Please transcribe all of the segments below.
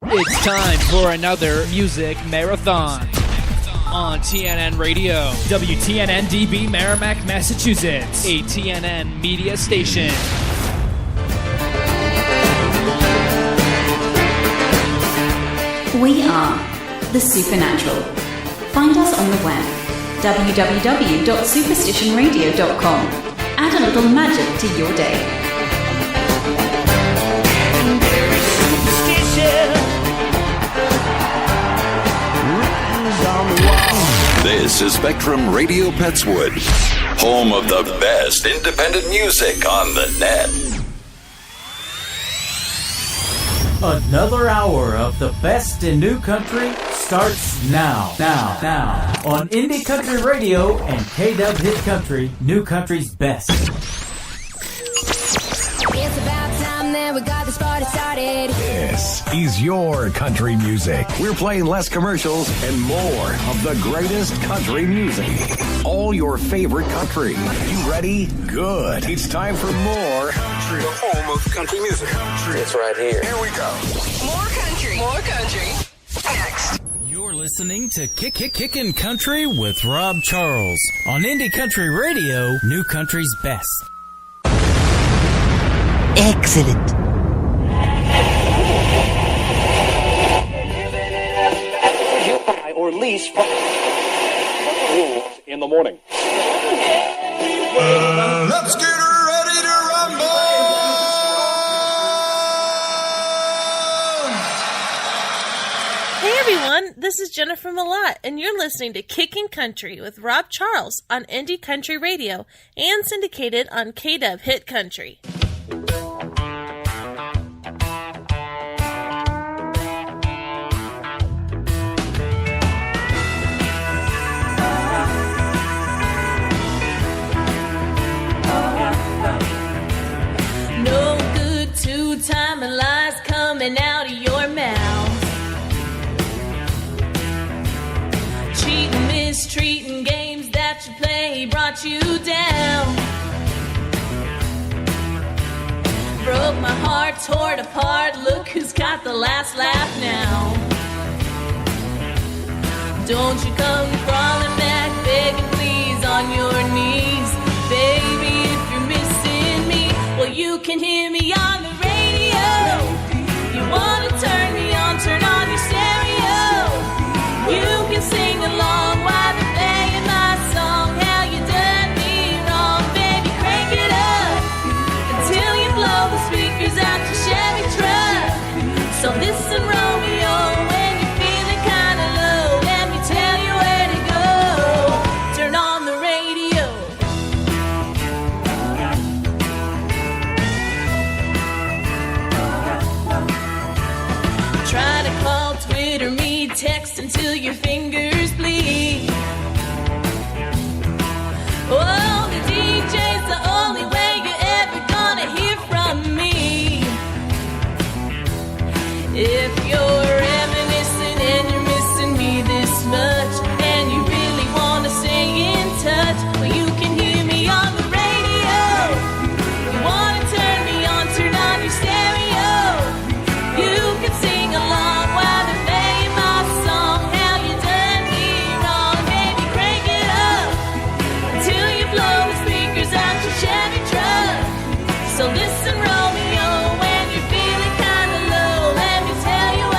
It's time for another music marathon on TNN Radio, WTNN-DB Merrimack, Massachusetts, a TNN media station. We are The Supernatural. Find us on the web, www.superstitionradio.com. Add a little magic to your day. This is Spectrum Radio Petswood, home of the best independent music on the net. Another hour of the best in new country starts now on Indie Country Radio and KW Hit Country, new country's best. It's about time that we got this party started. This is your country music. We're playing less commercials and more of the greatest country music. All your favorite country. You ready? Good. It's time for more country. The home of country music. It's right here. Here we go. More country. More country. Next. You're listening to Kickin Country with Rob Charles on Indie Country Radio, new country's best. Excellent. Or lease in the morning. Let's get ready to rumble! Hey everyone, this is Jennifer Mlott, and you're listening to Kickin Country with Rob Charles on Indie Country Radio and syndicated on KW Hit Country. Two-time lies coming out of your mouth. Cheating, mistreating, games that you play brought you down. Broke my heart, tore it apart. Look who's got the last laugh now. Don't you come crawling back, begging please on your knees. Baby, if you're missing me, well, you can hear me on the radio. You wanna turn me on, turn on your stereo. You can sing along while they're playing my song. How you done me wrong, baby, crank it up until you blow the speakers out your Chevy truck. So listen, Romeo, when you're feeling kinda low, let me tell you where to go. Turn on the radio. Try to call, Twitter me, text until your fingers bleed. Oh, the DJ's the only way you're ever gonna hear from me. If you're reminiscing and you're missing me this much, and you really wanna stay in touch, well, you can hear me on the radio. You wanna turn me on, turn on your stereo. You can sing along while they're playing my song. How you done me wrong, baby, crank it up until you blow the speakers out your Chevy truck. So listen, Romeo, when you're feeling kinda low, let me tell you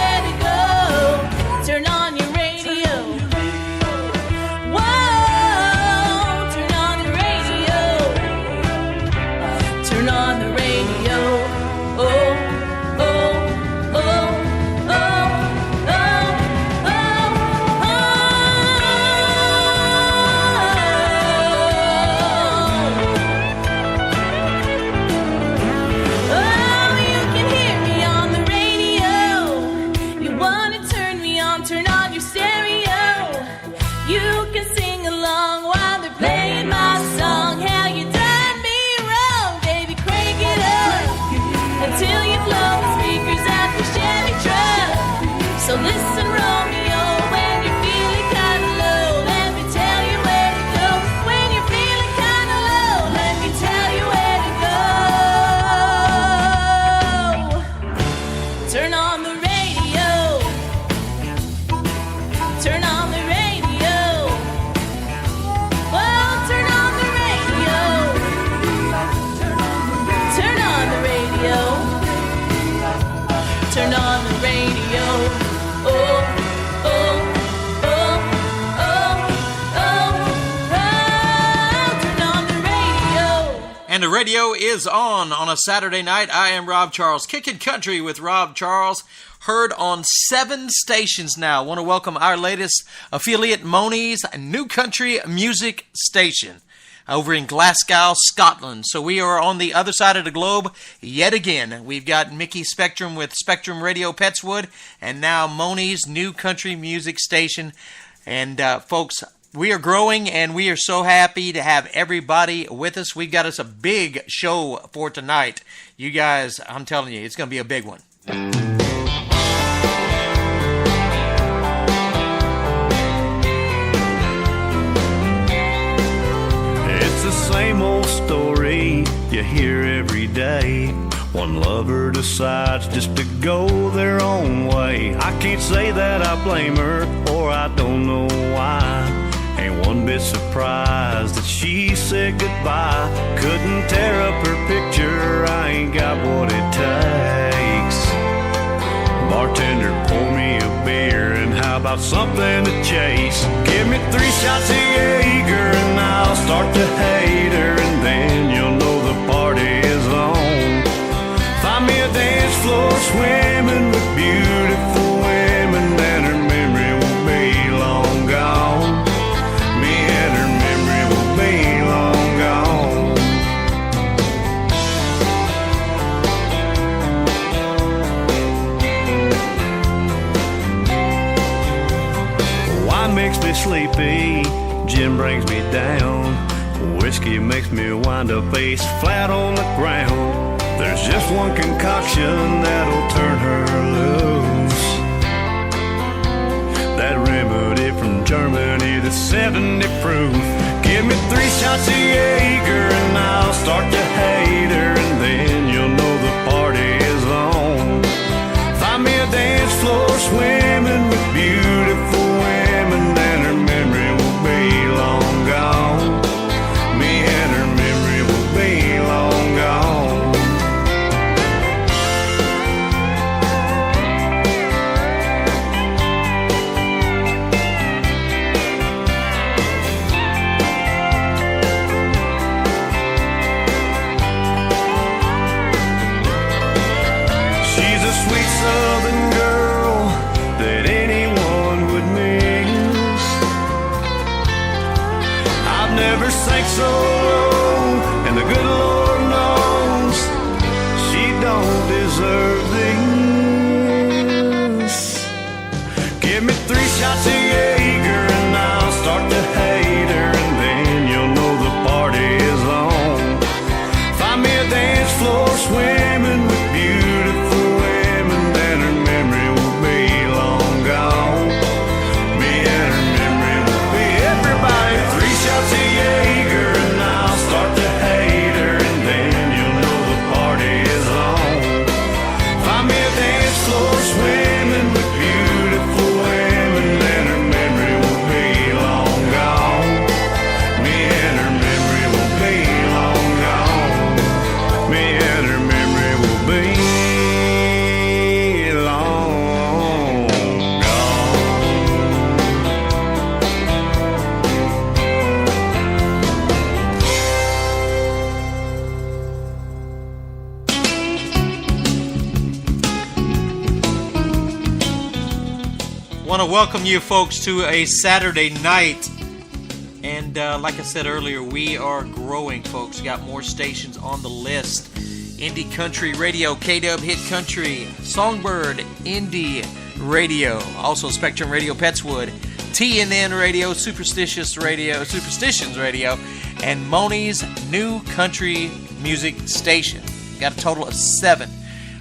turn on the radio. Oh, oh, oh, turn on the radio. And the radio is on a Saturday night. I am Rob Charles, Kickin' Country with Rob Charles. Heard on 7 stations now. Want to welcome our latest affiliate, Moni's New Country Music Station, over in Glasgow, Scotland. So we are on the other side of the globe yet again. We've got Mickey Spectrum with Spectrum Radio Petswood, and now Moni's New Country Music Station. And folks, we are growing, and we are so happy to have everybody with us. We've got us a big show for tonight. You guys, I'm telling you, it's going to be a big one. The same old story you hear every day. One lover decides just to go their own way. I can't say that I blame her, or I don't know why. Ain't one bit surprised that she said goodbye. Couldn't tear up her picture, I ain't got what it takes. Bartender, pour me a beer, and how about something to chase? Give me 3 shots of Jaeger, and I'll start to hate her, and then you'll know the party is on. Find me a dance floor swimming with beautiful women, and her memory will be long gone. Me and her memory will be long gone. Wine makes me sleepy, gin brings me down, whiskey makes me wind up face flat on the ground. There's just one concoction that'll turn her loose, that remedy from Germany that's 70 proof. Give me 3 shots of Jaeger, and I'll start to hate her, and then you'll know the party is on. Find me a dance floor swimming with beautiful women, and her memory will be long gone. Me and her memory will be long gone. She's a sweet southern girl that anyone would miss. I've never sank so low, and the good Lord knows she don't deserve this. Give me 3 shots of Jaeger, and I'll start to hate her, and then you'll know the party is on. Find me a dance floor swimming with beautiful women, and her memory will be long gone. Me and her memory will be everybody. 3 shots of Jaeger, and I'll start to hate her, and then you'll know the party is on. Find me a dance floor swimming with beautiful women, and her memory will be long gone. Me and her memory will be long gone. Me and her memory will be long Want to welcome you folks to a Saturday night. And like I said earlier, we are growing, folks. Got more stations on the list. Indie Country Radio, KW Hit Country, Songbird Indie Radio, also Spectrum Radio Petswood, TNN Radio, Superstitions Radio, and Moni's New Country Music Station. Got a total of 7.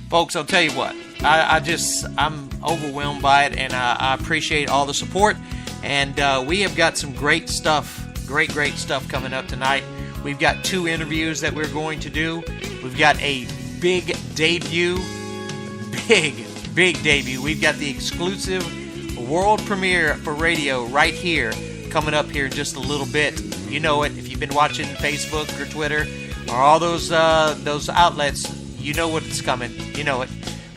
Folks, I'll tell you what, I'm overwhelmed by it, and I appreciate all the support. And we have got some great stuff, great stuff coming up tonight. We've got 2 interviews that we're going to do. We've got a big debut, big debut. We've got the exclusive world premiere for radio right here, coming up here in just a little bit. You know it. If you've been watching Facebook or Twitter or all those outlets, you know what's coming. You know it.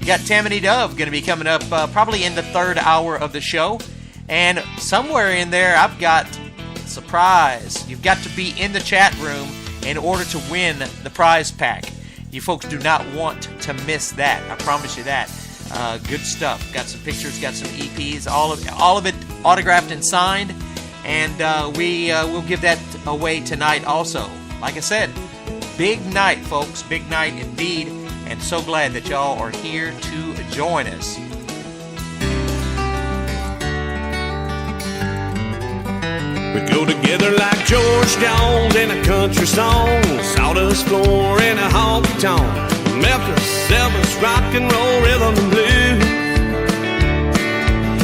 got Tamanie Dove going to be coming up probably in the third hour of the show. And somewhere in there, I've got a surprise. You've got to be in the chat room in order to win the prize pack. You folks do not want to miss that. I promise you that. Good stuff. Got some pictures, got some EPs, all of it autographed and signed. And we will give that away tonight also. Like I said, big night, folks. Big night indeed. And so glad that y'all are here to join us. We go together like George Jones in a country song, sawdust floor in a honky tonk, Memphis, Elvis, rock and roll, rhythm and blues.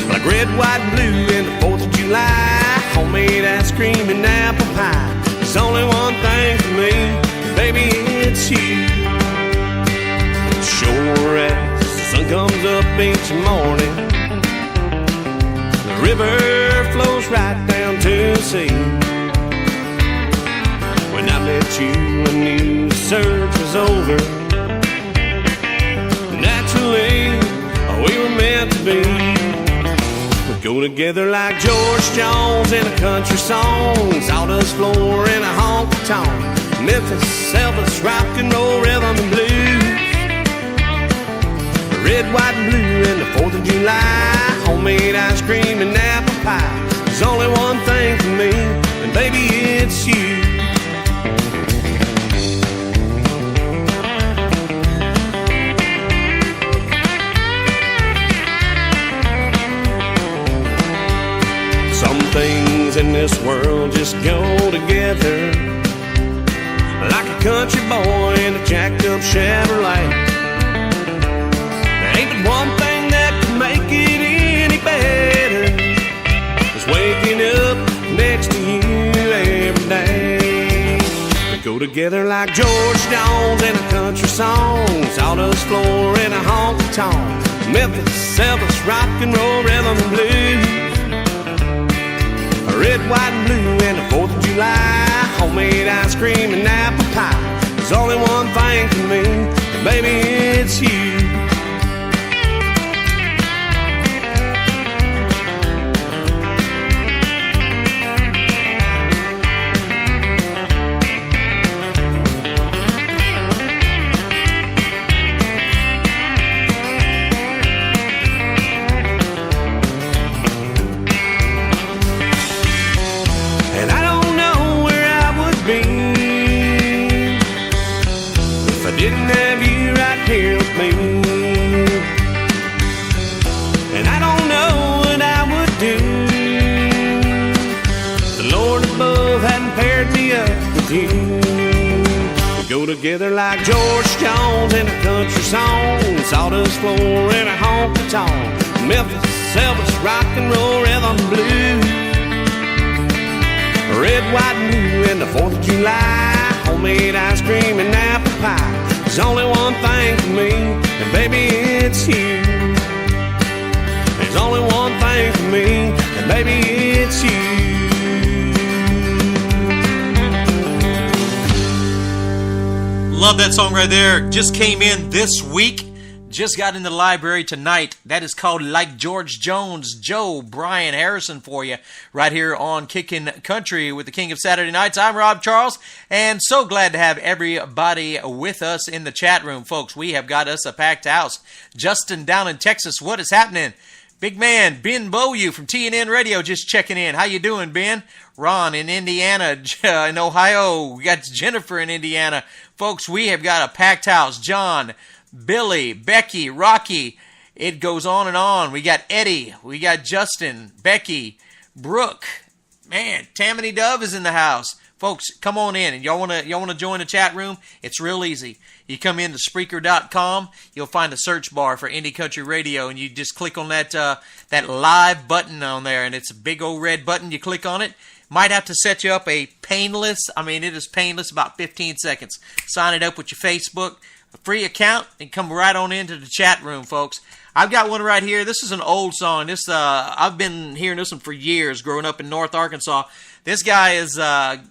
Like red, white, and blue in the 4th of July, homemade ice cream and apple pie. There's only one thing for me, baby, it's you. Sure as the sun comes up each morning, the river flows right down to the sea. When I met you, I knew the search was over. Naturally, we were meant to be. We go together like George Jones in a country song, sawdust floor in a honky tonk, Memphis, Elvis, rock and roll, rhythm and blues. Red, white, and blue in the 4th of July, homemade ice cream and apple pie. There's only one thing for me, and baby, it's you. Some things in this world just go together, like a country boy in a jacked up Chevrolet. Ain't but one thing that can make it any better, is waking up next to you every day. We go together like George Jones in a country song, sawdust floor in a honky tonk, Memphis, Elvis, rock and roll, rhythm and blues. Red, white, and blue in the 4th of July, homemade ice cream and apple pie. There's only one thing for me, and baby, it's you. Didn't have you right here with me, and I don't know what I would do if the Lord above hadn't paired me up with you. We go together like George Jones in a country song, sawdust floor in a honky tonk, Memphis, Elvis, rock and roll, rhythm and blues. Red, white, and blue in the 4th of July, homemade ice cream and apple pie. There's only one thing for me, and baby, it's you. There's only one thing for me, and baby, it's you. Love that song right there. Just came in this week. Just got in the library tonight. That is called Like George Jones, Joe Brian Harrison for you right here on Kickin' Country with the King of Saturday Nights. I'm Rob Charles, and so glad to have everybody with us in the chat room, folks. We have got us a packed house. Justin down in Texas, what is happening? Big man, Ben Boyu from TNN Radio just checking in. How you doing, Ben? Ron in Indiana, in Ohio. We got Jennifer in Indiana. Folks, we have got a packed house. John, Billy, Becky, Rocky, it goes on and on. We got Eddie, we got Justin, Becky, Brooke. Man, Tamanie Dove is in the house. Folks, come on in, and y'all wanna join the chat room? It's real easy. You come into Spreaker.com, you'll find a search bar for Indie Country Radio, and you just click on that live button on there, and it's a big old red button. You click on it. Might have to set you up a painless, it is painless, about 15 seconds. Sign it up with your Facebook, a free account, and come right on into the chat room, folks. I've got one right here. This is an old song. This I've been hearing this one for years, growing up in North Arkansas. This guy is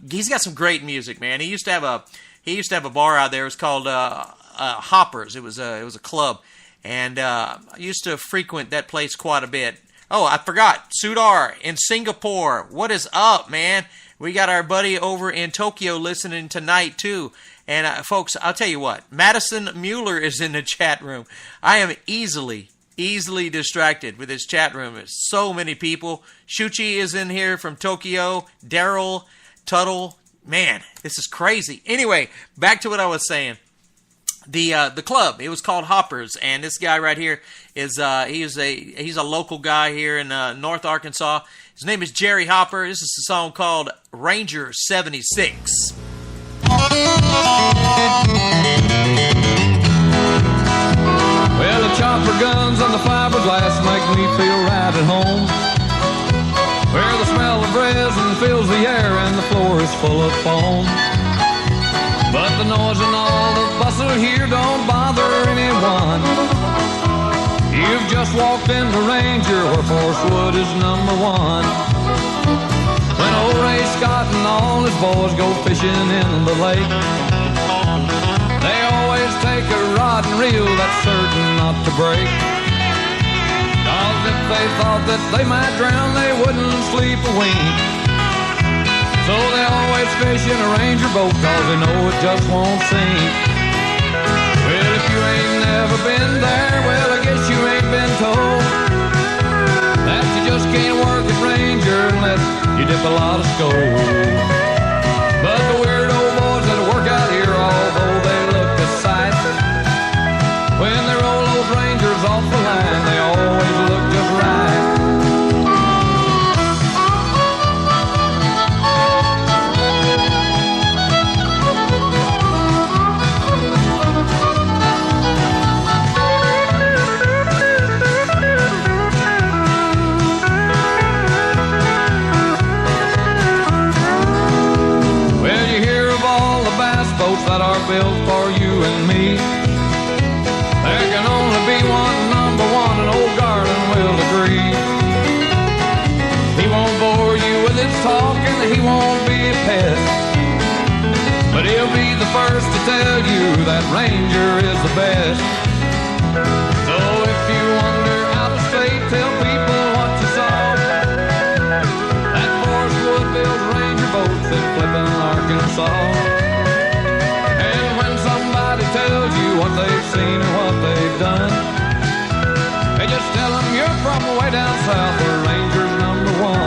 he's got some great music, man. He used to have a bar out there. It was called Hoppers. It was a club, And I used to frequent that place quite a bit. Oh, I forgot. Sudar in Singapore. What is up, man? We got our buddy over in Tokyo listening tonight, too. And, folks, I'll tell you what. Madison Mueller is in the chat room. I am easily distracted with this chat room. There's so many people. Shuchi is in here from Tokyo. Daryl, Tuttle. Man, this is crazy. Anyway, back to what I was saying. The club, it was called Hoppers, and this guy right here is he's a local guy here in North Arkansas. His name is Jerry Hopper. This is a song called Ranger 76. Well, the chopper guns and the fiberglass make me feel right at home, where the smell of resin fills the air and the floor is full of foam. But the noise and all the bustle here don't bother anyone. You've just walked into Ranger, where Forest Wood is number one. When old Ray Scott and all his boys go fishing in the lake, they always take a rod and reel that's certain not to break. 'Cause if they thought that they might drown, they wouldn't sleep a wink. So they always fish in a Ranger boat, 'cause they know it just won't sink. Well, if you ain't never been there, well, I guess you ain't been told that you just can't work at Ranger unless you dip a lot of scope. But the weird old boys that work out here, although they look a sight, when they roll those Rangers off the line, they always look just right. That are built for you and me. There can only be one number one, and old Garland will agree. He won't bore you with his talk, and he won't be a pest, but he'll be the first to tell you that Ranger is the best. So if you wander out of state, tell people what you saw. That Forest Wood builds Ranger boats in Flippin', Arkansas. Tells you what they've seen and what they've done, they just tell them you're from way down south where Ranger's number one.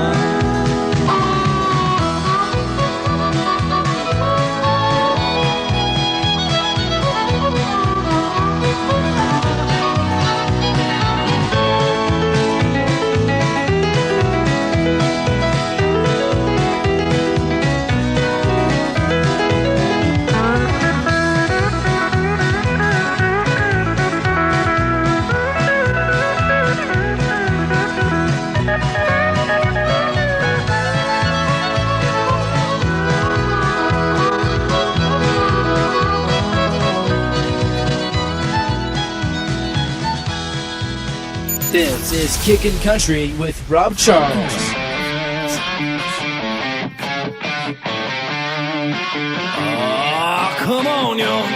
This is Kickin' Country with Rob Charles. Oh, come on, y'all.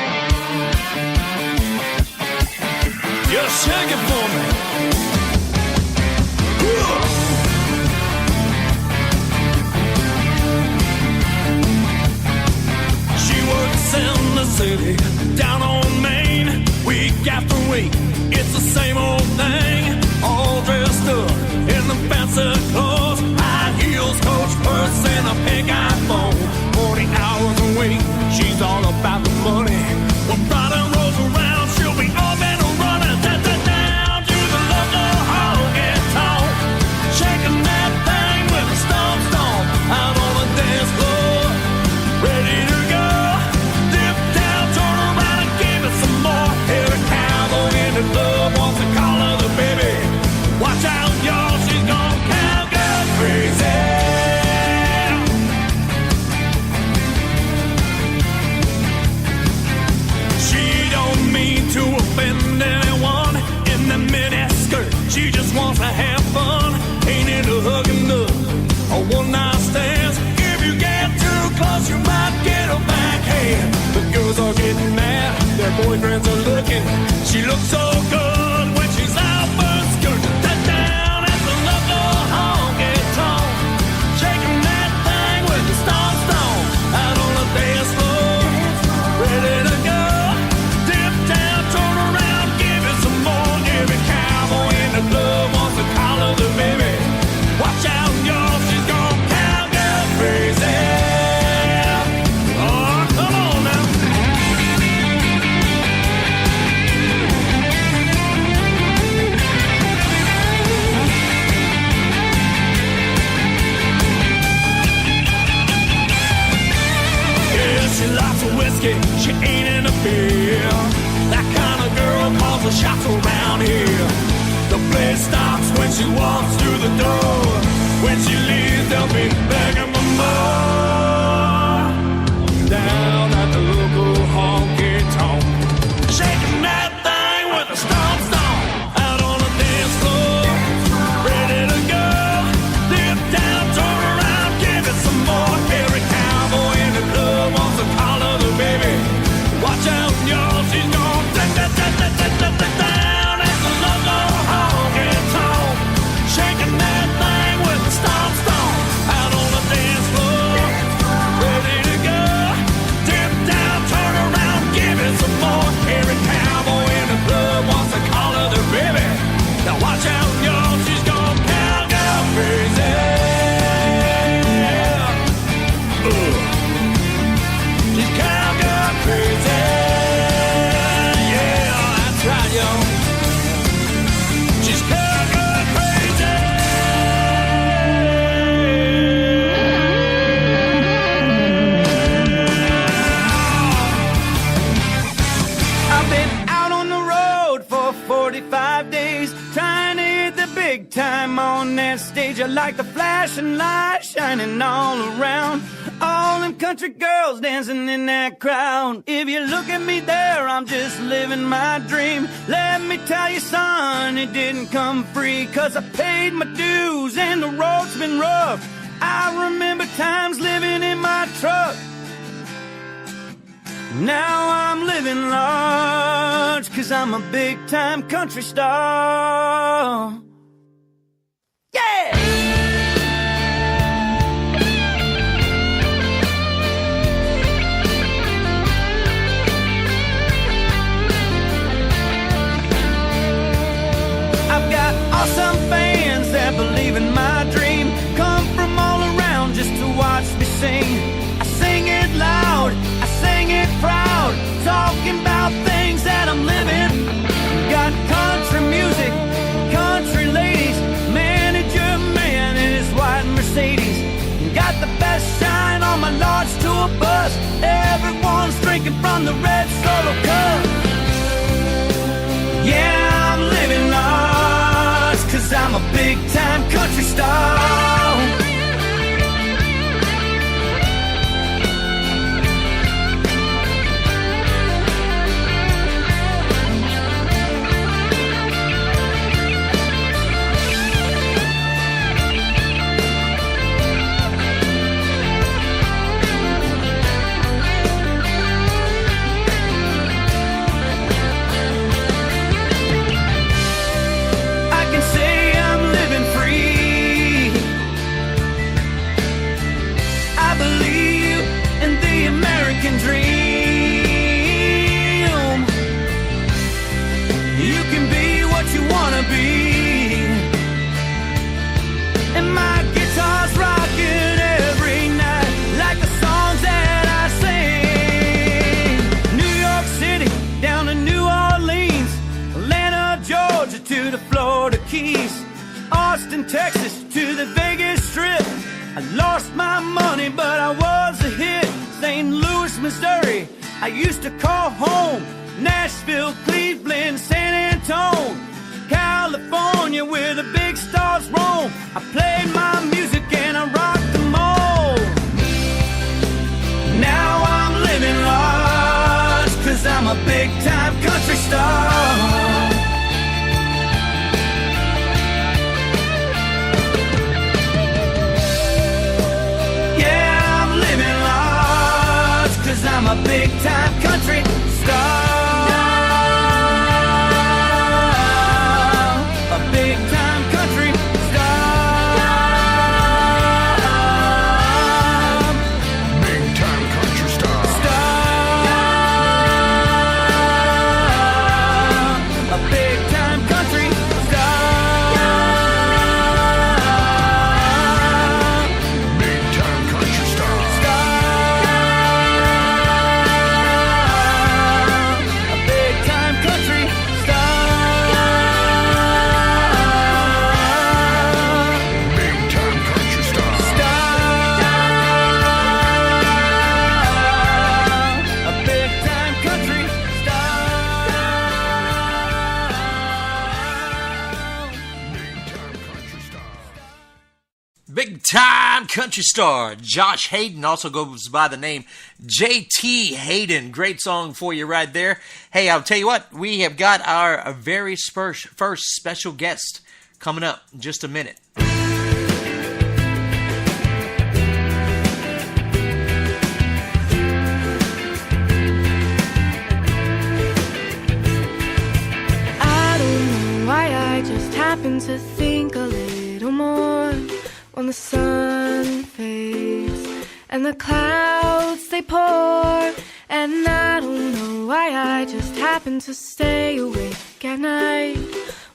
Just shake it for me. She works in the city, down on Main, week after week. It's the same old thing, all dressed up in the fancy clothes, high heels, Coach purse, and a pink iPhone. 40 hours a week, she's all about the money. When Friday rolls around, she'll be up and running down to the local honky tonk, shaking that thing with a stomp out on the dance floor, ready to go. Dip down, turn around and give it some more. Every cowboy in the club wants to call her the baby. Watch out, y'all, she's gone cowgirl crazy. She don't mean to offend anyone in the miniskirt. She just wants to have fun. Ain't into hugging up or one-night stands. If you get too close, you might get a backhand. The girls are getting mad, their boyfriends are looking. She looks so good. around here. The place stops when she walks through the door. When she leaves, they'll be begging for more. Down at the local honky-tonk, shaking that thing with a stomp. Out on the dance floor, ready to go. Dip down, turn around, give it some more. Every cowboy in the club wants to call her the baby. Watch out, y'all, she's gonna down at the local honky-tonk, shaking that thing with a stomp. Out on the dance floor, ready to go. Dip down, turn around, give it some more. Every cowboy in the club wants to call her their baby. Now watch out, y'all, she's gonna cowgirl crazy. She's cowgirl crazy. Yeah, that's right, y'all. She's cowgirl crazy. I've been out on the road for 45 days, trying to hit the big time on that stage. I like the flashing lights shining all around, all them country girls dancing in that crowd. If you look at me there, I'm just living my dream. Let me tell you, son, it didn't come free, 'cause I paid my dues and the road's been rough. I remember times living in my truck. Now I'm living large, 'cause I'm a big-time country star. Yeah! I've got awesome fans that believe in my dream, come from all around just to watch me sing. I sing it loud, I sing it proud, talking about things that I'm living. Got country music, country ladies, manager man in his white Mercedes. Got the best shine on my large tour bus, everyone's drinking from the red Solo cup. Yeah, I'm living large, 'cause I'm a big-time country star. Dream. You can be what you wanna be, and my guitar's rocking every night like the songs that I sing. New York City down to New Orleans, Atlanta, Georgia to the Florida Keys, Austin, Texas to the Vegas Strip. I lost my money, but I was a hit. St. Louis, Missouri, I used to call home. Nashville, Cleveland, San Antonio, California, where the big stars roam. I played my music and I rocked them all. Now I'm living large, 'cause I'm a big-time country star. I'm a big-time country star. A big-time country star. Big-time country star. A big-time country star. Big-time country star. Big time country star Josh Hayden also goes by the name J.T. Hayden. Great song for you right there. Hey, I'll tell you what, we have got our very first special guest coming up in just a minute. I don't know why I just happen to think a little more when the sun fades and the clouds they pour, and I don't know why I just happen to stay awake at night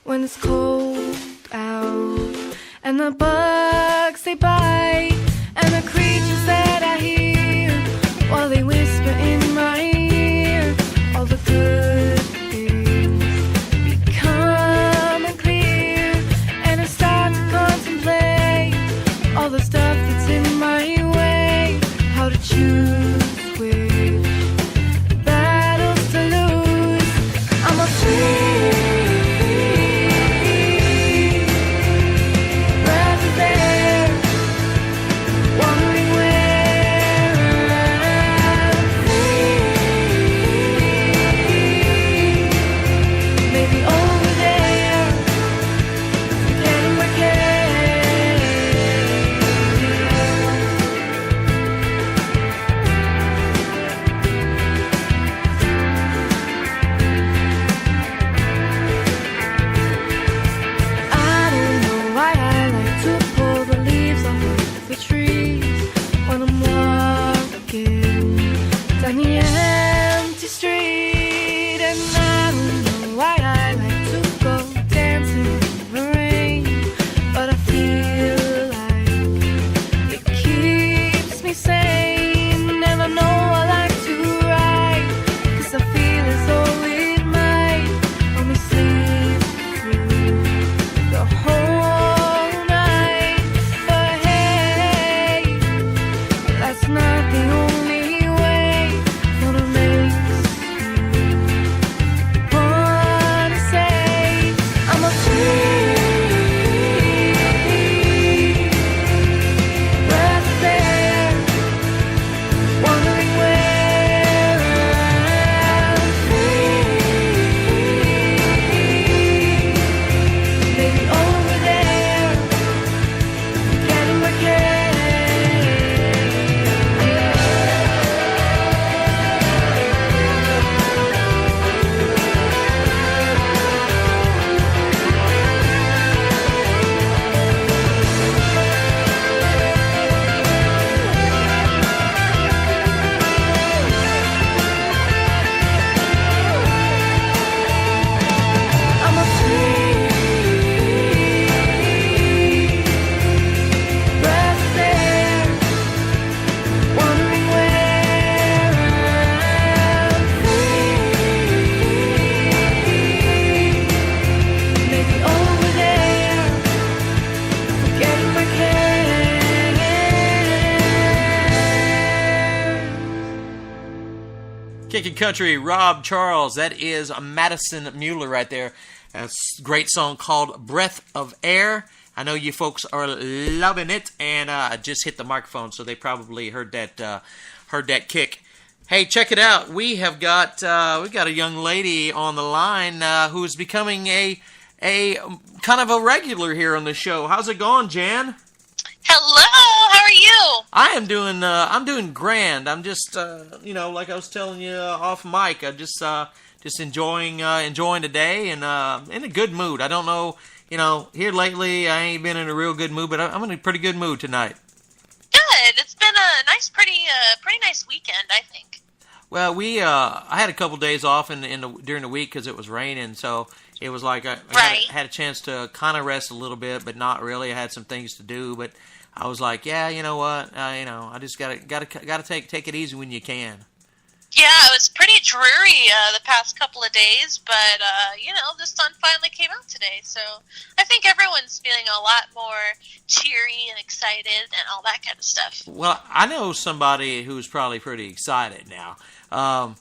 when it's cold out and the bugs they bite and the creatures that I hear while they whisper in my ear. All the good things become clear, and I start to contemplate all the stuff that's in my way, how to choose which battles to lose. I'm afraid. Kickin' Country, Rob Charles. That is Madison Mueller right there. That's a great song called Breath of Air. I know you folks are loving it, and I just hit the microphone, so they probably heard that kick. Hey, check it out. We got a young lady on the line who is becoming a kind of a regular here on the show. How's it going, Jan? Hello, how are you? I'm doing grand. I'm just, like I was telling you off mic, I'm just enjoying the day and in a good mood. I don't know, here lately I ain't been in a real good mood, but I'm in a pretty good mood tonight. Good. It's been a nice, pretty nice weekend, I think. Well, I had a couple days off during the week because it was raining, so it was like I had a chance to kind of rest a little bit, but not really. I had some things to do, but I was like, yeah, you know what, I just gotta take it easy when you can. Yeah, it was pretty dreary the past couple of days, but the sun finally came out today, so I think everyone's feeling a lot more cheery and excited and all that kind of stuff. Well, I know somebody who's probably pretty excited now. I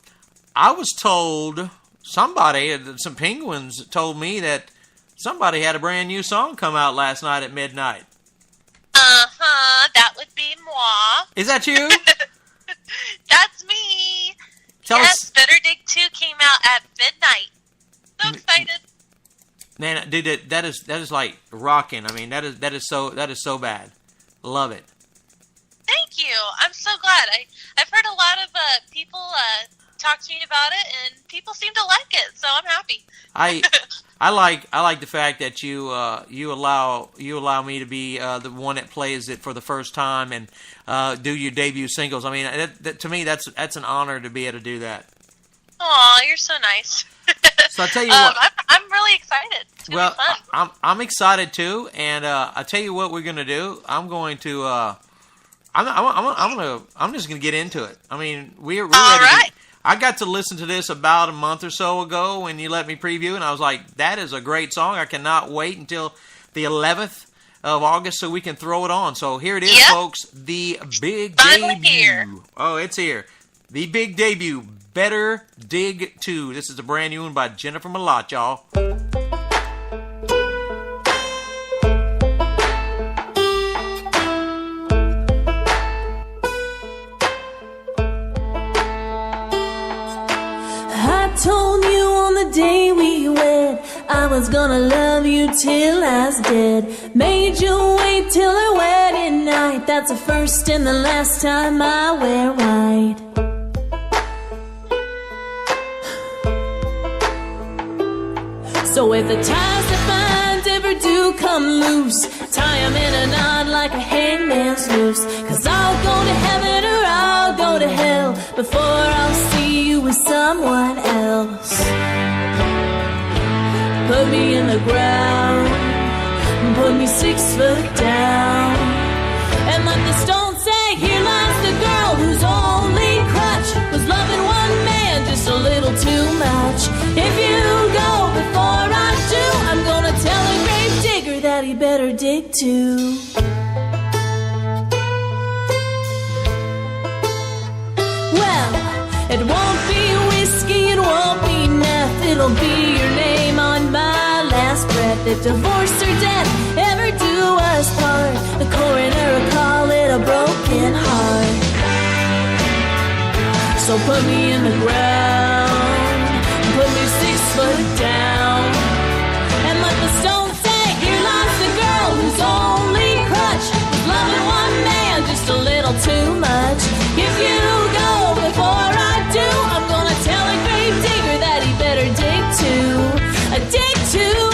was told some penguins told me that somebody had a brand new song come out last night at midnight. That would be moi. Is that you? That's me. Tell yes, us. Better Dig 2 came out at midnight. So excited. Man, dude, that is like rocking. I mean, that is so bad. Love it. Thank you. I'm so glad. I've heard a lot of people talk to me about it, and people seem to like it. So I'm happy. I like the fact that you allow me to be the one that plays it for the first time and do your debut singles. I mean, to me that's an honor to be able to do that. Aw, you're so nice. So I tell you what, I'm really excited. It's gonna be fun. I'm excited too, and I tell you what we're gonna do. I'm going to I'm just gonna get into it. I mean, we're ready. Right. I got to listen to this about a month or so ago when you let me preview, and I was like, that is a great song. I cannot wait until the 11th of August so we can throw it on. So here it is, folks, the big Finally debut. Here. Oh, it's here. The big debut, Better Dig 2. This is a brand new one by Jennifer Mlott, y'all. Told you on the day we wed I was gonna love you till I was dead. Made you wait till our wedding night. That's the first and the last time I wear white. So if the ties that bind ever do come loose, tie 'em in a knot like a hangman's noose. 'Cause I'll go to heaven or I'll go to hell before I'll see you with someone else. Put me in the ground, put me 6 foot down, and let the stone say, here lies the girl whose only crutch was loving one man just a little too much. If you go before I do, I'm gonna tell a grave digger that he better dig too. Well, it won't be whiskey, it won't be meth, it'll be your name on my last breath. If divorce or death ever do us part, the coroner will call it a broken heart. So put me in the ground, put me 6 foot down, and let the stone say, here lies the girl whose only crutch was loving one man just a little too much. If you go before I do, I'm gonna tell a grave digger that he better dig too. A dig too.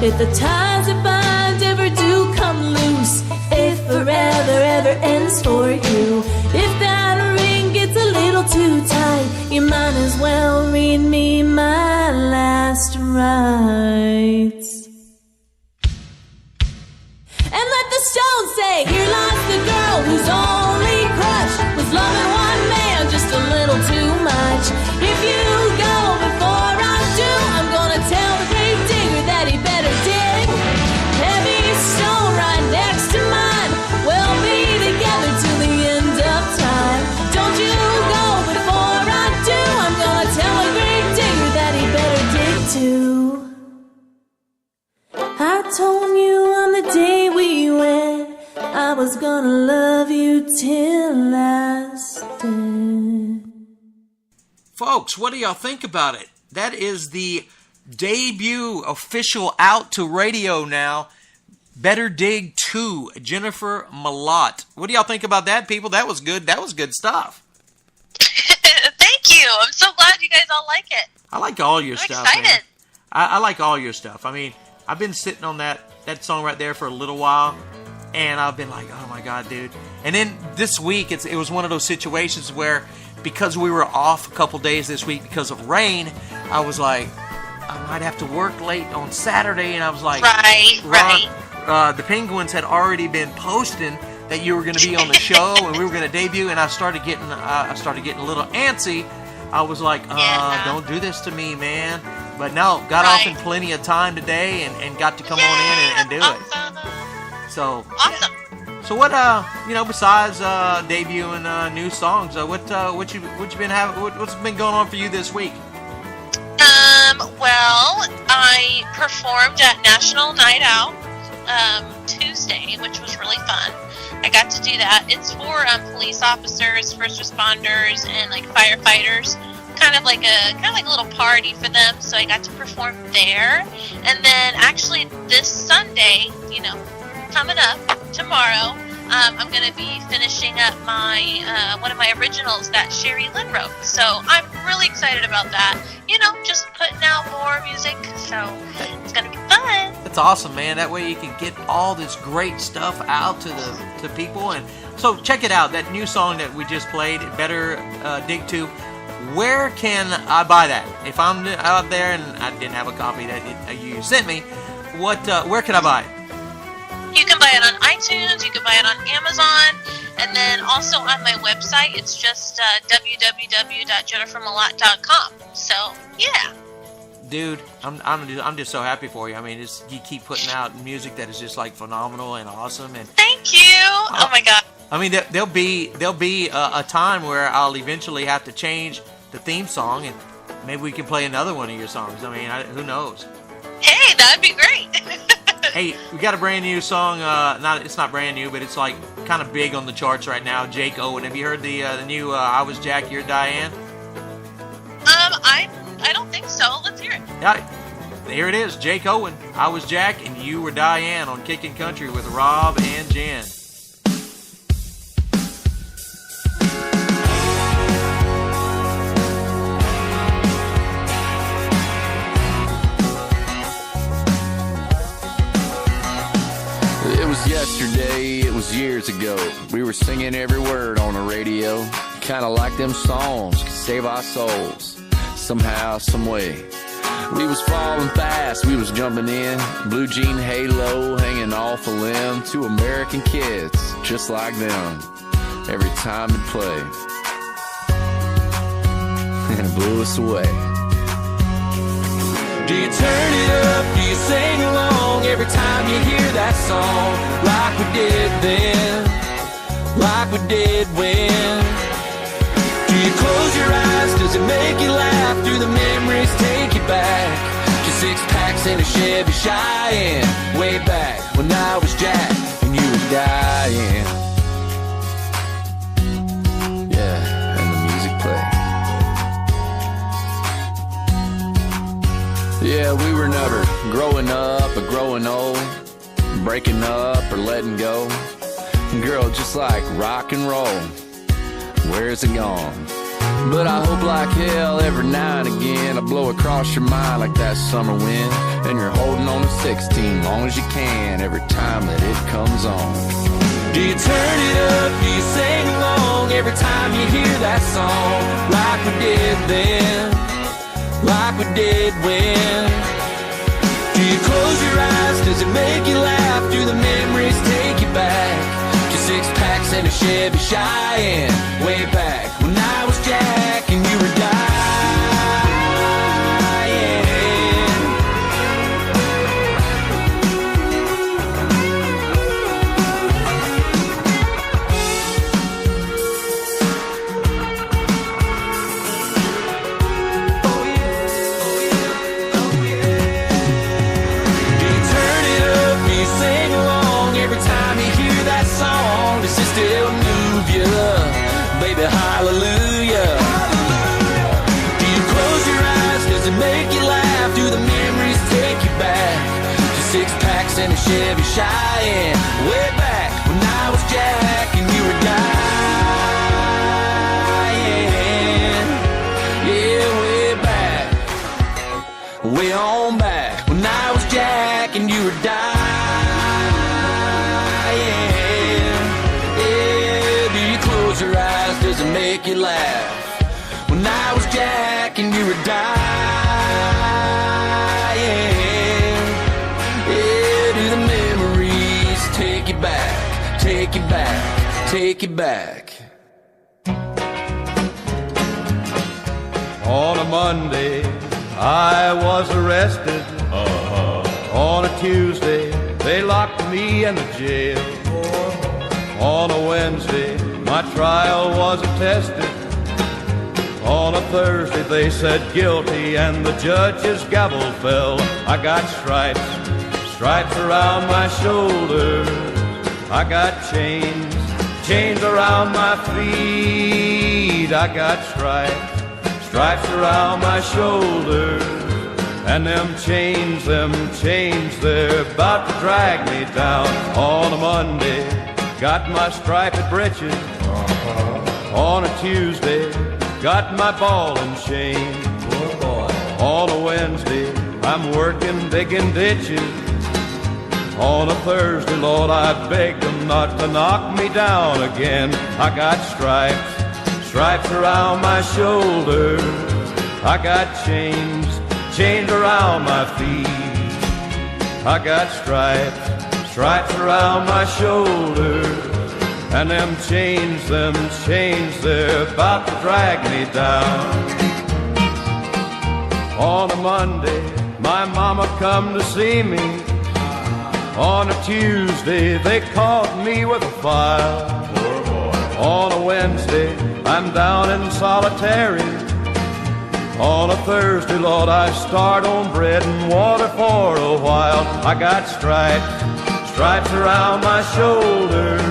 If the ties that bind ever do come loose, if forever ever ends for you, if that ring gets a little too tight, you might as well read me my last rites. And let the stone say, here lies the girl whose only crush was loving one man just a little too much. If you go before I do, I'm gonna tell the grave digger that he better dig. Heavy stone right next to mine, we'll be together till the end of time. Don't you go before I do, I'm gonna tell a grave digger that he better dig too. I told you on the day we wed I was gonna love you till I was dead. Folks, what do y'all think about it? That is the debut official out to radio now. Better Dig 2, Jennifer Mlott. What do y'all think about that, people? That was good. That was good stuff. Thank you. I'm so glad you guys all like it. I like all your stuff. Excited. Man. I like all your stuff. I mean, I've been sitting on that song right there for a little while, and I've been like, oh my God, dude. And then this week, it was one of those situations where, because we were off a couple days this week because of rain, I was like, I might have to work late on Saturday, and I was like, right. The Penguins had already been posting that you were going to be on the show and we were going to debut, and I started getting a little antsy. I was like, don't do this to me, man. But no, got off in plenty of time today and got to come on in and do it. So awesome. So what besides debuting new songs, what you been having? What's been going on for you this week? Well, I performed at National Night Out Tuesday, which was really fun. I got to do that. It's for police officers, first responders, and like firefighters. Kind of like a little party for them. So I got to perform there, and then actually this Sunday, coming up tomorrow, I'm going to be finishing up my one of my originals that Sherry Lynn wrote. So I'm really excited about that. Just putting out more music. So it's going to be fun. That's awesome, man. That way you can get all this great stuff out to people. And so check it out. That new song that we just played, Better Dig To. Where can I buy that? If I'm out there and I didn't have a copy that you sent me, where can I buy it? You can buy it on iTunes, you can buy it on Amazon, and then also on my website. It's just www.jennifermlott.com. So, yeah. Dude, I'm just so happy for you. I mean, you keep putting out music that is just like phenomenal and awesome. And thank you. Oh my God. I mean, there'll be a time where I'll eventually have to change the theme song, and maybe we can play another one of your songs. I mean, who knows? Hey, that'd be great. Hey, we got a brand new song. It's not brand new, but it's like kind of big on the charts right now. Jake Owen. Have you heard the new "I Was Jack, You're Diane"? I don't think so. Let's hear it. Yeah, here it is. Jake Owen. I was Jack and you were Diane on Kickin' Country with Rob and Jen. It was yesterday, it was years ago. We were singing every word on the radio. Kinda like them songs could save our souls. Somehow, some way. We was falling fast, we was jumping in. Blue jean halo hanging off a limb. Two American kids, just like them. Every time it played. And it blew us away. Do you turn it up? Do you sing along every time you hear that song? Like we did then, like we did when. Do you close your eyes? Does it make you laugh? Do the memories take you back to 6-packs in a Chevy Cheyenne? Way back when I was Jack and you were Diane. Yeah, and the music played. Yeah, we were never growing up or growing old, breaking up or letting go. Girl, just like rock and roll, where's it gone? But I hope like hell every now and again I blow across your mind like that summer wind, and you're holding on to 16 long as you can every time that it comes on. Do you turn it up? Do you sing along every time you hear that song? Like we did then, like we did when. Do you close your eyes? Does it make you laugh? Do the memories take you back to 6-packs and a Chevy Cheyenne? Way back when I was Jack and you were Diane. Does it still move you? Baby, hallelujah. Do you close your eyes? Does it make you laugh? Do the memories take you back to 6-packs and a Chevy Cheyenne? Way back when I was Jack and you were Diane. Yeah, way back, way on back when I was Jack and you were Diane. Your eyes, does it make you laugh? When I was Jack and you were Diane. Yeah, do the memories take you back take you back, take you back. On a Monday, I was arrested. On a Tuesday, they locked me in the jail. On a Wednesday, my trial was attested. On a Thursday, they said guilty, and the judge's gavel fell. I got stripes, stripes around my shoulders. I got chains, chains around my feet. I got stripes, stripes around my shoulders. And them chains, they're about to drag me down. On a Monday, got my striped breeches. On a Tuesday, got my ball and chain. On a Wednesday, I'm working digging ditches. On a Thursday, Lord, I begged them not to knock me down again. I got stripes, stripes around my shoulders. I got chains, chains around my feet. I got stripes, stripes around my shoulders. And them chains, they're about to drag me down. On a Monday, my mama come to see me. On a Tuesday, they caught me with a file. On a Wednesday, I'm down in solitary. On a Thursday, Lord, I start on bread and water for a while. I got stripes, stripes around my shoulders.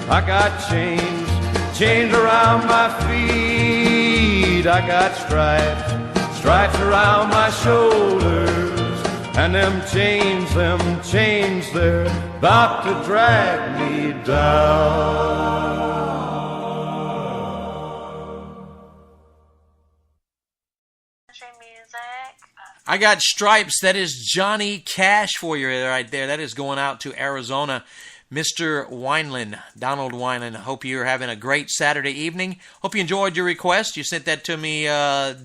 I got chains, chains around my feet. I got stripes, stripes around my shoulders. And them chains, they're about to drag me down. I got stripes. That is Johnny Cash for you right there. That is going out to Arizona. Mr. Wineland, Donald Wineland. Hope you're having a great Saturday evening. Hope you enjoyed your request. You sent that to me a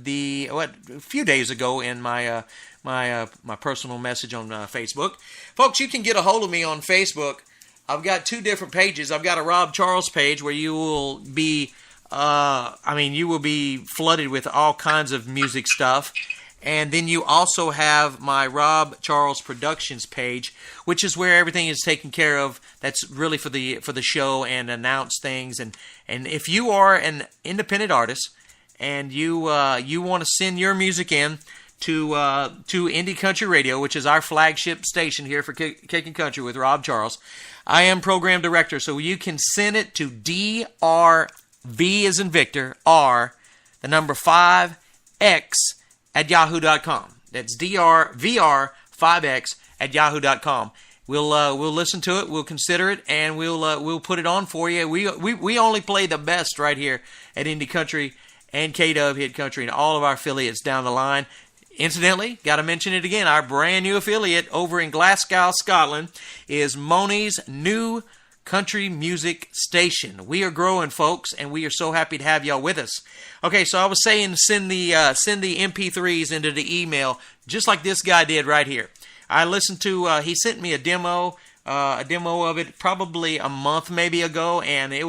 few days ago in my personal message on Facebook. Folks, you can get a hold of me on Facebook. I've got two different pages. I've got a Rob Charles page where you will be, you will be flooded with all kinds of music stuff. And then you also have my Rob Charles Productions page, which is where everything is taken care of. That's really for the show and announce things. And if you are an independent artist and you want to send your music in to Indie Country Radio, which is our flagship station here for Kickin' Country with Rob Charles, I am program director, so you can send it to DRV as in Victor, R, the number 5X at yahoo.com. That's DRVR5X at yahoo.com. We'll listen to it, we'll consider it, and we'll put it on for you. We only play the best right here at Indie Country and KW Hit Country and all of our affiliates down the line. Incidentally, got to mention it again, our brand new affiliate over in Glasgow, Scotland is Moni's new country music station. We are growing, folks, and we are so happy to have y'all with us. Okay, so I was saying send the MP3s into the email, just like this guy did right here. I listened to, he sent me a demo of it probably a month maybe ago, and it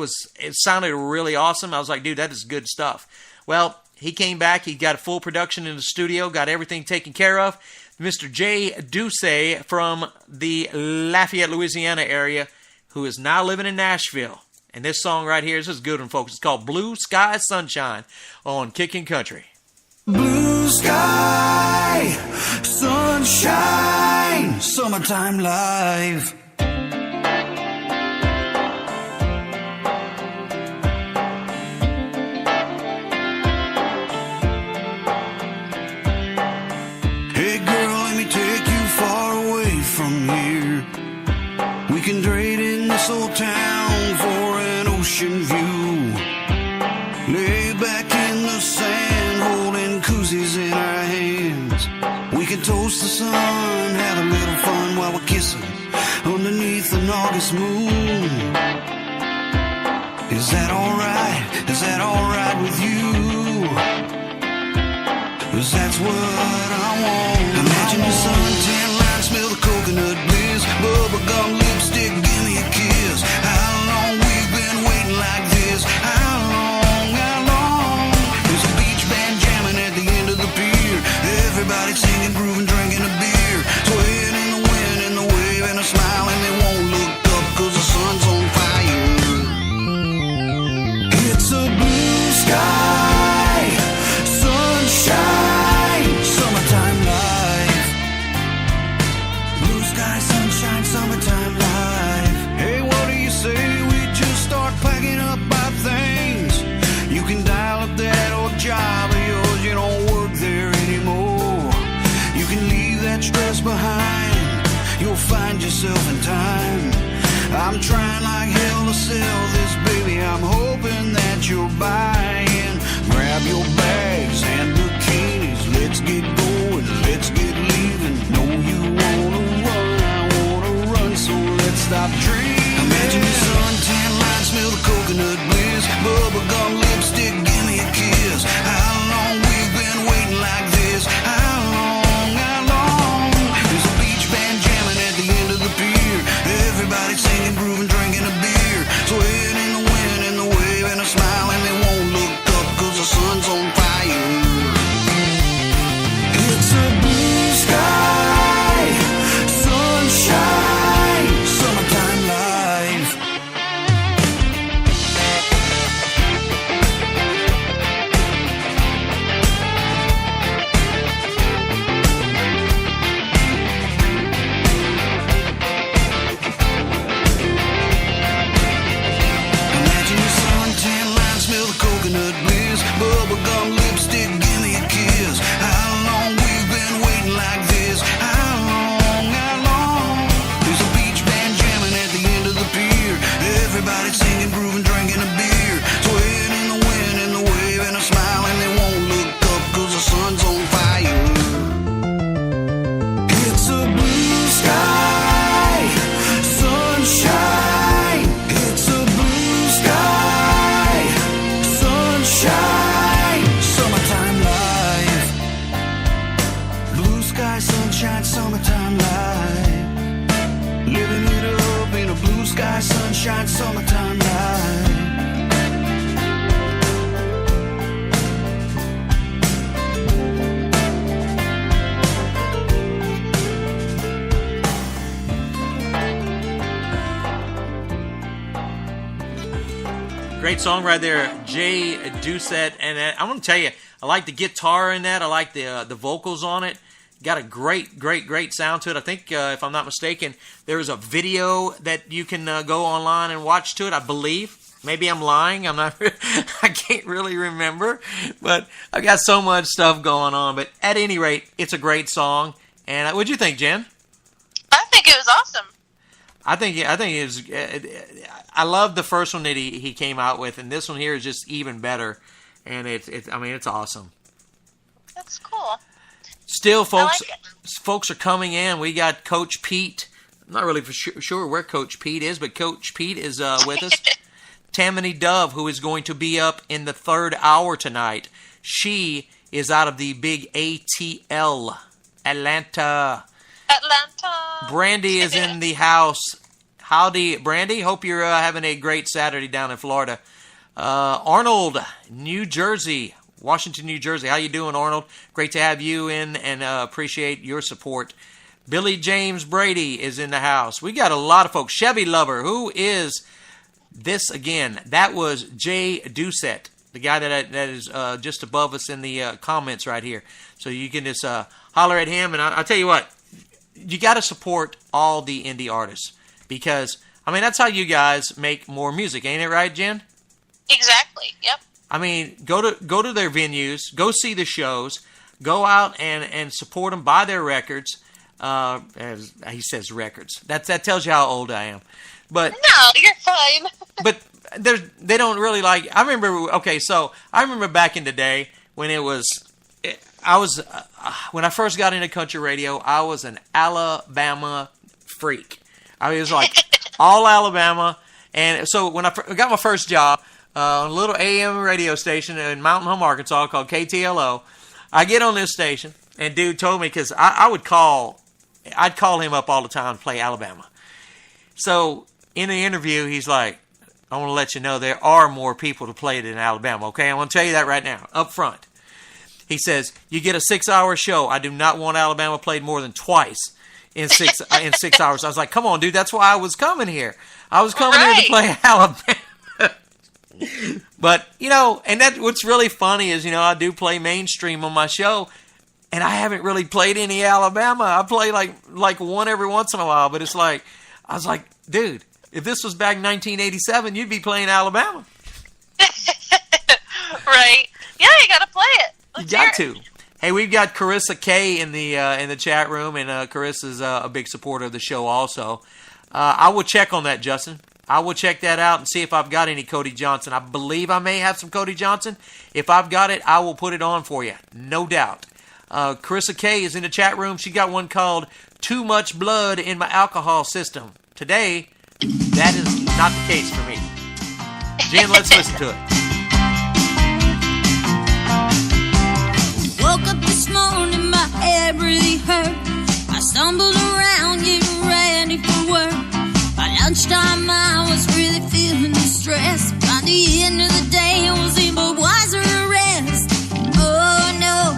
sounded really awesome. I was like, dude, that is good stuff. Well, he came back, he got a full production in the studio, got everything taken care of. Mr. Jay Ducey from the Lafayette, Louisiana area, who is now living in Nashville. And this song right here, this is a good one, folks. It's called Blue Sky Sunshine on Kickin' Country. Blue sky, sunshine, summertime life. Hey girl, let me take you far away from here. We can trade in this old town for an ocean view. Lay back in the sand, holding koozies in our hands. We can toast the sun, have a little fun while we're kissing underneath an August moon. Is that alright? Is that alright with you? 'Cause that's what I want. Imagine the suntan line, smell the coconut bliss, bubblegum lipstick, give me a kiss. How long stop dreaming. Imagine your suntan line, smell the coconut bliss. Bubblegum lipstick, give me a kiss. How long we've been waiting like this? How long, how long? There's a beach band jamming at the end of the pier. Everybody singing, grooving, drinking a beer. Swaying in the wind, in the wave, and a smile, and they won't look up 'cause the sun's on fire. It's a blue sky, sunshine, summertime life. Imagine your suntan line, smell the coconut bliss. Bubblegum lipstick, give me a kiss. How long we've been waiting like this? How long, how long? There's a beach band jamming at the end of the pier. Everybody singing, grooving, drinking a beer. Swaying in the wind, in the wave, and a smile, and they won't look up 'cause the sun's on fire. It's a blue sky, sunshine. It's a blue sky, sunshine, summertime life. Blue sky, sunshine, summertime life. Living it up in a blue sky, sunshine, summertime life. Great song right there, Jay Doucette, and I'm going to tell you, I like the guitar in that. I like the vocals on it. Got a great sound to it. I think, if I'm not mistaken, there is a video that you can go online and watch to it, I believe. Maybe I'm lying. I'm not. I can't really remember, but I've got so much stuff going on. But at any rate, it's a great song. And what'd you think, Jen? I think it was awesome. I think it was. I love the first one that he came out with, and this one here is just even better. And it's awesome. That's cool. Still, folks are coming in. We got Coach Pete. I'm not really sure where Coach Pete is, but Coach Pete is with us. Tamanie Dove, who is going to be up in the third hour tonight. She is out of the big ATL, Atlanta. Brandy is in the house. Howdy, Brandy. Hope you're having a great Saturday down in Florida. Arnold, New Jersey. Washington, New Jersey. How you doing, Arnold? Great to have you in, and appreciate your support. Billy James Brady is in the house. We got a lot of folks. Chevy Lover, who is this again? That was Jay Doucette, the guy that is just above us in the comments right here. So you can just holler at him, and I'll tell you what, you got to support all the indie artists, because, I mean, that's how you guys make more music, ain't it right, Jen? Exactly, yep. I mean, go to their venues, go see the shows, go out and support them, buy their records. As he says, records. That tells you how old I am. But no, you're fine. But they don't really like. I remember back in the day when when I first got into country radio, I was an Alabama freak. I was like all Alabama, and so when I got my first job. On a little AM radio station in Mountain Home, Arkansas called KTLO. I get on this station, and dude told me, because I'd call him up all the time to play Alabama. So in the interview, he's like, I want to let you know there are more people to play it in Alabama, okay? I want to tell you that right now, up front. He says, you get a 6-hour show. I do not want Alabama played more than twice in 6 hours. I was like, come on, dude, that's why I was coming here. I was coming here to play Alabama. But, and what's really funny is, I do play mainstream on my show, and I haven't really played any Alabama. I play like one every once in a while, but it's like, I was like, dude, if this was back in 1987, you'd be playing Alabama. Right. Yeah, you got to play it. Let's you got to. Hey, we've got Carissa K in the chat room, and Carissa's a big supporter of the show also. I will check on that, Justin. I will check that out and see if I've got any Cody Johnson. I believe I may have some Cody Johnson. If I've got it, I will put it on for you. No doubt. Carissa K is in the chat room. She got one called Too Much Blood in My Alcohol System. Today, That is not the case for me. Jen, let's listen to it. Woke up this morning, my head really hurt. I stumbled around getting ready for work. By lunchtime, I was really feeling the stress. By the end of the day, I was able to wiser to rest. Oh no,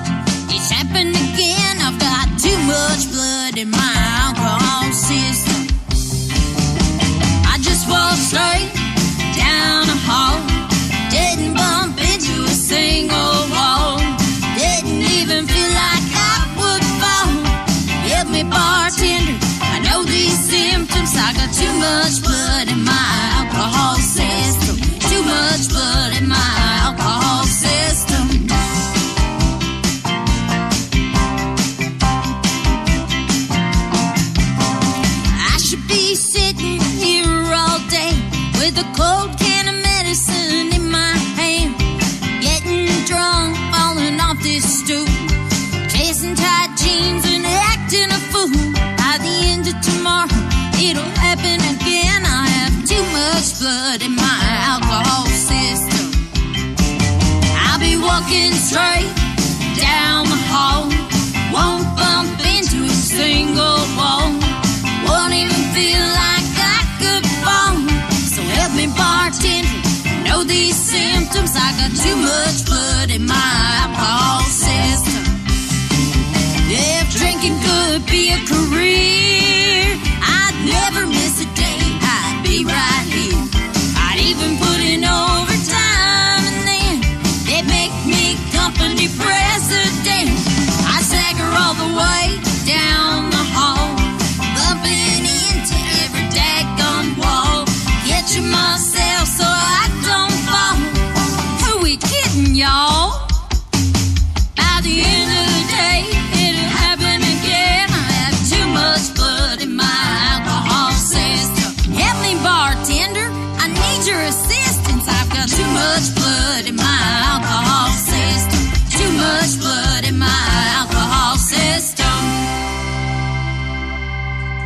it's happened again. I've got too much blood in my alcohol system. I just walked straight down the hall. Didn't bump into a single wall. Didn't even feel like I would fall. Help me, bartender, I know these symptoms. I got too much blood in my alcohol system. Too much blood in my alcohol system. I should be sitting here all day with a cold can of medicine in my hand, getting drunk, falling off this stool, chasing tight jeans and acting a fool. By the end of tomorrow, it'll happen again. I have too much blood in my alcohol system. I'll be walking straight down the hall, won't bump into a single wall, won't even feel like I could fall. So help me, bartender, know these symptoms. I got too much blood in my alcohol system. If drinking could be a career, I'd never miss a day. I'd be right here. I'd even put in overtime, and then they'd make me company president. I stagger all the way down the hall, bumping into every daggone wall, catching myself so I don't fall. Who we kidding, y'all? By the end of the day, it'll happen again. I have too much blood in my alcohol system. Help me, bartender, I need your assistance. I've got too much blood in my alcohol system. Too much blood in my alcohol system.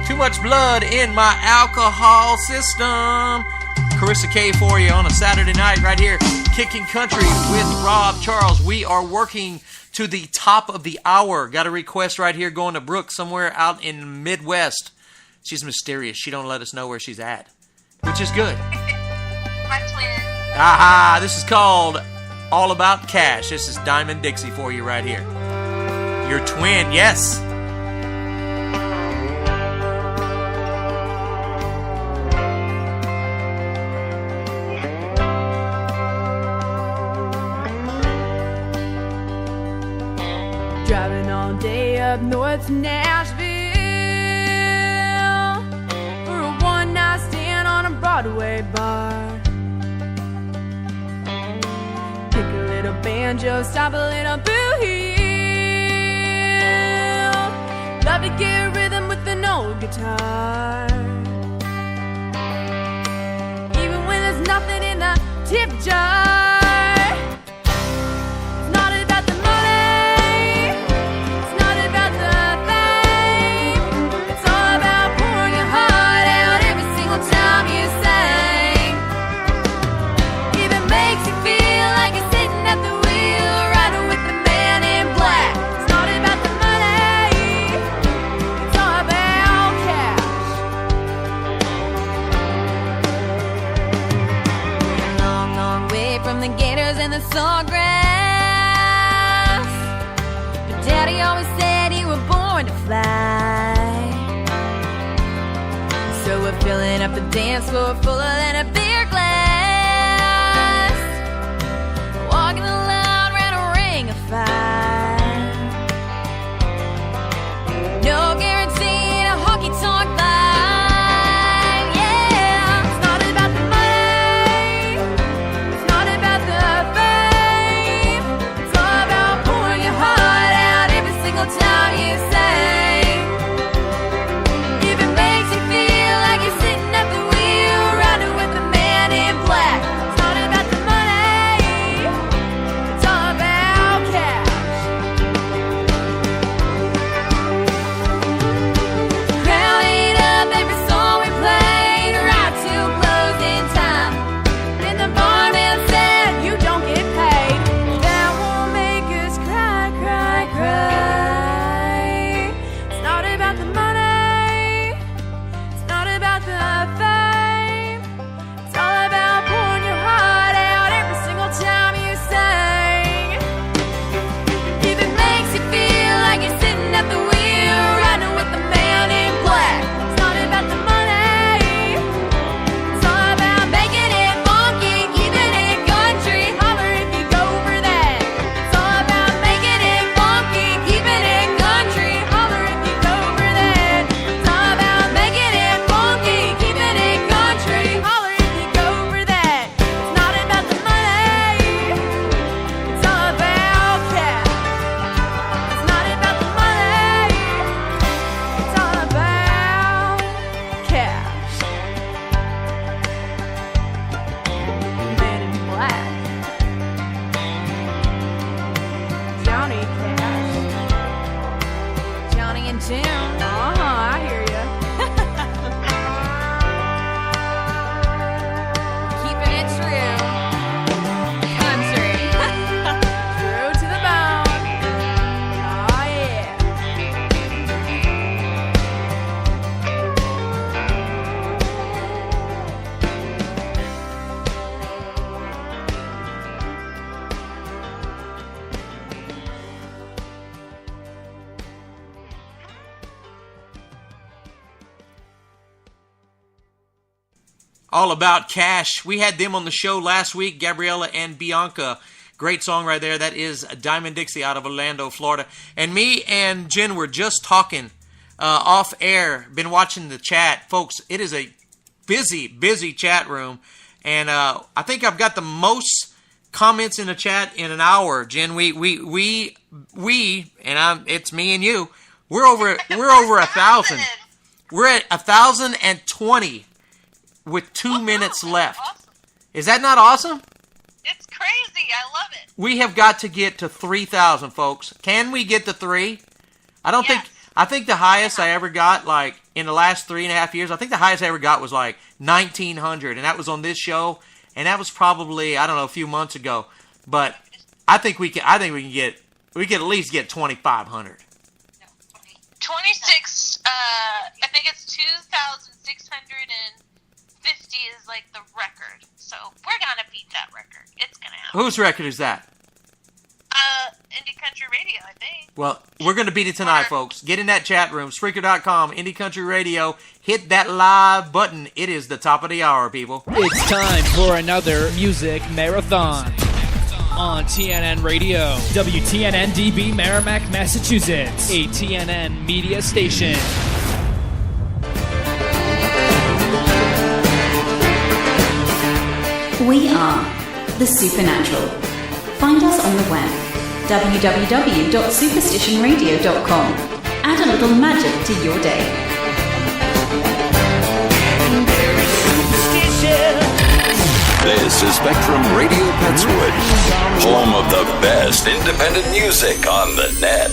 Too much blood in my alcohol system. Carissa K for you on a Saturday night right here. Kicking Country with Rob Charles. We are working to the top of the hour. Got a request right here going to Brooke somewhere out in the Midwest. She's mysterious. She don't let us know where she's at, which is good. My twin. Aha, this is called All About Cash. This is Diamond Dixie for you right here. Your twin, yes. Driving all day up north to Nashville for a one-night stand on a Broadway bar. Pick a little banjo, stop a little boo hill. Love to get rhythm with an old guitar. Even when there's nothing in the tip jar. Sawgrass, but Daddy always said you were born to fly. So we're filling up the dance floor fuller than a beer glass, walking aloud round a ring of fire. No guarantee in a honky-tonk life. If it makes you feel like you're sitting at the wheel, riding with the man. All About Cash. We had them on the show last week, Gabriella and Bianca. Great song right there. That is Diamond Dixie out of Orlando, Florida. And me and Jen were just talking off air. Been watching the chat. Folks, it is a busy chat room. And I think I've got the most comments in the chat in an hour, Jen. We and it's me and you. We're over 1,000. We're at 1,020 with 2 minutes left. Awesome. Is that not awesome? It's crazy. I love it. We have got to get to 3,000, folks. Can we get to 3? I think the highest I ever got, like in the last 3.5 years, I think the highest I ever got was like 1,900, and that was on this show, and that was probably, I don't know, a few months ago. But I think we can at least get 2,500. 26. I think it's 2,650 is like the record. So we're gonna beat that record. It's gonna happen. Whose record is that? Indie Country Radio, I think. Well, we're going to beat it tonight, folks. Get in that chat room, Spreaker.com, Indie Country Radio. Hit that live button. It is the top of the hour, people. It's time for another music marathon on TNN Radio, WTNN DB Merrimack, Massachusetts, a TNN media station. We are the Supernatural. Find us on the web, www.superstitionradio.com. Add a little magic to your day. This is Spectrum Radio Petswood, home of the best independent music on the net.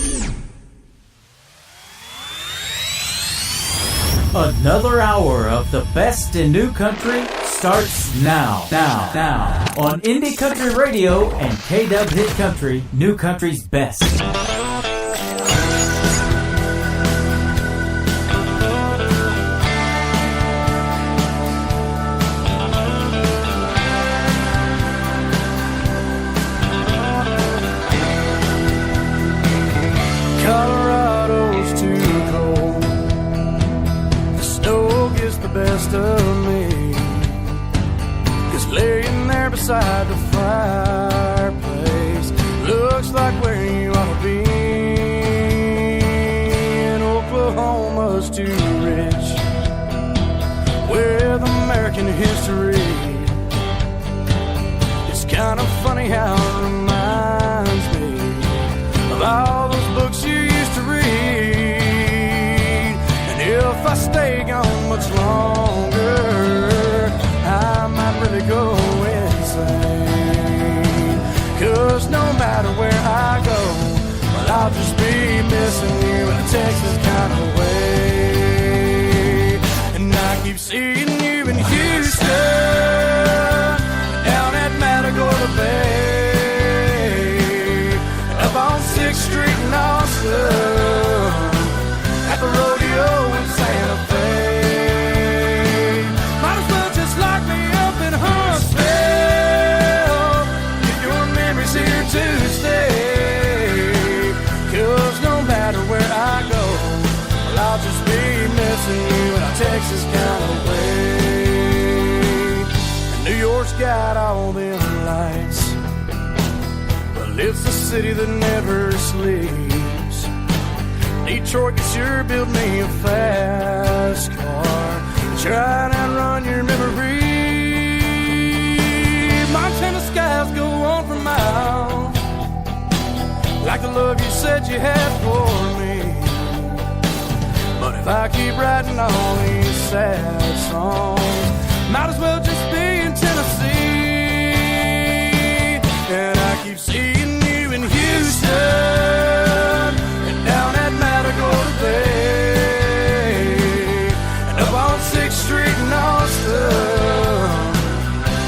Another hour of the best in new country starts now on Indie Country Radio and K-Dub Hit Country, new country's best. Colorado's too cold. The snow gets the best of me. 'Cause laying there beside the fireplace looks like where you ought to be. And Oklahoma's too rich with American history. It's kind of funny how it reminds me of all those books you used to read. And if I stay gone much longer, I might really go insane. 'Cause no matter where I go, well, I'll just be missing you in a Texas kind of way. And I keep seeing you in Houston, down at Matagorda Bay, up on 6th Street in Austin, at the rodeo in Santa Fe. Might as well just lock me up in Huntsville, get your memories here to stay. 'Cause no matter where I go, well, I'll just be missing you in a Texas kind of way. And New York's got all them lights, well, it's the city that never sleeps. Detroit can sure build me a fast car, try and outrun your memory. Montana skies go on for miles, like the love you said you had for me. But if I keep writing all these sad songs, might as well just be in Tennessee. And I keep seeing you in Houston, and down at Matagorda Bay, and up on 6th Street in Austin,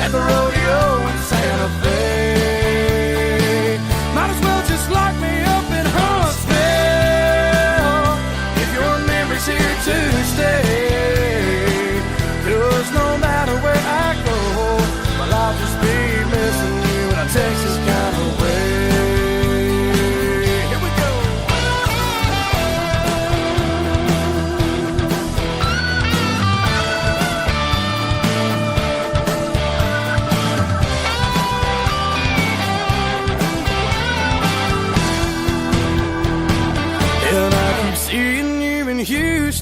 at the rodeo in Santa Fe. Might as well just lock me up in Huntsville, if your memory's here to stay. 'Cause no matter where I go, well,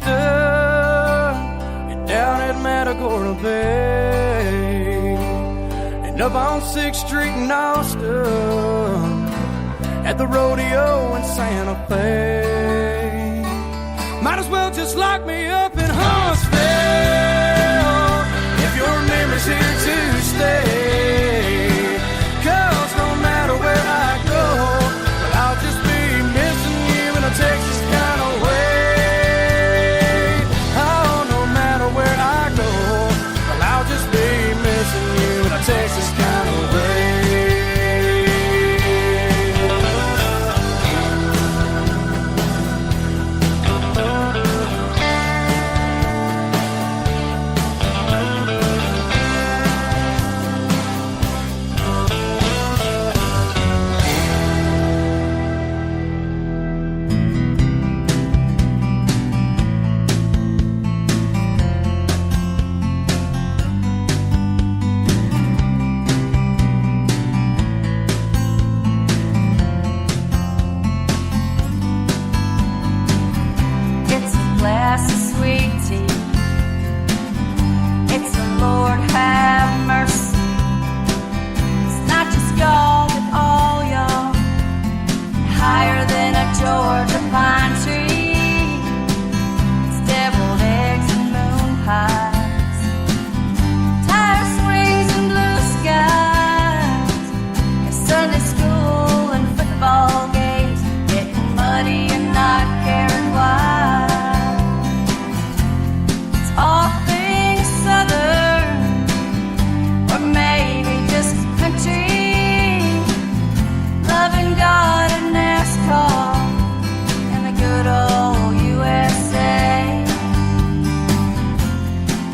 Houston and down at Matagorda Bay and up on 6th Street in Austin at the rodeo in Santa Fe. Might as well just lock me up in Huntsville if your memory's here to stay. 'Cause no matter where I go, well, I'll just be missing you in a Texas kind of way. Oh, no matter where I go, well, I'll just be missing you in a Texas kind of way. Georgia pine tree. It's deviled eggs and moon pies, tire swings and blue skies, and Sunday school and football games, getting muddy and not caring why. It's all things southern, or maybe just country, loving God and NASCAR. Good old USA.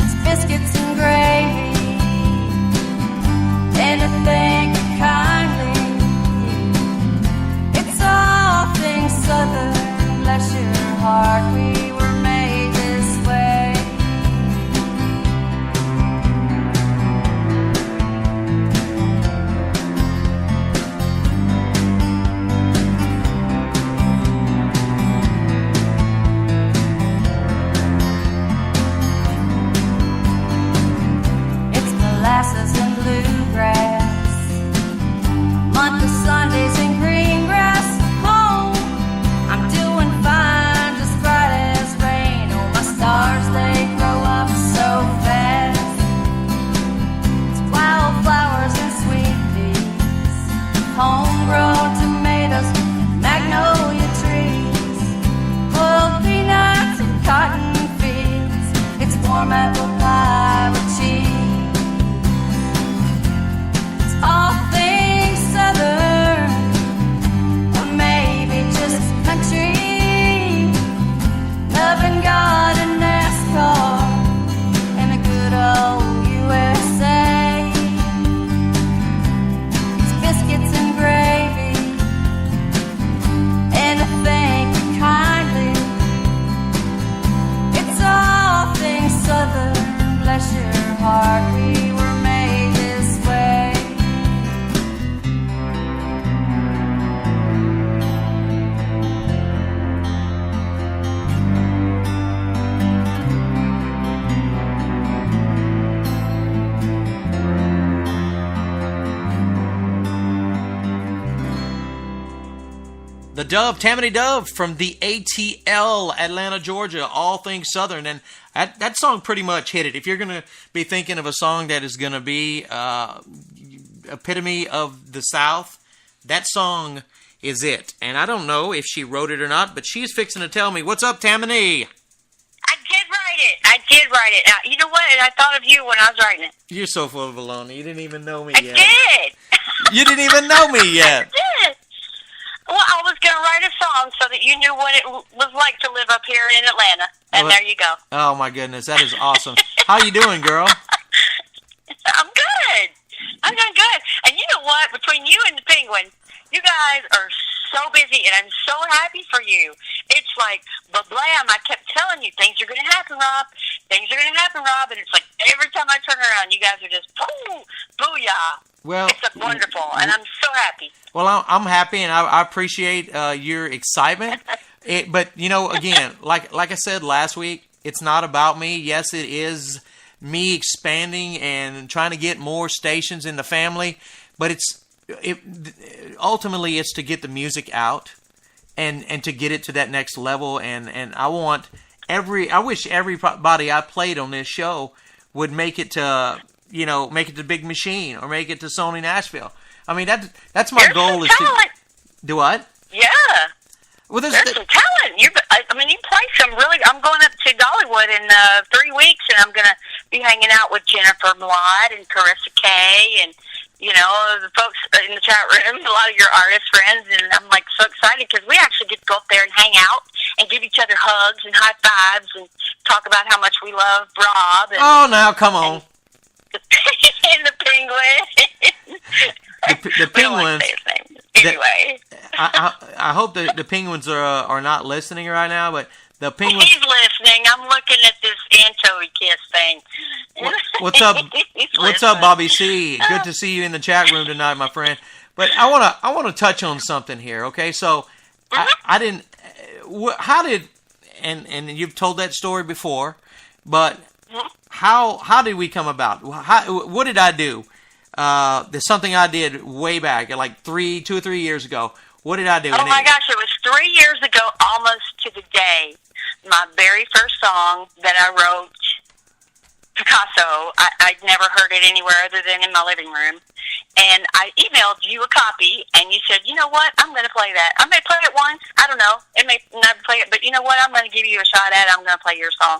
It's biscuits and gravy, anything kindly. It's all things southern, bless your heart, we were made this way. Molasses and bluegrass, month of Sundays and green grass. Home, I'm doing fine, just bright as rain. Oh, my stars, they grow up so fast. It's wildflowers and sweet peas, homegrown tomatoes, magnolia trees, boiled peanuts and cotton fields. It's warm apple pie with cheese. All things southern, or maybe just country, loving God and NASCAR, and a good old USA. It's biscuits and gravy, anything kindly. It's all things southern, bless your heart, we were made this way. The Dove, Tamanie Dove from the ATL, Atlanta, Georgia, all things Southern. And that song pretty much hit it. If you're going to be thinking of a song that is going to be epitome of the South, that song is it. And I don't know if she wrote it or not, but she's fixing to tell me. What's up, Tamanie? I did write it. You know what? I thought of you when I was writing it. You're so full of baloney. You didn't even know me yet. I did. You didn't even know me yet. I did. Well, I was going to write a song so that you knew what it was like to live up here in Atlanta. And there you go. Oh, my goodness. That is awesome. How you doing, girl? I'm good. I'm doing good. And you know what? Between you and the Penguin, you guys are so busy, and I'm so happy for you. It's like, blam, I kept telling you, things are going to happen, Rob. Things are going to happen, Rob. And it's like, every time I turn around, you guys are just, booyah. Well, it's wonderful, and I'm so happy. Well, I'm happy, and I appreciate your excitement. But you know, again, like I said last week, it's not about me. Yes, it is me expanding and trying to get more stations in the family, but ultimately it's to get the music out and to get it to that next level. And I wish everybody I played on this show would make it to Big Machine or make it to Sony Nashville. I mean, that's my goal. Is to do what? Yeah. Well, there's some talent. You play some really. I'm going up to Dollywood in 3 weeks, and I'm going to be hanging out with Jennifer Mlott and Carissa Kay, and the folks in the chat room, a lot of your artist friends, and I'm like so excited because we actually get to go up there and hang out and give each other hugs and high fives and talk about how much we love Rob. And, now come on. And the Penguin. The Penguins. Anyway, I hope the Penguins are not listening right now, but the Penguins. He's listening. I'm looking at this anchovy kiss thing. What's up? What's up, Bobby C? Good to see you in the chat room tonight, my friend. But I want to touch on something here. Okay, so I didn't. How did and you've told that story before, but how did we come about? What did I do? There's something I did way back, like 2 or 3 years ago. What did I do? Oh my gosh, it was 3 years ago, almost to the day. My very first song that I wrote, Picasso, I'd never heard it anywhere other than in my living room. And I emailed you a copy, and you said, you know what, I'm going to play that. I may play it once. I don't know. It may never play it, but you know what, I'm going to give you a shot at it. I'm going to play your song.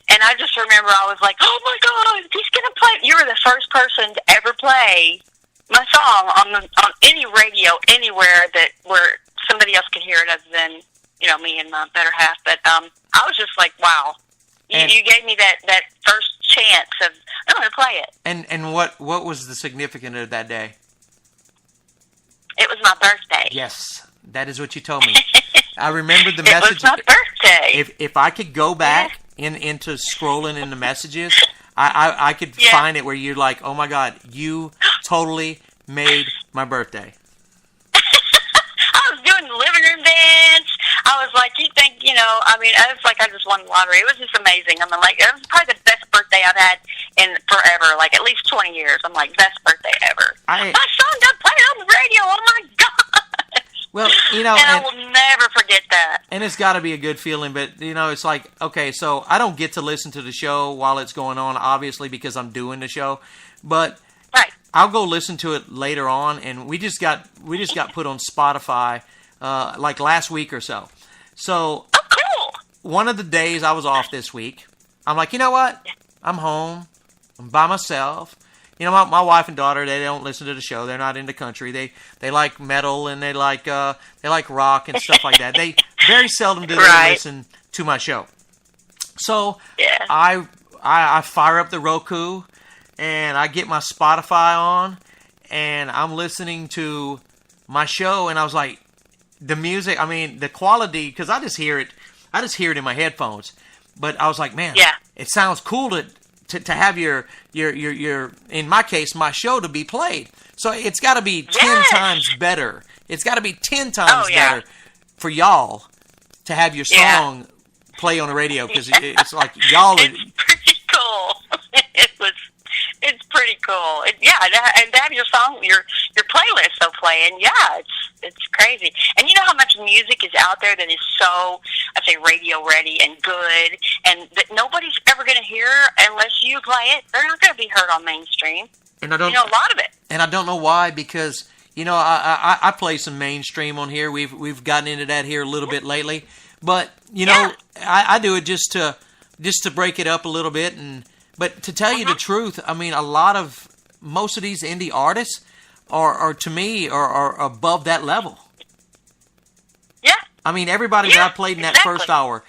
And I just remember I was like, oh my God, he's going to play. You were the first person to ever play my song on any radio anywhere where somebody else could hear it other than, me and my better half. But I was just like, wow. You gave me that first chance of, I'm going to play it. And what was the significance of that day? It was my birthday. Yes, that is what you told me. I remember the message. It was my birthday. If I could go back into scrolling in the messages, I could find it where you're like, oh my God, you totally made my birthday. I was doing the living room dance. I was like, you think, I was like, I just won the lottery. It was just amazing. I mean, like, it was probably the best birthday I've had in forever, like at least 20 years. I'm like, best birthday ever. My song got played on the radio. Oh my God. Well, and I will never forget that. And it's got to be a good feeling, but it's like, okay, so I don't get to listen to the show while it's going on, obviously, because I'm doing the show, but I'll go listen to it later on. And we just got put on Spotify like last week or so. So one of the days I was off this week, I'm like, you know what? I'm home. I'm by myself. My wife and daughter, they don't listen to the show. They're not into country. They like metal and they like rock and stuff like that. They very seldom do they listen to my show. So I fire up the Roku and I get my Spotify on and I'm listening to my show, and I was like, the music, the quality, because I just hear it in my headphones. But I was like, man, it sounds cool to have your in my case, my show to be played. So it's got to be 10 times better. It's got to be 10 times better for y'all to have your song play on the radio, because it's like y'all. It's pretty cool. It's pretty cool. And to have your song, your playlist so playing, it's crazy. And you know how much music is out there that is so, I say, radio ready and good, and that nobody's ever going to hear unless you play it. They're not going to be heard on mainstream. And I don't, a lot of it. And I don't know why, because I play some mainstream on here. We've gotten into that here a little bit lately, but I do it just to break it up a little bit. But to tell you the truth, most of these indie artists are to me are above that level. Yeah. Everybody that I played in that first hour,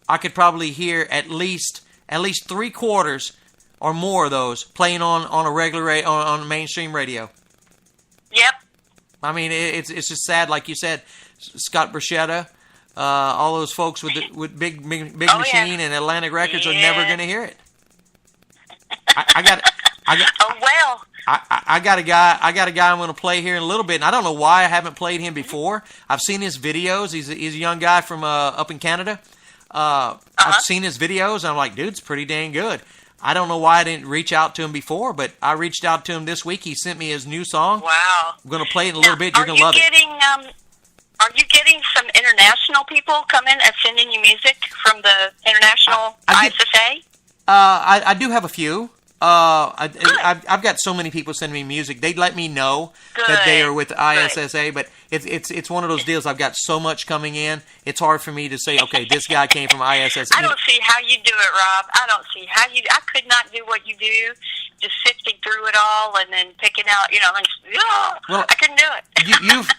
I could probably hear at least 3/4 or more of those playing on a regular on mainstream radio. Yep. It's just sad, like you said, Scott Bruschetta, all those folks with Big Machine and Atlantic Records are never going to hear it. I got a guy I'm going to play here in a little bit, and I don't know why I haven't played him before. I've seen his videos. He's a young guy from up in Canada. I've seen his videos, and I'm like, dude's pretty dang good. I don't know why I didn't reach out to him before, but I reached out to him this week. He sent me his new song. Wow. I'm going to play it in a little bit. You're going to love it. Are you getting some international people coming and sending you music from the international ISSA? I do have a few. I've got so many people sending me music. They let me know that they are with ISSA, but it's one of those deals. I've got so much coming in. It's hard for me to say, okay, this guy came from ISSA. I don't see how you do it, Rob. I don't see how you. I could not do what you do, just sifting through it all and then picking out. I couldn't do it.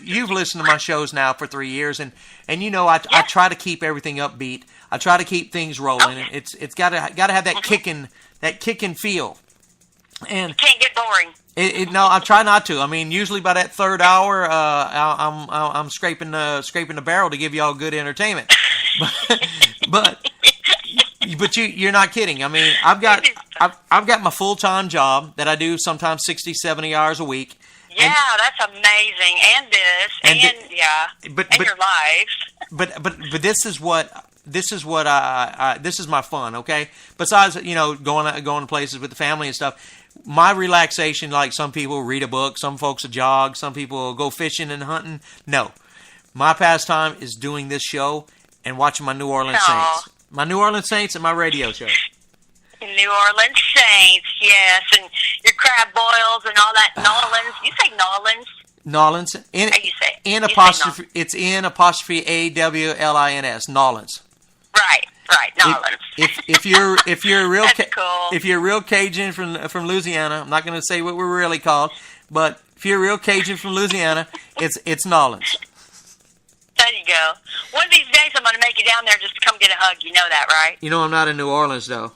You've listened to my shows now for 3 years, and I try to keep everything upbeat. I try to keep things rolling. Okay. It's got to have that kickin' feel. And it can't get boring. No, I try not to. I mean, usually by that third hour, I'm scraping the barrel to give y'all good entertainment. But you're not kidding. I mean, I've got my full-time job that I do sometimes 60, 70 hours a week. Yeah, that's amazing. And your lives. But this is my fun, okay? Besides, going to places with the family and stuff, my relaxation, like some people read a book, some folks will jog, some people go fishing and hunting. No. My pastime is doing this show and watching my New Orleans Saints. My New Orleans Saints and my radio show. New Orleans Saints, yes, and your crab boils and all that. Nolans. You say Nolans? Nolans. How you say it? Apostrophe. It's apostrophe AWLINS. Nolans. Right, Nolans. If you're a real cool. If you're a real Cajun from Louisiana, I'm not going to say what we're really called, but if you're a real Cajun from Louisiana, it's Nolans. There you go. One of these days, I'm going to make it down there just to come get a hug. You know that, right? I'm not in New Orleans though.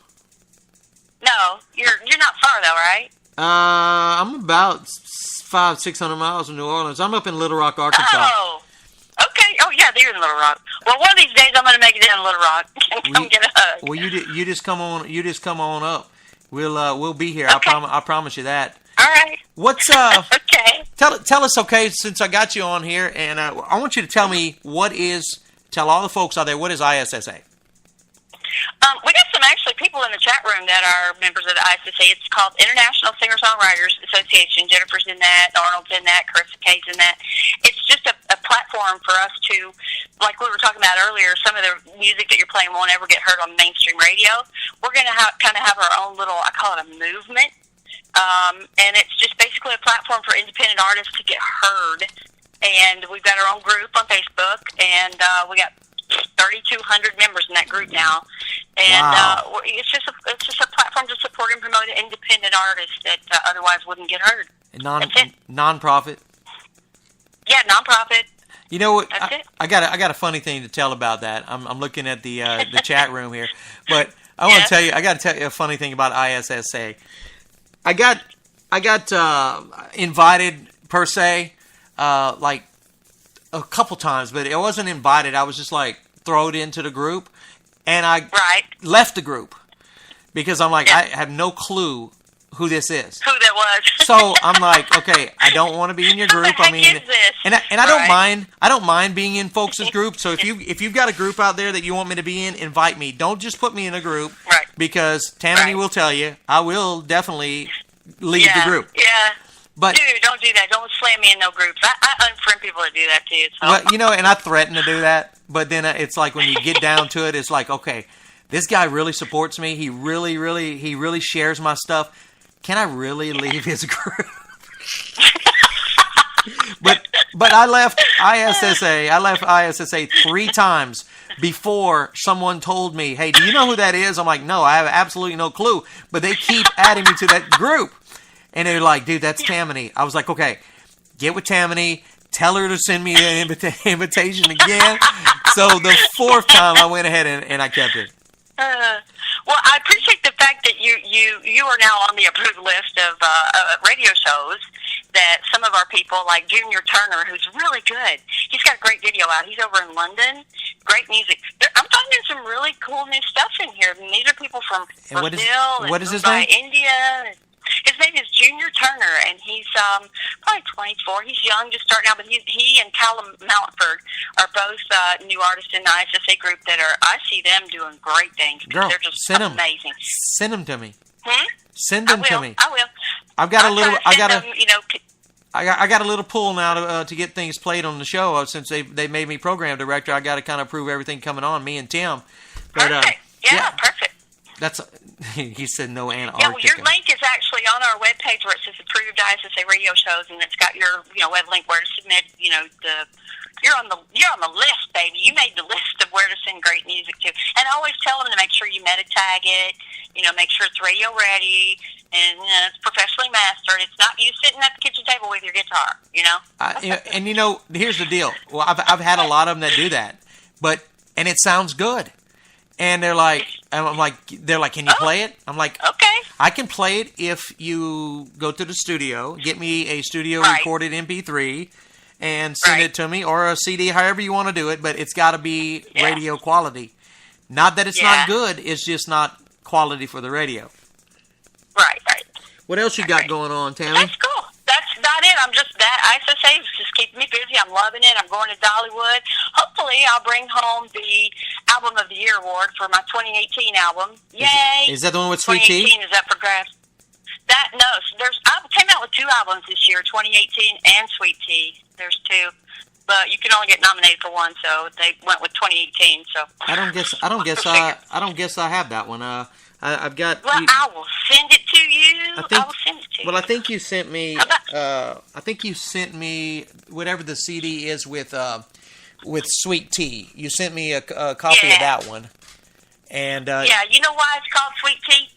No, you're not far though, right? I'm about 500-600 miles from New Orleans. I'm up in Little Rock, Arkansas. Oh, okay. Oh yeah, they're in Little Rock. Well, one of these days I'm going to make it down to Little Rock and come get a hug. Well, you just come on. You just come on up. We'll be here. Okay. I promise you that. All right. What's okay? Tell us, okay, since I got you on here, and I want you to tell me tell all the folks out there, what is ISSA? We got some actually people in the chat room that are members of the ISSA. It's called International Singer-Songwriters Association. Jennifer's in that, Arnold's in that, Carissa Kay's in that. It's just a platform for us to, like we were talking about earlier, some of the music that you're playing won't ever get heard on mainstream radio. We're going to kind of have our own little, I call it a movement, and it's just basically a platform for independent artists to get heard. And we've got our own group on Facebook, and we got 3,200 members in that group now, and wow. It's just a platform to support and promote independent artists that otherwise wouldn't get heard. Non-profit. Yeah, non-profit. You know what? I got a funny thing to tell about that. I'm looking at the chat room here, but I want to tell you. I got to tell you a funny thing about ISSA. I got invited per se, like a couple times, but I wasn't invited. I was just like thrown into the group, and I left the group because I'm like, I have no clue who this is. Who that was. So I'm like, okay, I don't want to be in your group. Who the heck is this? And I don't mind. I don't mind being in folks' group. So if you've got a group out there that you want me to be in, invite me. Don't just put me in a group. Right. Because Tamanie will tell you, I will definitely leave the group. Yeah. But dude, don't do that. Don't slam me in no groups. I unfriend people that do that too. So. Well, and I threaten to do that, but then it's like when you get down to it, it's like, okay, this guy really supports me. He really shares my stuff. Can I really leave his group? But I left ISSA. I left ISSA 3 times before someone told me, "Hey, do you know who that is?" I'm like, "No, I have absolutely no clue." But they keep adding me to that group. And they're like, "Dude, that's Tamanie." I was like, "Okay, get with Tamanie. Tell her to send me an invitation again." So the 4th time, I went ahead and I kept it. Well, I appreciate the fact that you are now on the approved list of radio shows that some of our people, like Junior Turner, who's really good. He's got a great video out. He's over in London. Great music. I'm finding some really cool new stuff in here. And these are people from Brazil what is his name? India. His name is Junior Turner, and he's probably 24. He's young, just starting out, but he and Callum Mountford are both new artists in the ISSA group that I see them doing great things. Girl, they're just send amazing. Send them to me. Send them to me. I will. I've got a little. I got a little pull now to get things played on the show since they made me program director. I got to kind of prove everything coming on me and Tim. But, perfect. Perfect. That's he said no Antarctica. Yeah, well, your link is actually on our webpage where it says approved ISSA radio shows, and it's got your web link where to submit. You're on the list, baby. You made the list of where to send great music to, and I always tell them to make sure you meta tag it. Make sure it's radio ready and it's professionally mastered. It's not you sitting at the kitchen table with your guitar. Here's the deal. Well, I've had a lot of them that do that, and it sounds good. And they're like, can you play it? I'm like, okay. I can play it if you go to the studio, get me a studio recorded MP3, and send it to me, or a CD, however you want to do it. But it's got to be radio quality. Not that it's not good; it's just not quality for the radio. Right. What else you got going on, Tammy? That's cool. That's about it. I'm just that ISSA is just keeping me busy. I'm loving it. I'm going to Dollywood. Hopefully, I'll bring home the Album of the Year award for my 2018 album. Yay! Is that the one with Sweet Tea? 2018 is up for grabs. I came out with 2 albums this year, 2018 and Sweet Tea. There's 2, but you can only get nominated for one, so they went with 2018. So I don't guess I have that one. I've got. Well, I will send it to you. I will send it to you. Well, I think you sent me. I think you sent me whatever the CD is with Sweet Tea. You sent me a copy of that one. And you know why it's called Sweet Tea?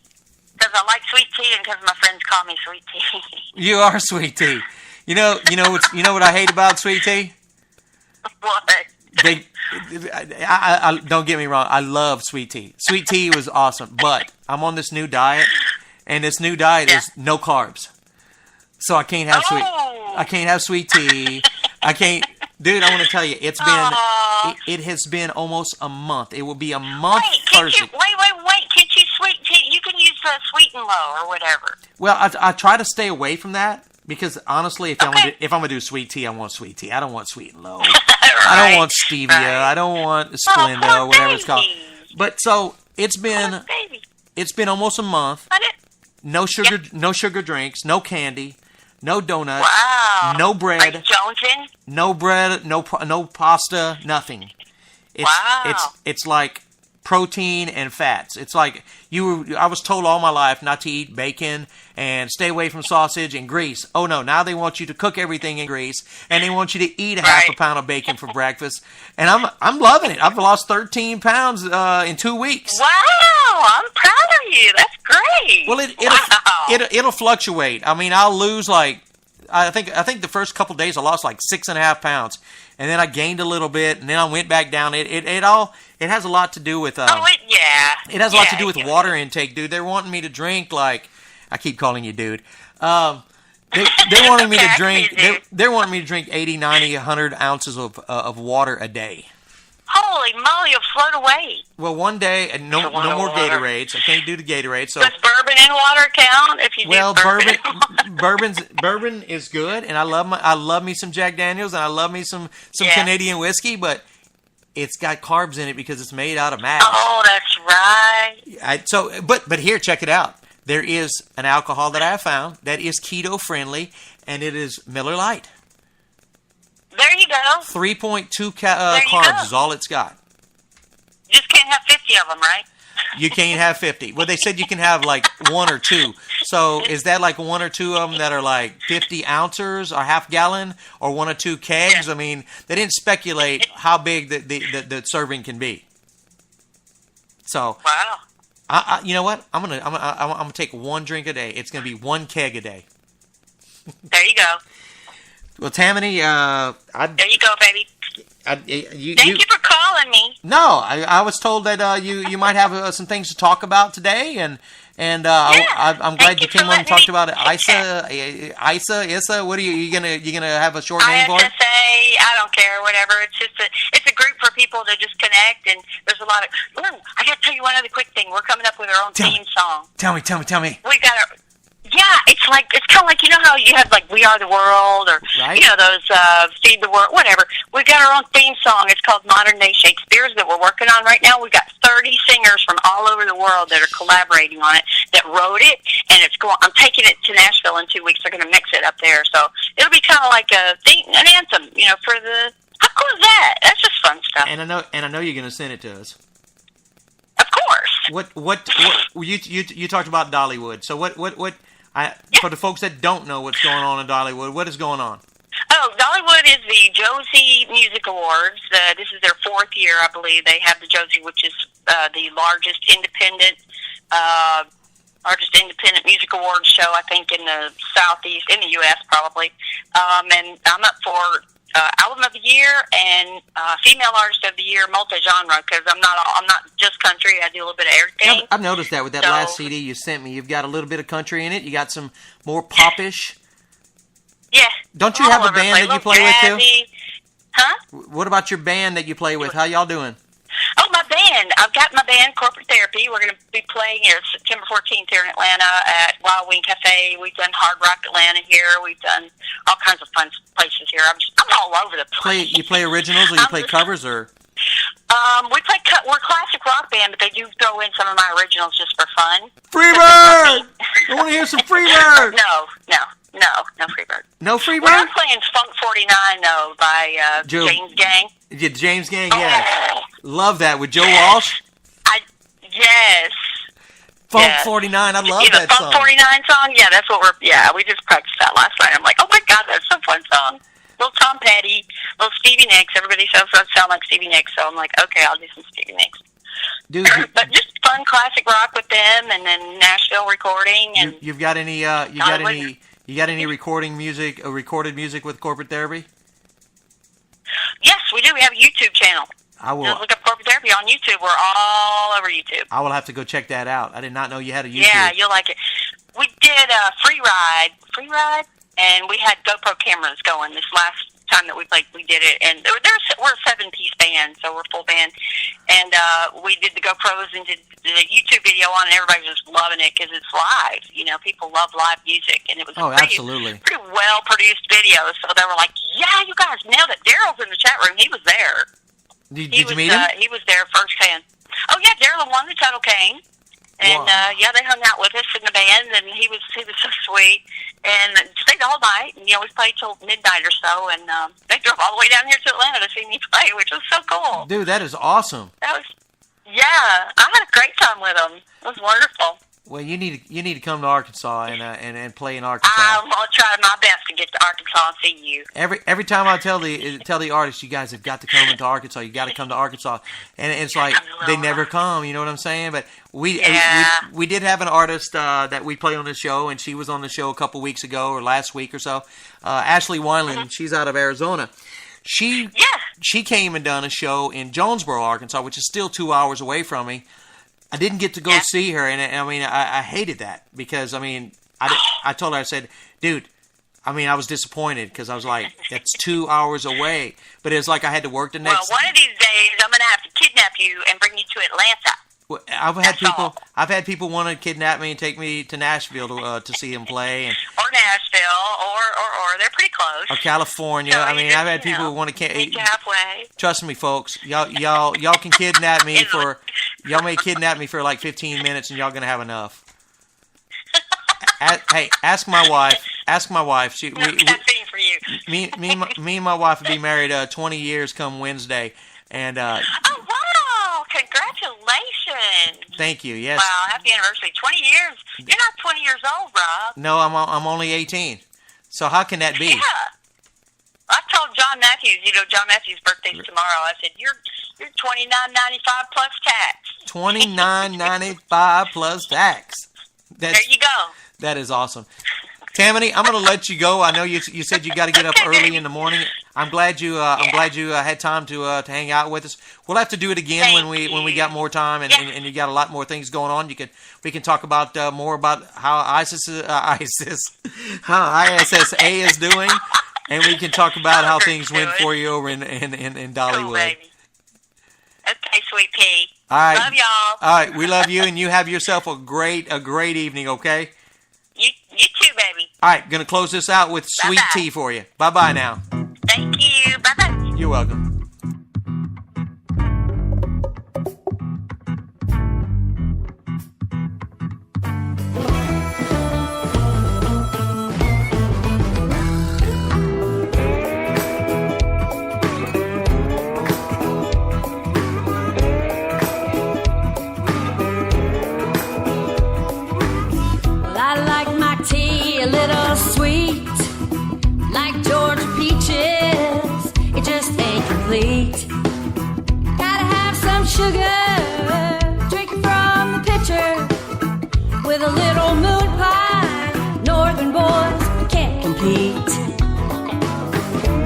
Because I like sweet tea, and because my friends call me Sweet Tea. You are Sweet Tea. You know what I hate about Sweet Tea? What? I don't get me wrong. I love Sweet Tea. Sweet Tea was awesome, but I'm on this new diet, and this new diet is no carbs. So I can't have I can't have Sweet Tea. I can't. Dude, I want to tell you, it has been almost a month. It will be a month Thursday. Wait. Can't you sweet tea? You can use the Sweet and Low or whatever. Well, I try to stay away from that because honestly, if I'm gonna do Sweet Tea, I want Sweet Tea. I don't want Sweet and Low. I don't want Stevia. I don't want Splenda or whatever it's called. But so it's been almost a month. No sugar, no sugar drinks, no candy. No donuts, no bread, no bread, no pasta, nothing. It's like protein and fats. It's like I was told all my life not to eat bacon and stay away from sausage and grease. Oh no, now they want you to cook everything in grease and they want you to eat half a pound of bacon for breakfast. And I'm loving it. I've lost 13 pounds in 2 weeks. Wow, I'm proud of you. That's great. Well, it'll fluctuate. I mean, I'll lose I think the first couple of days I lost 6.5 pounds, and then I gained a little bit, and then I went back down. It has a lot to do with it has a lot to do with water intake, dude. They're wanting me to drink I keep calling you dude. They're wanting me to drink. They're wanting me to drink 80, 90, 100 ounces of water a day. Holy moly, you'll float away. Well, one day, no more Gatorades. I can't do the Gatorade. So does bourbon and water count? If you do bourbon is good, and I love me some Jack Daniels, and I love me some Canadian whiskey, but it's got carbs in it because it's made out of mash. Oh, that's right. But here, check it out. There is an alcohol that I found that is keto friendly, and it is Miller Lite. There you go. 3.2 carbs is all it's got. You just can't have 50 of them, right? You can't have 50. Well, they said you can have 1 or 2. So is that 1 or 2 of them that are 50 ounces or half gallon or 1 or 2 kegs? I mean, they didn't speculate how big the serving can be. So wow. You know what? I'm gonna take 1 drink a day. It's gonna be 1 keg a day. There you go. Well, Tamanie, there you go, baby. Thank you for calling me. No, I was told that you might have some things to talk about today, and I'm glad you came on and talked about it. ISSA. What are you gonna have a short name for it? ISSA. I don't care, whatever. It's just it's a group for people to just connect, and there's a lot of. I got to tell you one other quick thing. We're coming up with our own theme song. Tell me. We got Yeah, it's kind of like, you know how you have like We Are the World, or right. you know those Feed the World, whatever. We've got our own theme song. It's called Modern Day Shakespeare's that we're working on right now. We've got 30 singers from all over the world that are collaborating on it, that wrote it, and it's going. I'm taking it to Nashville in 2 weeks. They're going to mix it up there, so it'll be kind of like an anthem, you know, for the. How cool is that? That's just fun stuff. And I know you're going to send it to us. Of course. What you talked about Dollywood. So what for the folks that don't know what's going on in Dollywood, what is going on? Oh, Dollywood is the Josie Music Awards. This is their 4th year, I believe. They have the Josie, which is the largest independent music awards show, I think, in the Southeast, in the U.S. probably. And I'm up for Album of the Year and Female Artist of the Year, multi-genre, because I'm not just country. I do a little bit of everything. Yeah, I've noticed that with that last CD you sent me. You've got a little bit of country in it. You got some more popish. Yeah. Don't you have a band that you play with too? Huh? What about your band that you play with? How y'all doing? Oh, my band. I've got my band, Corporate Therapy. We're going to be playing here September 14th here in Atlanta at Wild Wing Cafe. We've done Hard Rock Atlanta here. We've done all kinds of fun places here. I'm all over the place. You play originals or you play covers or? We're a classic rock band, but they do throw in some of my originals just for fun. Freebird! I want to hear some Freebird! No Freebird. No Freebird? We're playing Funk 49, though, by James Gang. Yeah, James Gang, yeah. Love that. With Joe Walsh? Yes. Funk 49, I love that song. Funk 49 song? Yeah, that's what we just practiced that last night. I'm like, oh my God, that's a fun song. Little Tom Petty, little Stevie Nicks. Everybody says I sound like Stevie Nicks, so I'm like, okay, I'll do some Stevie Nicks. Dude, but just fun classic rock with them, and then Nashville recording. And you've got any recorded music with Corporate Therapy? Yes, we do. We have a YouTube channel. I will just look up Corporate Therapy on YouTube. We're all over YouTube. I will have to go check that out. I did not know you had a YouTube. Yeah, you'll like it. We did a free ride, and we had GoPro cameras going this last time that we played. We did it, and we're a 7-piece band, so we're a full band. And we did the GoPros and did the YouTube video on it, and everybody's just loving it because it's live. You know, people love live music, and it was absolutely pretty well-produced video. So they were like, yeah, you guys nailed it. Daryl's in the chat room. He was there. Did you meet him? He was there firsthand. Oh, yeah, Daryl won the title came. And, they hung out with us in the band, and he was so sweet. And stayed the whole night, and, we played till midnight or so, and they drove all the way down here to Atlanta to see me play, which was so cool. Dude, that is awesome. Yeah, I had a great time with them. It was wonderful. Well, you need to come to Arkansas and play in Arkansas. I'm gonna try my best to get to Arkansas and see you. Every time I tell the artists, you guys have got to come into Arkansas. You got to come to Arkansas, and it's like they never come. You know what I'm saying? But we did have an artist that we play on the show, and she was on the show a couple weeks ago or last week or so. Ashley Wineland, Mm-hmm. she's out of Arizona. She came and done a show in Jonesboro, Arkansas, which is still 2 hours away from me. I didn't get to go see her, and I hated that because, I told her, I said, dude, I was disappointed because I was like, that's 2 hours away. But it was like I had to work the next... Well, one of these days, I'm going to have to kidnap you and bring you to Atlanta. Well, I've had people want to kidnap me and take me to Nashville to see him play, or Nashville, or they're pretty close. Or California. So I've had people who want to meet you halfway. Trust me, folks. Y'all can kidnap me for. Y'all may kidnap me for like 15 minutes, and y'all gonna have enough. Hey, ask my wife. Ask my wife. For you. Me and my wife will be married 20 years come Wednesday, and. Oh wow! Congratulations. Thank you. Yes. Wow! Happy anniversary. 20 years. You're not 20 years old, Rob. No, I'm only 18. So how can that be? Yeah. I told John Matthews. John Matthews' birthday's tomorrow. I said you're $29.95 plus tax. $29.95 plus tax. There you go. That is awesome. Tamanie, I'm going to let you go. I know you said you got to get up early in the morning. I'm glad you had time to hang out with us. We'll have to do it again when we got more time and you got a lot more things going on. We can talk about more about how ISSA is doing, and we can talk about how things went for you over in Dollywood. Okay, sweet pea. All right. Love y'all. All right, we love you, and you have yourself a great evening. Okay. You too, baby. All right, going to close this out with Sweet Bye-bye. Tea for you. Bye-bye now. Thank you. Bye-bye. You're welcome. Well, I like my tea a little sweet, like Georgia peaches. It just ain't complete. Gotta have some sugar, drinking from the pitcher, with a little moon pie. Northern boys can't compete.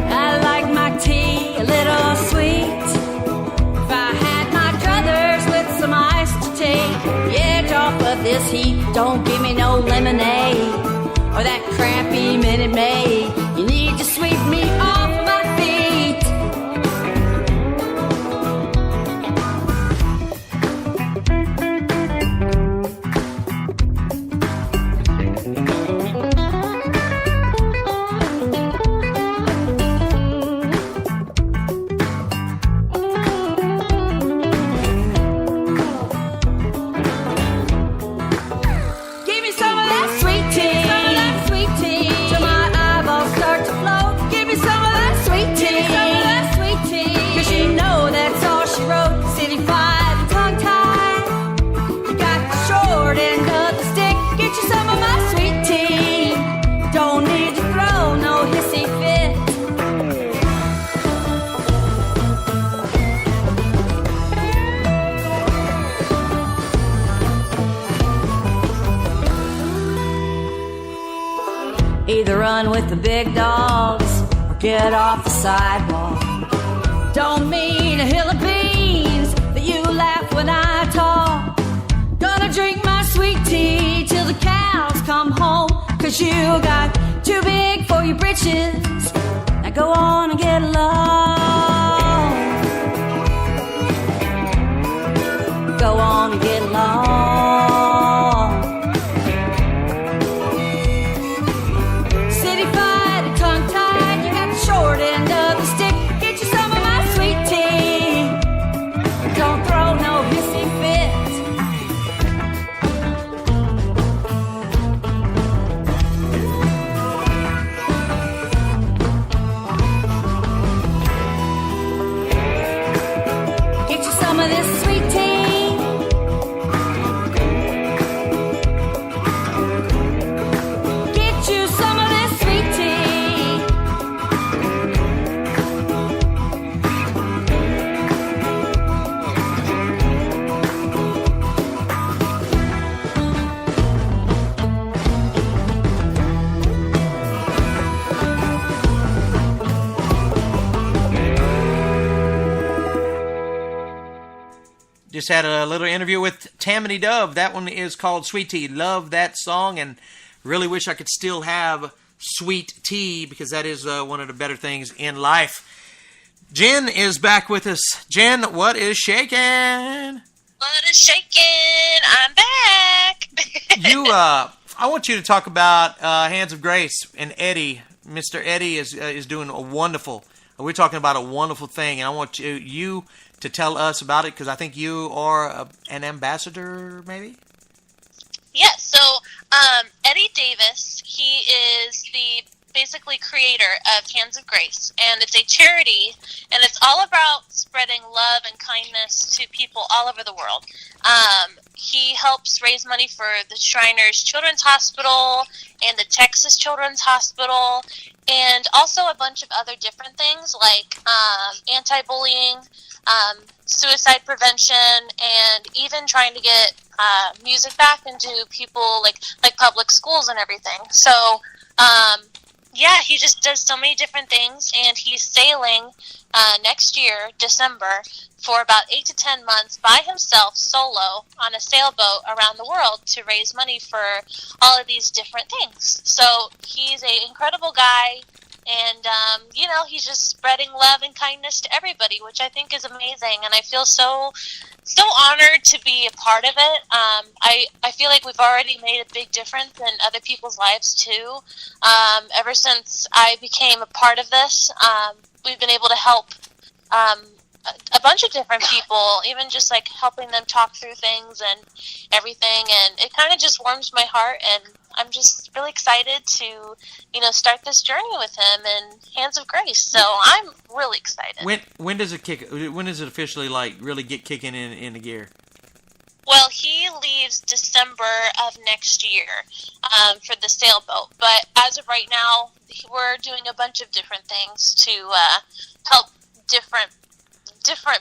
I like my tea a little sweet. If I had my druthers with some ice to take the edge off of this heat, don't give me no lemonade or that crappy Minute Maid. You need to sweep me off my feet. Give me some of that sweet tea, till my eyeballs start to float. Give me some of that sweet tea, 'cause you know that's all she wrote. City-fied and tongue-tied, you got the short end of the stick. Get you some of my sweet tea, don't need to throw no hissy fit. Either run with the big dogs or get off the sidewalk. Don't mean a hill of beans that you laugh when I talk. Gonna drink my sweet tea till the cows come home, 'cause you got too big for your britches. Now go on and get along. Go on and get along. City-fied and tongue-tied, you got the short end of the stick. Get you some of my sweet tea, don't throw no hissy fit. Get you some of this sweet tea. Get you some of this sweet tea. Just had a little interview with Tamanie Dove. That one is called Sweet Tea. Love that song and really wish I could still have sweet tea because that is one of the better things in life. Jen is back with us. Jen, what is shaking? What is shaking? I'm back. I want you to talk about Hands of Grace and Eddie. Mr. Eddie is doing a wonderful. We're talking about a wonderful thing, and I want you to tell us about it because I think you are an ambassador, maybe. Yes. So Eddie Davis, he is the basically creator of Hands of Grace, and it's a charity, and it's all about spreading love and kindness to people all over the world. He helps raise money for the Shriners Children's Hospital and the Texas Children's Hospital, and also a bunch of other different things like anti-bullying, suicide prevention, and even trying to get music back into people like public schools and everything. So yeah, he just does so many different things, and he's sailing next year, December, for about 8 to 10 months by himself, solo, on a sailboat around the world to raise money for all of these different things. So he's an incredible guy, And, he's just spreading love and kindness to everybody, which I think is amazing. And I feel so honored to be a part of it. I feel like we've already made a big difference in other people's lives, too. Ever since I became a part of this, we've been able to help a bunch of different people, even just like helping them talk through things and everything. And it kind of just warms my heart, and I'm just really excited to, start this journey with him in Hands of Grace. So I'm really excited. When does it kick? When does it officially really get kicking into gear? Well, he leaves December of next year for the sailboat. But as of right now, we're doing a bunch of different things to help different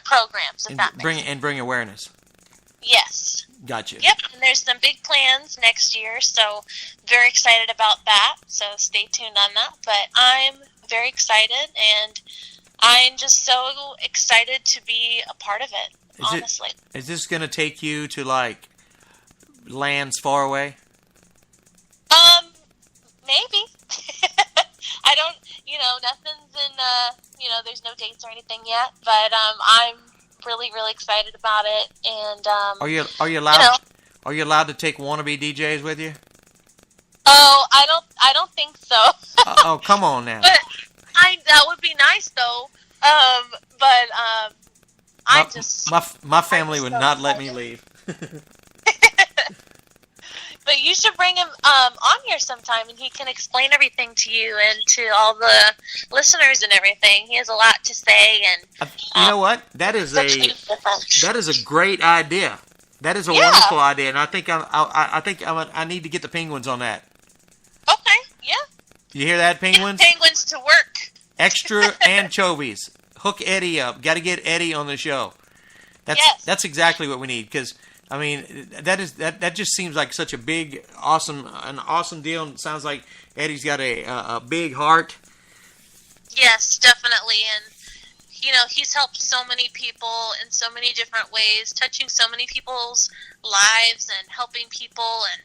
programs. If that makes sense. Bring awareness. Yes. Gotcha. Yep, and there's some big plans next year, so very excited about that. So stay tuned on that. But I'm very excited, and I'm just so excited to be a part of it, honestly. Is this going to take you to, lands far away? Maybe. I don't, nothing's in, there's no dates or anything yet, but I'm really, really excited about it. And are you allowed? Are you allowed to take wannabe DJs with you? Oh, I don't think so. Oh, come on now. But that would be nice though. My family would not let me leave. But you should bring him on here sometime, and he can explain everything to you and to all the listeners and everything. He has a lot to say, and you know what? That is a great idea. That is a wonderful idea, and I think I need to get the Penguins on that. Okay, yeah. You hear that, Penguins? Get Penguins to work. Extra anchovies. Hook Eddie up. Got to get Eddie on the show. That's exactly what we need, because that just seems like such a big, awesome deal. And it sounds like Eddie's got a big heart. Yes, definitely, and he's helped so many people in so many different ways, touching so many people's lives and helping people, and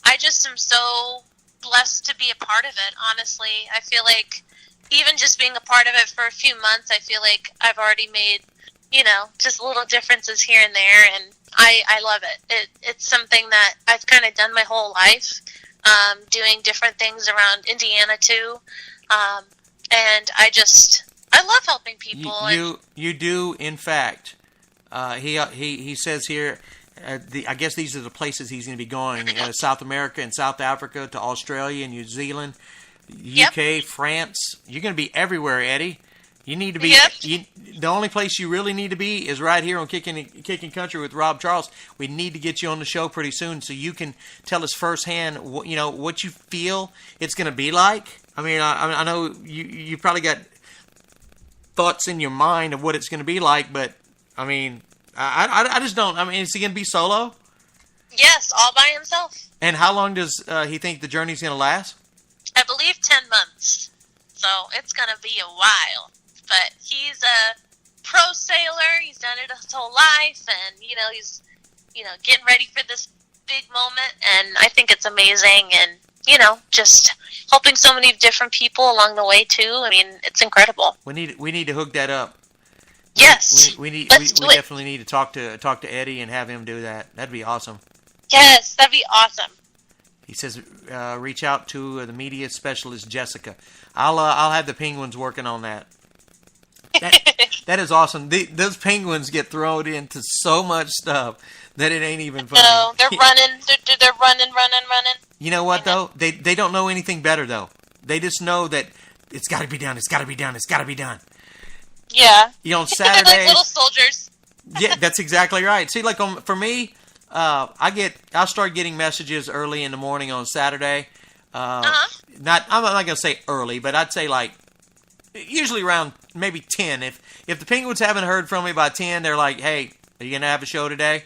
I just am so blessed to be a part of it. Honestly, I feel like even just being a part of it for a few months, I feel like I've already made just little differences here and there, and I love it. It's something that I've kind of done my whole life, doing different things around Indiana too, and I love helping people. You do, in fact. He says here, I guess these are the places he's going to be going: South America and South Africa, to Australia, New Zealand, UK, France. You're going to be everywhere, Eddie. You need to be. The only place you really need to be is right here on Kickin' Country with Rob Charles. We need to get you on the show pretty soon, so you can tell us firsthand what you feel it's going to be like. I mean, I know you probably got thoughts in your mind of what it's going to be like, but I mean, I just don't. I mean, is he going to be solo? Yes, all by himself. And how long does he think the journey's going to last? I believe 10 months. So it's going to be a while. But he's a pro sailor. He's done it his whole life, and he's getting ready for this big moment. And I think it's amazing, and just helping so many different people along the way too. I mean, it's incredible. We need to hook that up. Yes, we definitely need to talk to Eddie and have him do that. That'd be awesome. Yes, that'd be awesome. He says, reach out to the media specialist Jessica. I'll have the Penguins working on that. That is awesome. Those Penguins get thrown into so much stuff that it ain't even funny. No, they're running. They're running. You know what, though? They don't know anything better, though. They just know that it's got to be done. It's got to be done. It's got to be done. Yeah. On Saturdays. They're like little soldiers. Yeah, that's exactly right. See, for me, I'll start getting messages early in the morning on Saturday. I'm not going to say early, but I'd say usually around maybe 10. If the Penguins haven't heard from me by 10, they're like, hey, are you going to have a show today?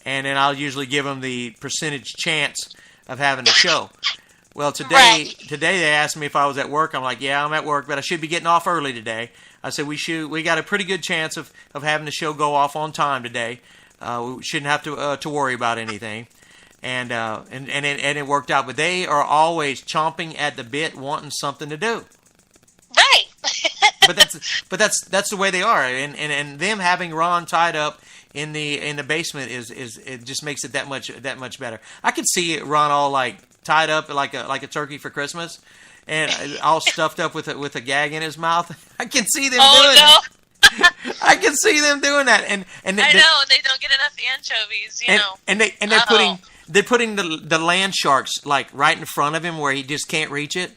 And then I'll usually give them the percentage chance of having a show. Well, today they asked me if I was at work. I'm like, yeah, I'm at work, but I should be getting off early today. I said we got a pretty good chance of having the show go off on time today. We shouldn't have to worry about anything. And it worked out. But they are always chomping at the bit, wanting something to do. but that's the way they are, and them having Ron tied up in the basement is it just makes it that much better. I could see Ron all like tied up like a turkey for Christmas, and all stuffed up with a gag in his mouth. I can see them doing it. I can see them doing that, and I know they don't get enough anchovies, they're putting the land sharks like right in front of him where he just can't reach it.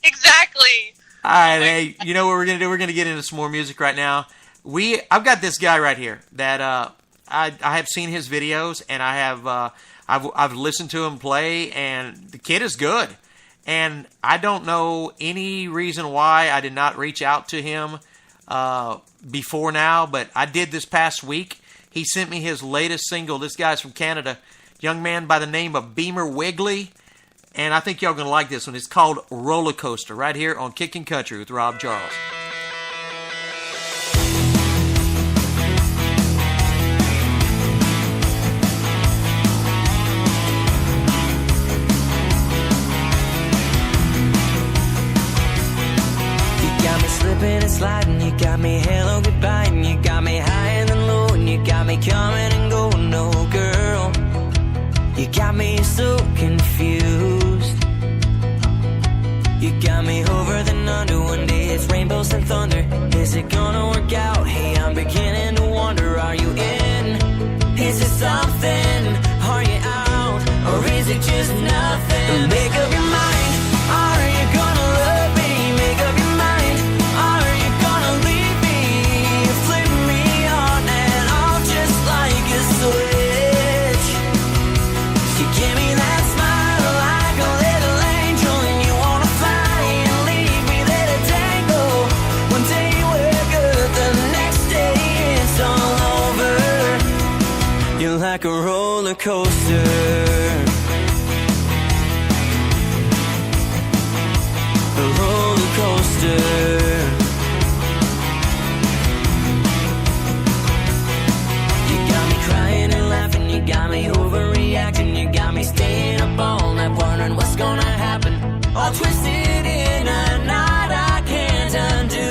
Exactly. All right, hey, you know what we're gonna do? We're gonna get into some more music right now. I've got this guy right here that I have seen his videos, and I have I've listened to him play, and the kid is good. And I don't know any reason why I did not reach out to him before now, but I did this past week. He sent me his latest single. This guy's from Canada, young man by the name of Beamer Wiggly. And I think y'all going to like this one. It's called Roller Coaster right here on Kickin' Country with Rob Charles. Slipping and sliding, you got me hello goodbye, and you got me high and then low, and you got me coming and going, no girl, you got me so confused. You got me over then under, one day it's rainbows and thunder. Is it gonna work out? Hey, I'm beginning to wonder, are you in? Is it something? Are you out? Or is it just nothing? Make up your mind, are you gonna love me? Make up your mind. Like a roller coaster, a roller coaster. You got me crying and laughing, you got me overreacting, you got me staying up all night wondering what's gonna happen. All twisted in a knot I can't undo.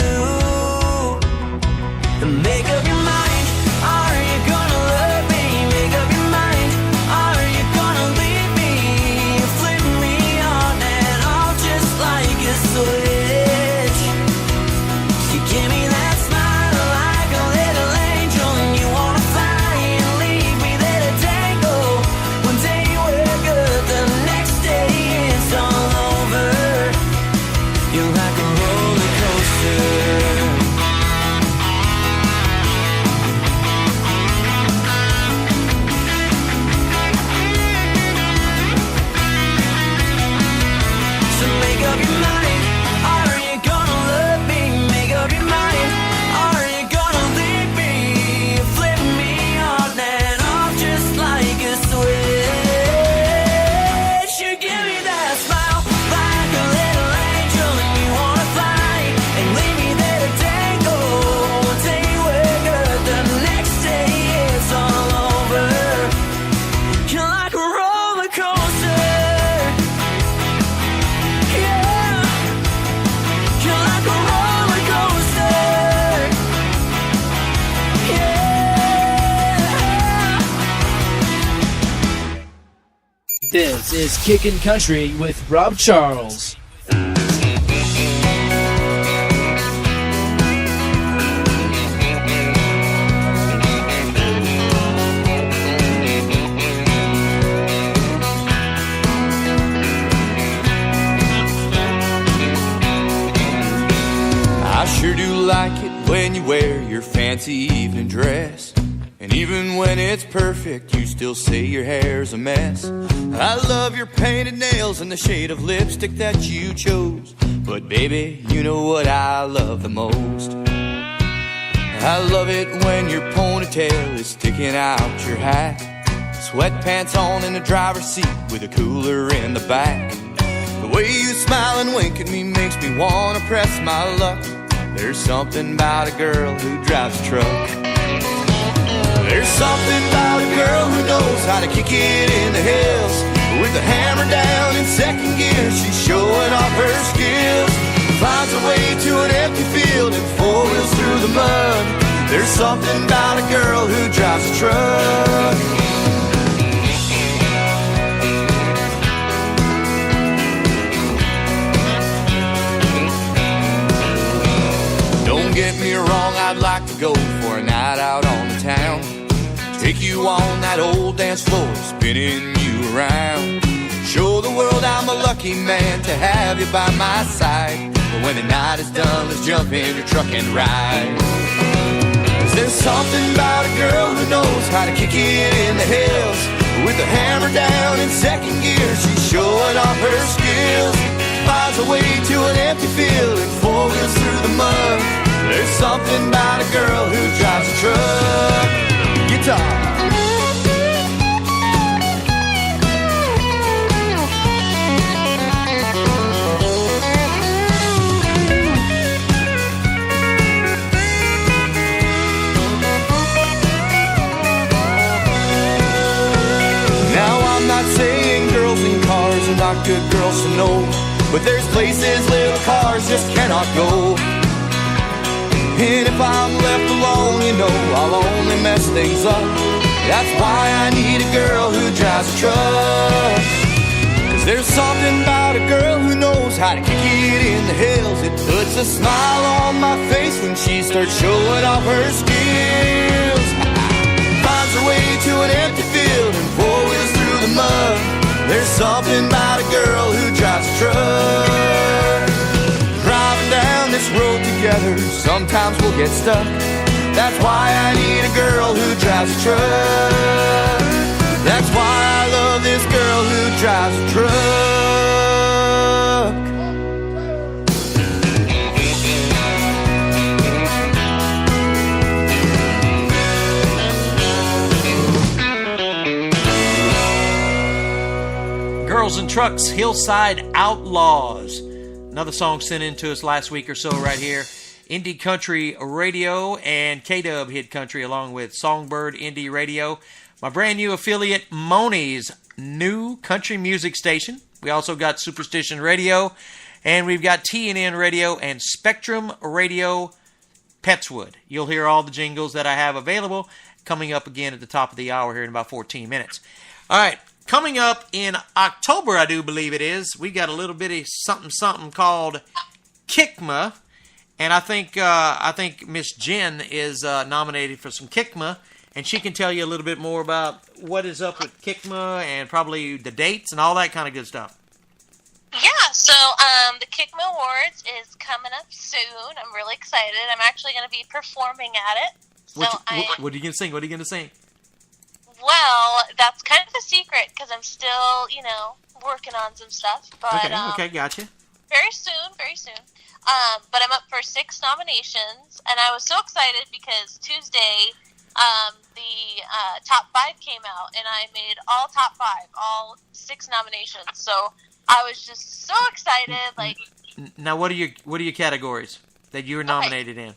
Make up your mind, are you gonna love me? Make up your mind, are you gonna leave me? Flip me on and off just like a switch. You give me that smile like a little angel, and you wanna fly and leave me there to tango. One day we're good, the next day it's all over. You're like a roller coaster. Make up your mind, are you gonna love me? Make up your mind, are you gonna leave me? Flip me on and off just like a switch. You give me that smile like a little angel, and you wanna fly and leave me there to tango. One day we're good, the next day it's all over. You're like a roller coaster. This is Kickin' Country with Rob Charles. I sure do like it when you wear your fancy evening dress. And even when it's perfect, you still say your hair's a mess. I love your painted nails and the shade of lipstick that you chose. But baby, you know what I love the most. I love it when your ponytail is sticking out your hat. Sweatpants on in the driver's seat with a cooler in the back. The way you smile and wink at me makes me wanna press my luck. There's something about a girl who drives a truck. There's something about a girl who knows how to kick it in the hills. With the hammer down in second gear, she's showing off her skills. There's something about a girl who drives a truck. Don't get me wrong, I'd like to go for a night out on the town. Take you on that old dance floor, spinning you around. Show the world I'm a lucky man to have you by my side. But when the night is done, let's jump in your truck and ride. 'Cause there's something about a girl who knows how to kick it in the hills. With the hammer down in second gear, she's showing off her skills. Finds a way to an empty field and four wheels through the mud. There's something about a girl who drives a truck. Guitar. Now I'm not saying girls in cars are not good girls to know, but there's places little cars just cannot go. And if I'm left alone, you know, I'll only mess things up. That's why I need a girl who drives a truck. 'Cause there's something about a girl who knows how to kick it in the hills. It puts a smile on my face when she starts showing off her skills. Finds her way to an empty field and four wheels through the mud. There's something about a girl who drives a truck. Driving down this road together, sometimes we'll get stuck. That's why I need a girl who drives a truck. That's why I love this girl who drives a truck. Girls and Trucks, Hillside Outlaws. Another song sent in to us last week or so right here. Indie Country Radio and K-Dub Hit Country along with Songbird Indie Radio. My brand new affiliate, Moni's new country music station. We also got Superstition Radio, and we've got TNN Radio and Spectrum Radio Petswood. You'll hear all the jingles that I have available coming up again at the top of the hour here in about 14 minutes. All right. Coming up in October, I do believe it is, we got a little bitty something called Kickma, and I think Miss Jen is nominated for some Kickma, and she can tell you a little bit more about what is up with Kickma and probably the dates and all that kind of good stuff. Yeah, so the Kickma Awards is coming up soon. I'm really excited. I'm actually going to be performing at it. So what are you going to sing? What are you going to sing? Well, that's kind of a secret because I'm still, working on some stuff. But, okay, gotcha. Very soon. But I'm up for 6 nominations, and I was so excited because Tuesday, the top 5 came out, and I made all top 5, all 6 nominations. So I was just so excited. Now, what are your categories that you were nominated in?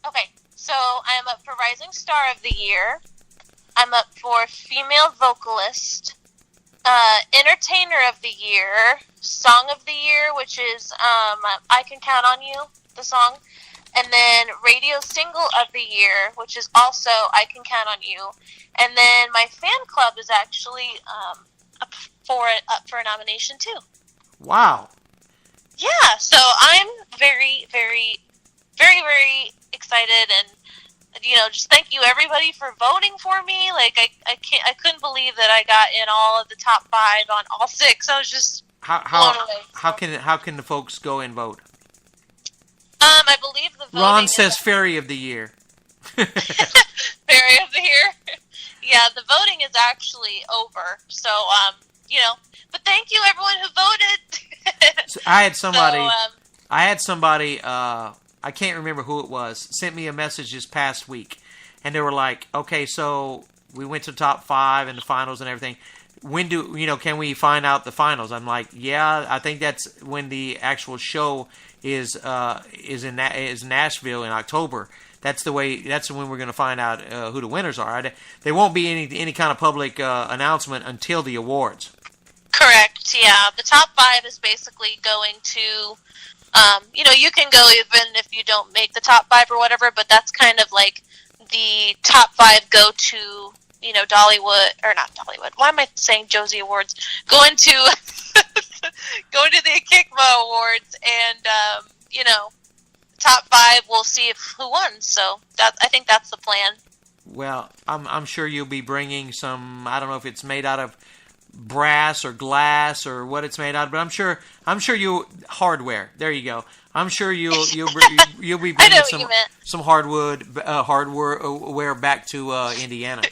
Okay, so I am up for Rising Star of the Year. I'm up for Female Vocalist, Entertainer of the Year, Song of the Year, which is I Can Count on You, the song, and then Radio Single of the Year, which is also I Can Count on You, and then my fan club is actually up for a nomination too. Wow. Yeah, so I'm very, very, very, very excited, and just thank you everybody for voting for me. I couldn't believe that I got in all of the top 5 on all 6. I was just blown away. How can the folks go and vote? I believe the voting Ron says Fairy of the Year. Fairy of the Year. Yeah, the voting is actually over. So but thank you everyone who voted. So I had somebody. I can't remember who it was, sent me a message this past week, and they were like, okay, so we went to top 5 and the finals and everything. When can we find out the finals? I'm like, yeah, I think that's when the actual show is Nashville in October. That's when we're going to find out who the winners are. There won't be any kind of public announcement until the awards. Correct, yeah. The top 5 is basically going to... you can go even if you don't make the top 5 or whatever, but that's kind of like the top 5 go to, Dollywood, or not Dollywood. Why am I saying Josie Awards? Going to the Kickma Awards, and top 5. We'll see who won. So I think that's the plan. Well, I'm sure you'll be bringing some. I don't know if it's made out of brass or glass or what it's made out of, but I'm sure you hardware. There you go. I'm sure you'll be bringing some hardware back to Indiana.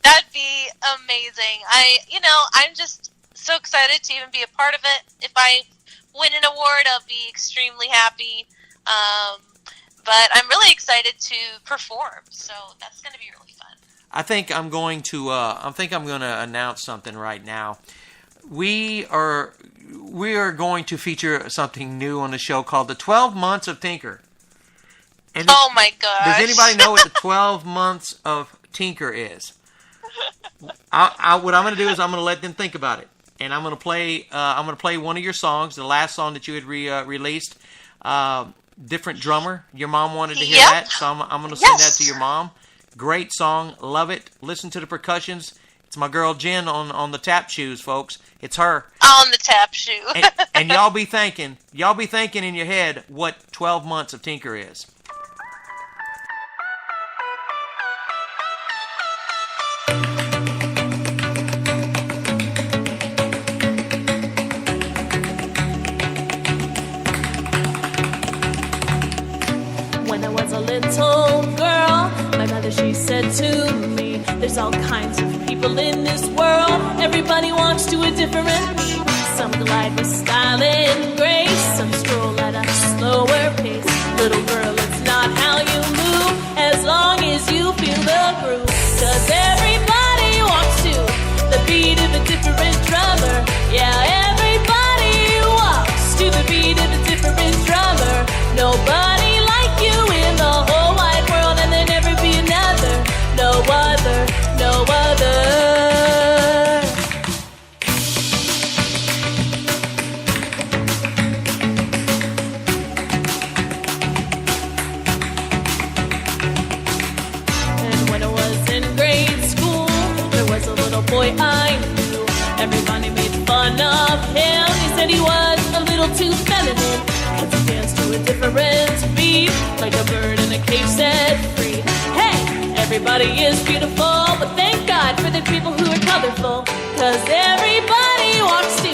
That'd be amazing. I'm just so excited to even be a part of it. If I win an award, I'll be extremely happy. But I'm really excited to perform, so that's going to be really fun. I think I'm going to announce something right now. We are going to feature something new on the show called the 12 Months of Tinker. And oh my gosh! Does anybody know what the 12 Months of Tinker is? What I'm going to do is I'm going to let them think about it, and I'm going to play one of your songs, the last song that you had released. Different drummer. Your mom wanted to hear that, so I'm going to send that to your mom. Great song, love it. Listen to the percussions. It's my girl Jen on the tap shoes, folks. It's her on the tap shoe. and y'all be thinking in your head what 12 Months of Tinker is. Little girl, my mother, she said to me, there's all kinds of people in this world. Everybody walks to a different beat. Some glide with style and grace, some stroll at a slower pace. Little girl, it's not how you move, as long as you feel the groove. 'Cause everybody walks to the beat of a different drummer. Yeah, everybody walks to the beat of a different drummer. Nobody like you in the whole wide world, and there'll never be another. No other, no other. And when I was in grade school, there was a little boy I knew. Everybody made fun of him. They said he was a little too feminine, 'cause he danced to a different beat, like a bird in a cage set free. Hey, everybody is beautiful, but thank God for the people who are colorful. 'Cause everybody walks to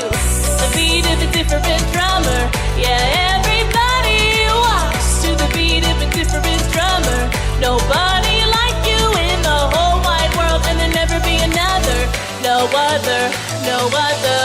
the beat of a different drummer. Yeah, everybody walks to the beat of a different drummer. Nobody like you in the whole wide world, and there'll never be another. No other, no other.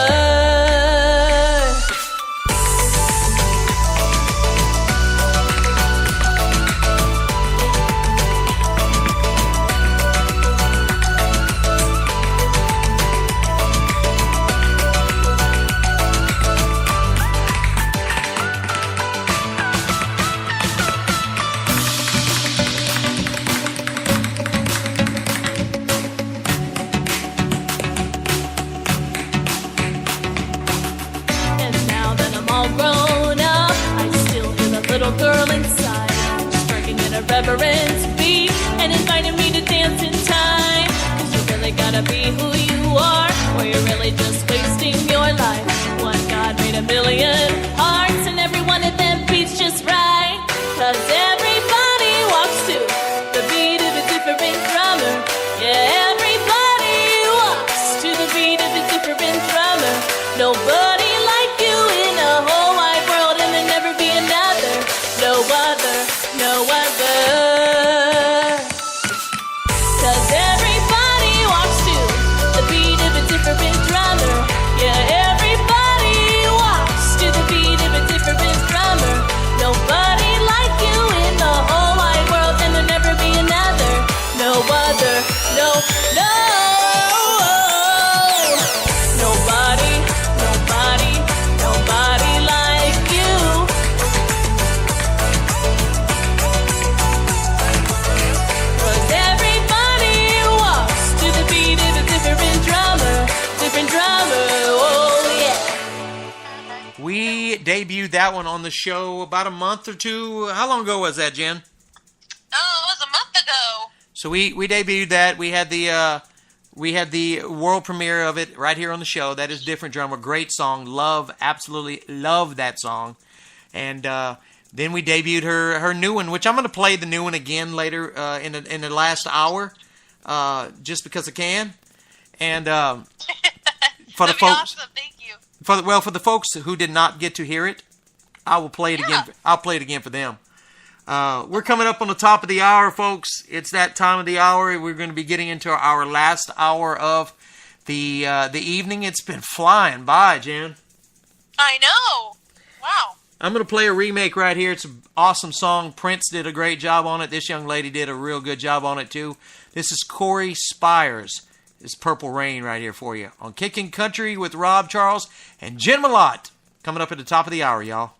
Girl inside, striking in a reverent beat and inviting me to dance in time. 'Cause you really gotta be who you are, or you're really just wasting your life. One God made a million hearts, and every one of them beats just right. 'Cause everybody walks to the beat of a different drummer. Yeah, everybody walks to the beat of a different drummer. Nobody like you in the whole wide world, and there'll never be another. No other, no other. 'Cause everybody walks to the beat of a different drummer. Yeah, everybody walks to the beat of a different drummer. Nobody like you in the whole wide world, and there'll never be another. No other, no, no. Nobody, nobody, nobody like you. We debuted that one on the show about a month or two. How long ago was that, Jen? Oh, it was a month ago. So we debuted that. We had the world premiere of it right here on the show. That is Different Drummer. Great song. Absolutely love that song. And then we debuted her new one, which I'm going to play the new one again later in the last hour, just because I can. And for the folks, awesome. Thank you. For the folks who did not get to hear it, I will play it again. I'll play it again for them. We're coming up on the top of the hour, folks. It's that time of the hour. We're going to be getting into our last hour of the evening. It's been flying by, Jan. I know. Wow. I'm going to play a remake right here. It's an awesome song. Prince did a great job on it. This young lady did a real good job on it, too. This is Corey Spires. It's Purple Rain right here for you on Kickin' Country with Rob Charles and Jen Mlott. Coming up at the top of the hour, y'all.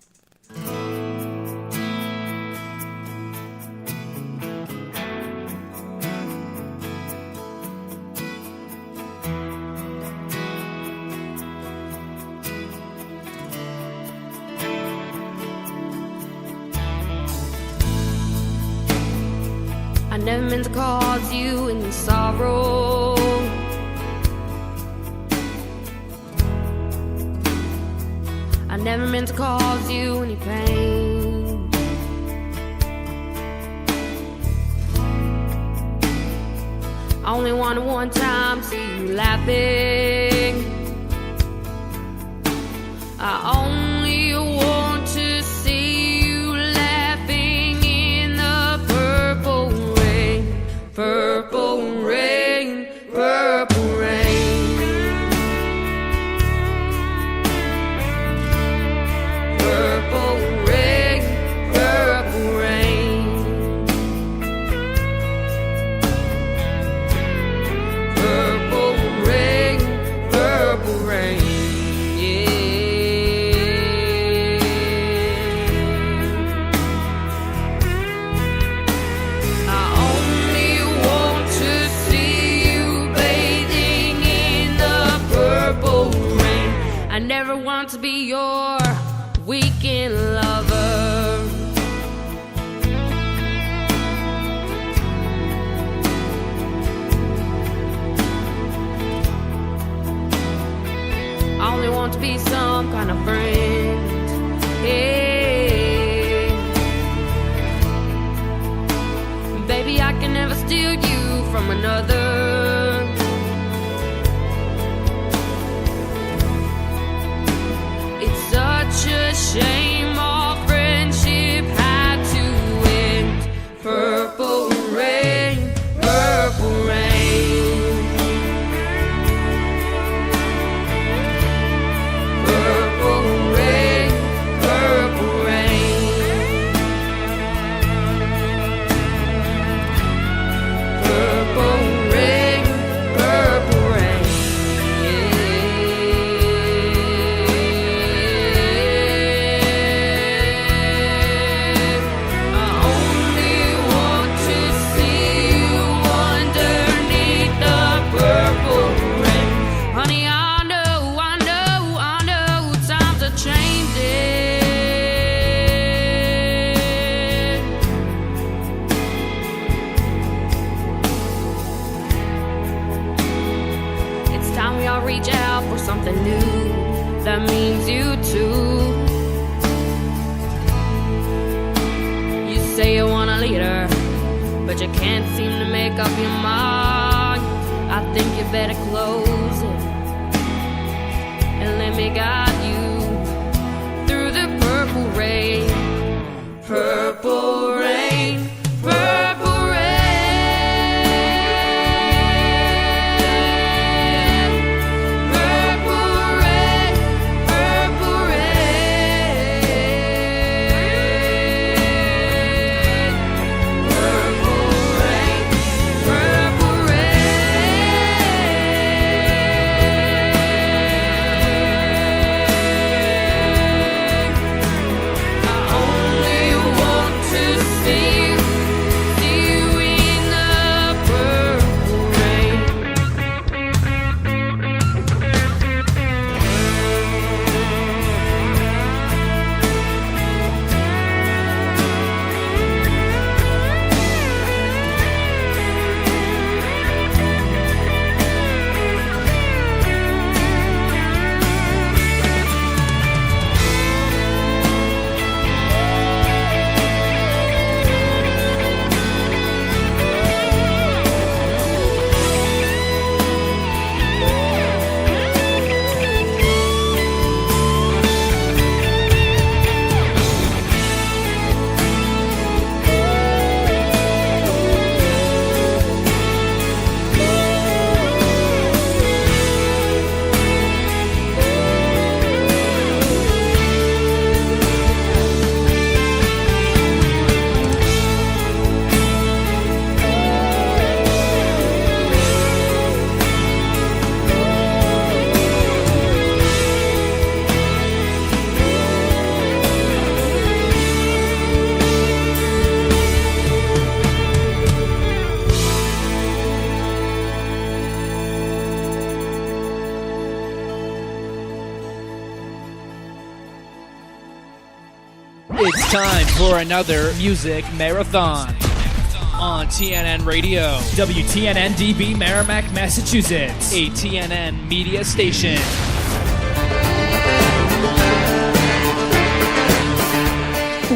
I never meant to cause you any sorrow. I never meant to cause you any pain. I only wanted one time to see you laughing. I only want to see you laughing in the purple rain. Purple rain, purple rain. Purple rain, purple rain. Purple rain, purple rain. I never want to be your weekend lover. I only want to be some kind of friend. Hey, baby, I can never steal you from another. Such a shame our friendship had to end. Purple rain, purple rain. Purple rain, purple rain. Purple rain, purple rain. Reach out for something new that means you too. You say you want a leader, but you can't seem to make up your mind. I think you better close it and let me guide you through the purple rain. Purple rain, purple rain. It's time for another music marathon on TNN Radio, WTNN DB Merrimack, Massachusetts, a TNN media station.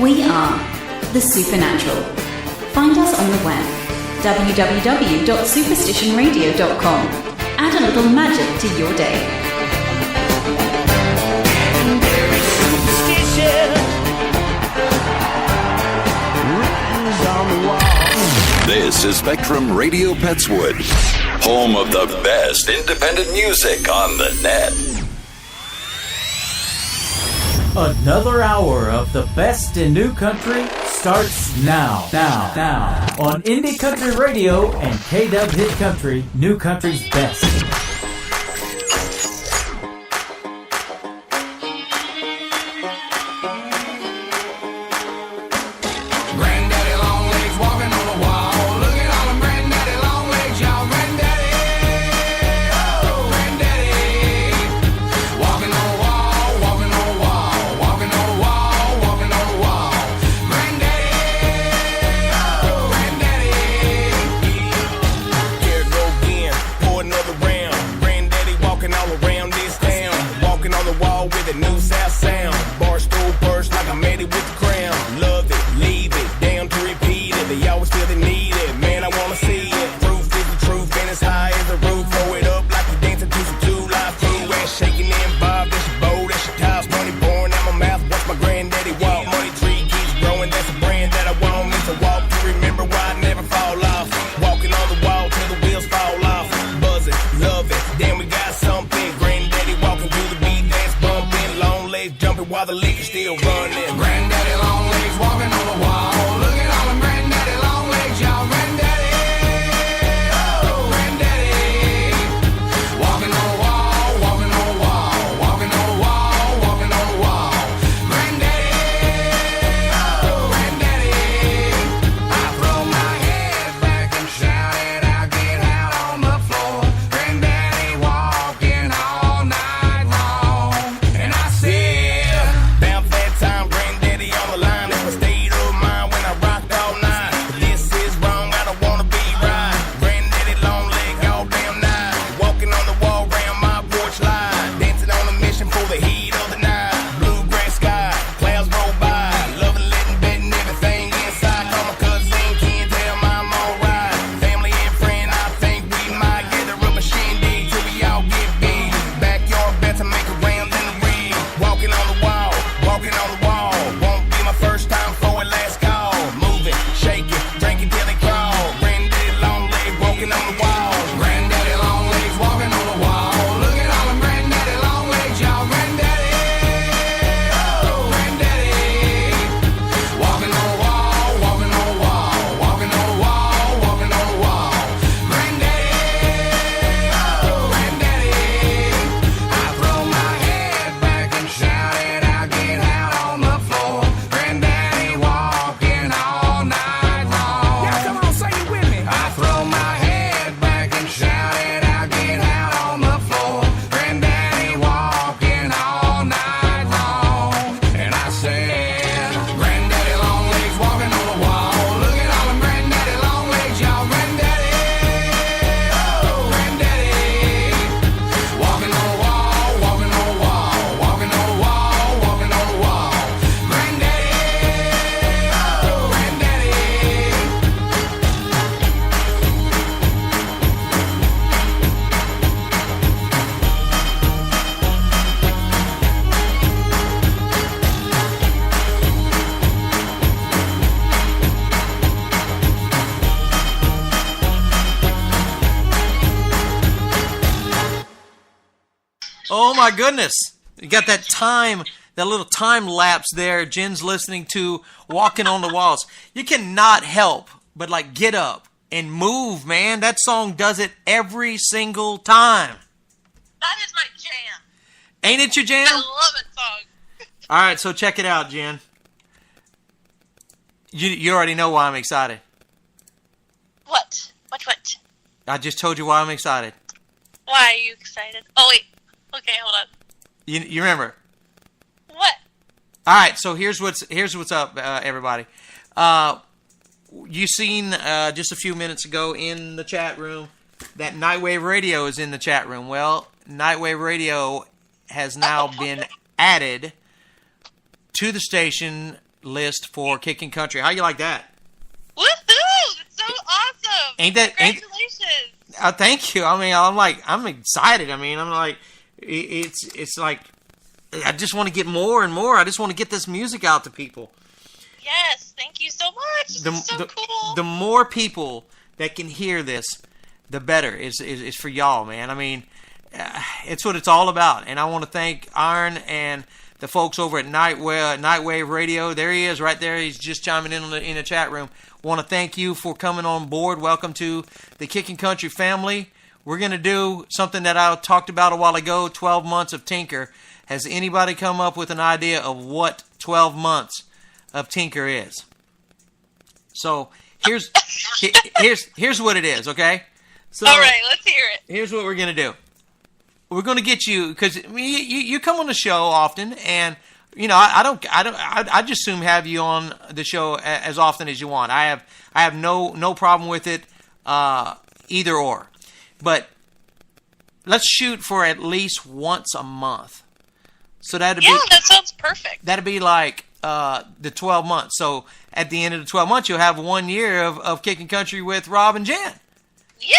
We are The Supernatural. Find us on the web, www.superstitionradio.com. Add a little magic to your day. There is superstition written on the wall. This is Spectrum Radio Petswood, home of the best independent music on the net. Another hour of the best in new country starts now on Indie Country Radio and KW Hit Country, new country's best. Granddaddy long legs walking on the wall. Look at all them granddaddy long legs, y'all. Granddaddy, oh, granddaddy, walking on the wall, walking on the wall, walking on the wall, walking on the wall. Granddaddy, oh, granddaddy. Here go again, pour another round. Granddaddy walking all around this town, walking on the wall with a new south sound. Barstool burst like I made it with the crown. Love it, leave it, down to repeat it. They always feel they need it, man, I wanna see it. Proof is the truth, and as high as the roof. Throw it up like you dancing to some two-live crew. And shaking and bob, that's your bow, that's your tops. Money pouring out my mouth, watch my granddaddy walk. Money tree keeps growing, that's a brand that I want. It's a walk to remember why I never fall off. Walking on the wall till the wheels fall off. Buzzing, love it, damn we got something. Granddaddy walking through the beat, that's bumping. Long legs jumping while the liquor still running. Granddaddy long legs walking on the wall. Look at all them granddaddy long legs, y'all. Granddaddy, oh, granddaddy, walking on the wall, walking on the wall, walking on the wall, walking on the wall. Granddaddy, oh, granddaddy, I throw my head back and shout it out, get out on the floor. Granddaddy walking all night long, and I said, about that time, granddaddy on the line. It's my state of mind when I rocked all night. If this is wrong, I don't wanna be right. Granddaddy long leg all damn night, walking on the wall round my porch line, dancing on a mission for the heat of the night. Bluegrass sky, clouds roll by, loving, letting, betting everything inside. Call my cousin, can't tell mom alright. Family and friend, I think we might gather up a shindig till we all get big. Backyard bets to make a round in the ring. Walking on the wall, walking on the wall. Won't be my first time for it, last call. Moving, shaking, drinking till they crawl. Granddaddy long leg walking on the wall. Granddaddy long legs walking on the wall. Look at all them granddaddy long legs, y'all. Granddaddy, oh, granddaddy, walking on the wall, walking on the wall, walking on the wall, walking on the wall. Granddaddy, oh, granddaddy, I throw my head back and shout it out, get out on the floor. Granddaddy walking all night long. Yeah, come on, say it with me. I throw my head back and shout it out, get out on the floor. Granddaddy walking all night long, and I said, Granddaddy long legs walking on the wall. Look at all them granddaddy long legs, y'all. Granddaddy, oh, granddaddy, walking on the wall, walking on the wall, walking on the wall, walking on the wall. Granddaddy, oh, granddaddy. Oh my goodness. You got that time, that little time lapse there. Jen's listening to Walking on the Walls. You cannot help but like get up and move, man. That song does it every single time. That is my jam. Ain't it your jam? I love it song. All right, so check it out, Jen. You already know why I'm excited. What? What? I just told you why I'm excited. Why are you excited? Oh, wait. Okay, hold on. You remember? What? All right, so here's what's up, everybody. You seen just a few minutes ago in the chat room that Nightwave Radio is in the chat room. Well, Nightwave Radio has now been added to the station list for Kickin' Country. How you like that? Woohoo! That's so awesome! Congratulations! Thank you. I mean, I'm excited. I mean, I'm like, it's like, I just want to get more and more. I just want to get this music out to people. Yes, thank you so much. This is so cool. The more people that can hear this, the better. Is for y'all, man. I mean, it's what it's all about. And I want to thank Iron and the folks over at Nightwave Radio. There he is, right there. He's just chiming in the chat room. Want to thank you for coming on board. Welcome to the Kickin' Country family. We're going to do something that I talked about a while ago, 12 months of Tinker. Has anybody come up with an idea of what 12 months of Tinker is? So here's what it is, okay? So, all right, let's hear it. Here's what we're going to do. We're going to get you, because you come on the show often, and you know I just assume have you on the show as often as you want. I have no problem with it, either or. But let's shoot for at least once a month. So that sounds perfect. That'd be like the 12 months. So at the end of the 12 months, you'll have 1 year of Kickin' Country with Rob and Jen. Yeah,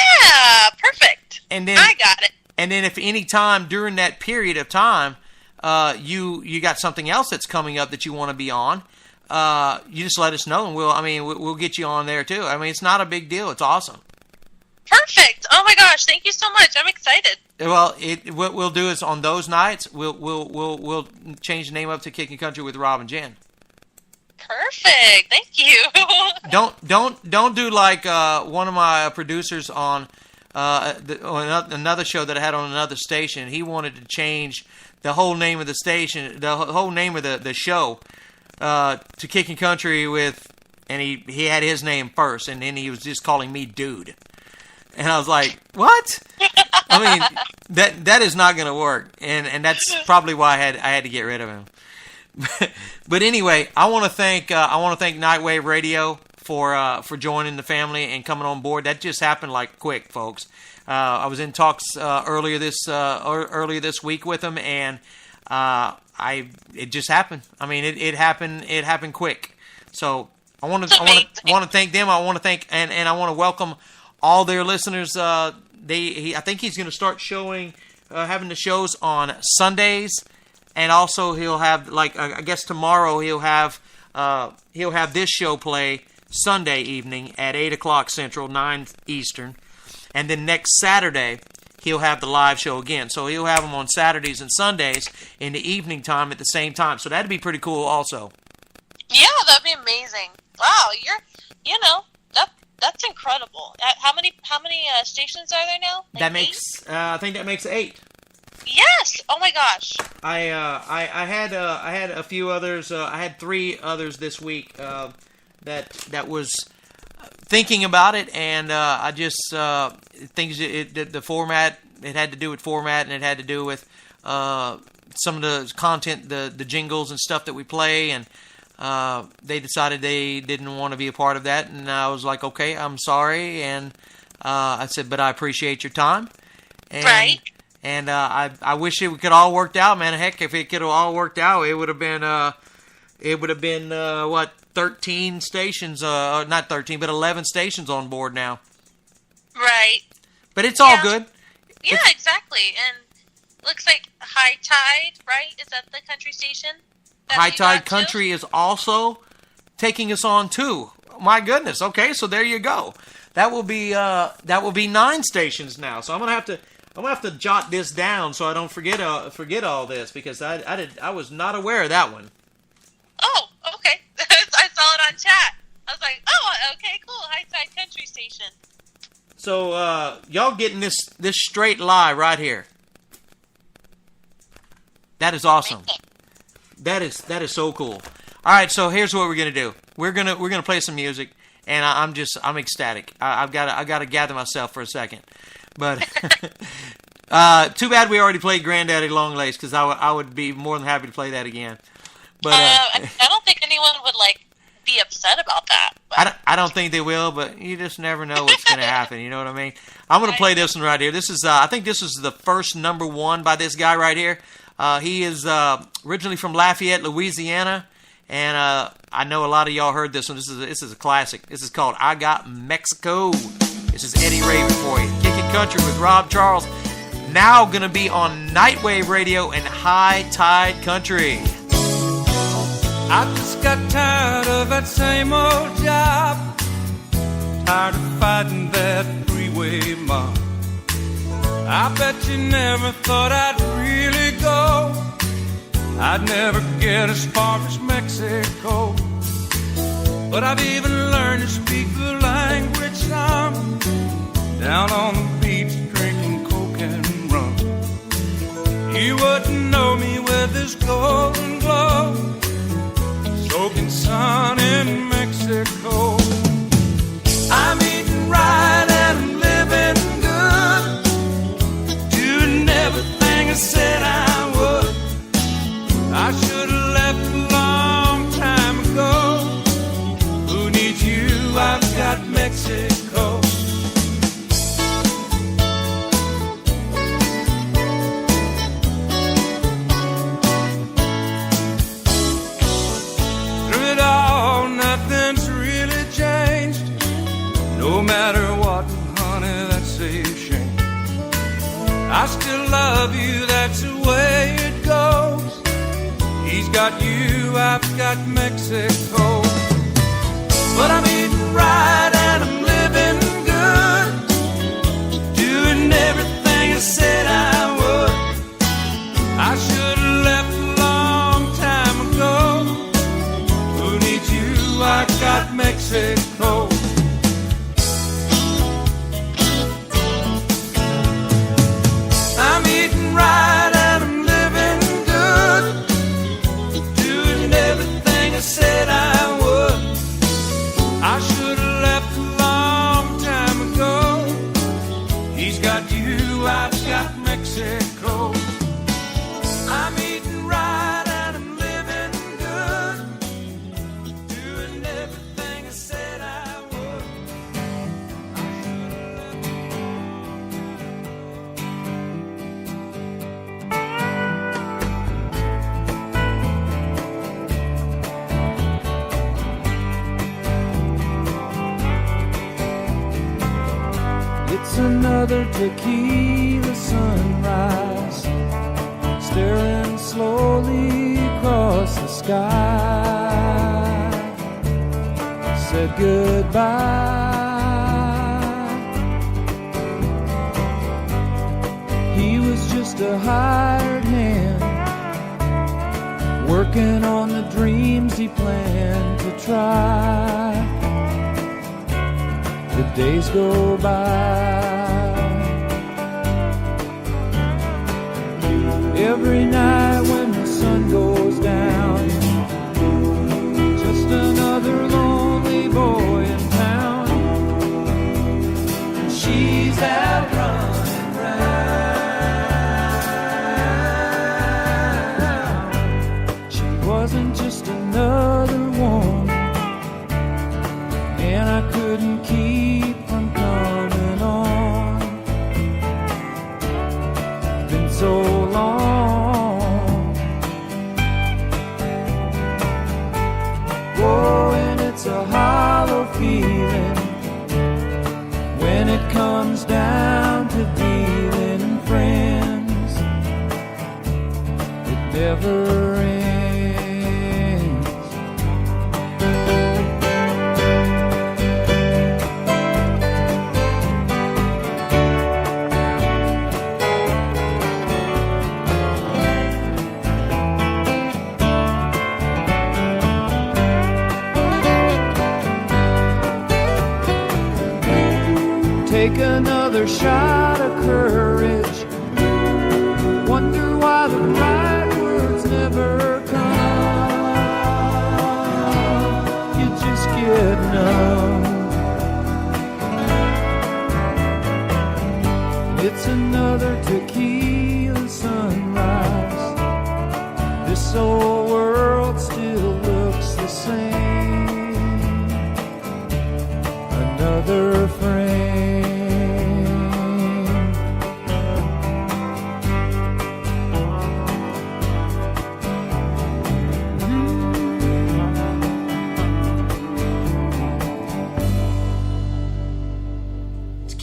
perfect. And then I got it. And then if any time during that period of time, you got something else that's coming up that you want to be on, you just let us know, and we'll get you on there too. I mean, it's not a big deal. It's awesome. Perfect. Oh my gosh, thank you so much. I'm excited. Well, what we'll do is on those nights we'll change the name up to Kickin' Country with Rob and Jen. Perfect. Thank you. Don't do like one of my producers on another show that I had on another station. He wanted to change the whole name of the station, the whole name of the show, to Kickin' Country with, and he had his name first, and then he was just calling me dude. And I was like, what? I mean, that is not going to work, and that's probably why I had to get rid of him. But anyway, I want to thank Nightwave Radio for joining the family and coming on board. That just happened like quick, folks. I was in talks earlier this week with them, and it just happened. I mean, it happened quick. So I want to thank them. I want to thank and I want to welcome all their listeners. I think he's going to start having the shows on Sundays, and also he'll have, like, I guess tomorrow he'll have this show play Sunday evening at 8 o'clock Central, 9 Eastern, and then next Saturday he'll have the live show again. So he'll have them on Saturdays and Sundays in the evening time at the same time. So that'd be pretty cool, also. Yeah, that'd be amazing. Wow, that's incredible. How many stations are there now? Like that makes I think that makes 8. Yes. Oh my gosh. I had a few others. I had 3 others this week that was thinking about it, and I just the format. It had to do with format, and it had to do with some of the content, the jingles and stuff that we play, and they decided they didn't want to be a part of that, and I was like, okay, I'm sorry, and I said, but I appreciate your time. And, right. And I wish it could all worked out, man. Heck, if it could have all worked out, it would have been what, 13 stations, not 13, but 11 stations on board now. Right. But it's all good. Yeah, exactly. And looks like High Tide, right? Is that the country station? High Tide Country is also taking us on too. My goodness. Okay, so there you go. That will be 9 stations now. So I'm gonna have to jot this down so I don't forget all this, because I was not aware of that one. Oh, okay. I saw it on chat. I was like, oh, okay, cool. High Tide Country Station. So y'all getting this straight live right here. That is awesome. That is so cool. All right, so here's what we're gonna do. We're gonna play some music, and I'm ecstatic. I've got to gather myself for a second. But too bad we already played Granddaddy Longlegs, because I would be more than happy to play that again. But I don't think anyone would be upset about that. I don't think they will, but you just never know what's going to happen. You know what I mean? I'm going to play this one right here. This is I think this is the first #1 by this guy right here. He is originally from Lafayette, Louisiana, and I know a lot of y'all heard this one. This is a classic. This is called "I Got Mexico." This is Eddie Raven for you. Kickin' Country with Rob Charles. Now going to be on Nightwave Radio and High Tide Country. I just got tired of that same old job, tired of fighting that freeway mob. I bet you never thought I'd really go, I'd never get as far as Mexico. But I've even learned to speak the language some, down on the beach drinking coke and rum. You wouldn't know me with this golden glow, soaking sun in Mexico. I'm eating right and I'm living good, doing everything I said I would. I should have left a long time ago. Who needs you? I've got Mexico. No matter what, honey, that's a shame. I still love you, that's the way it goes. He's got you, I've got Mexico. But I'm eating right and I'm living good, doing everything I said I would. I should have left a long time ago. Who needs you? I got Mexico. I'm eating right and I'm living good, doing everything I said I would. I should have left a long time ago. He's got you, I've got Mexico. I'm eating right and I'm living good, doing everything I said I would. It's another tequila sunrise, staring slowly across the sky. Said goodbye. He was just a hired hand, working on the dreams he planned to try. The days go by. Every night when the sun goes down, just another lonely boy in town. And she's out running round. She wasn't just another one, and I couldn't keep from coming on. It's been so long. Oh, and it's a hollow feeling when it comes down to dealing friends. It never ends. Take another shot of courage. Wonder why the right words never come. You just get numb. It's another tequila sunrise. This old world's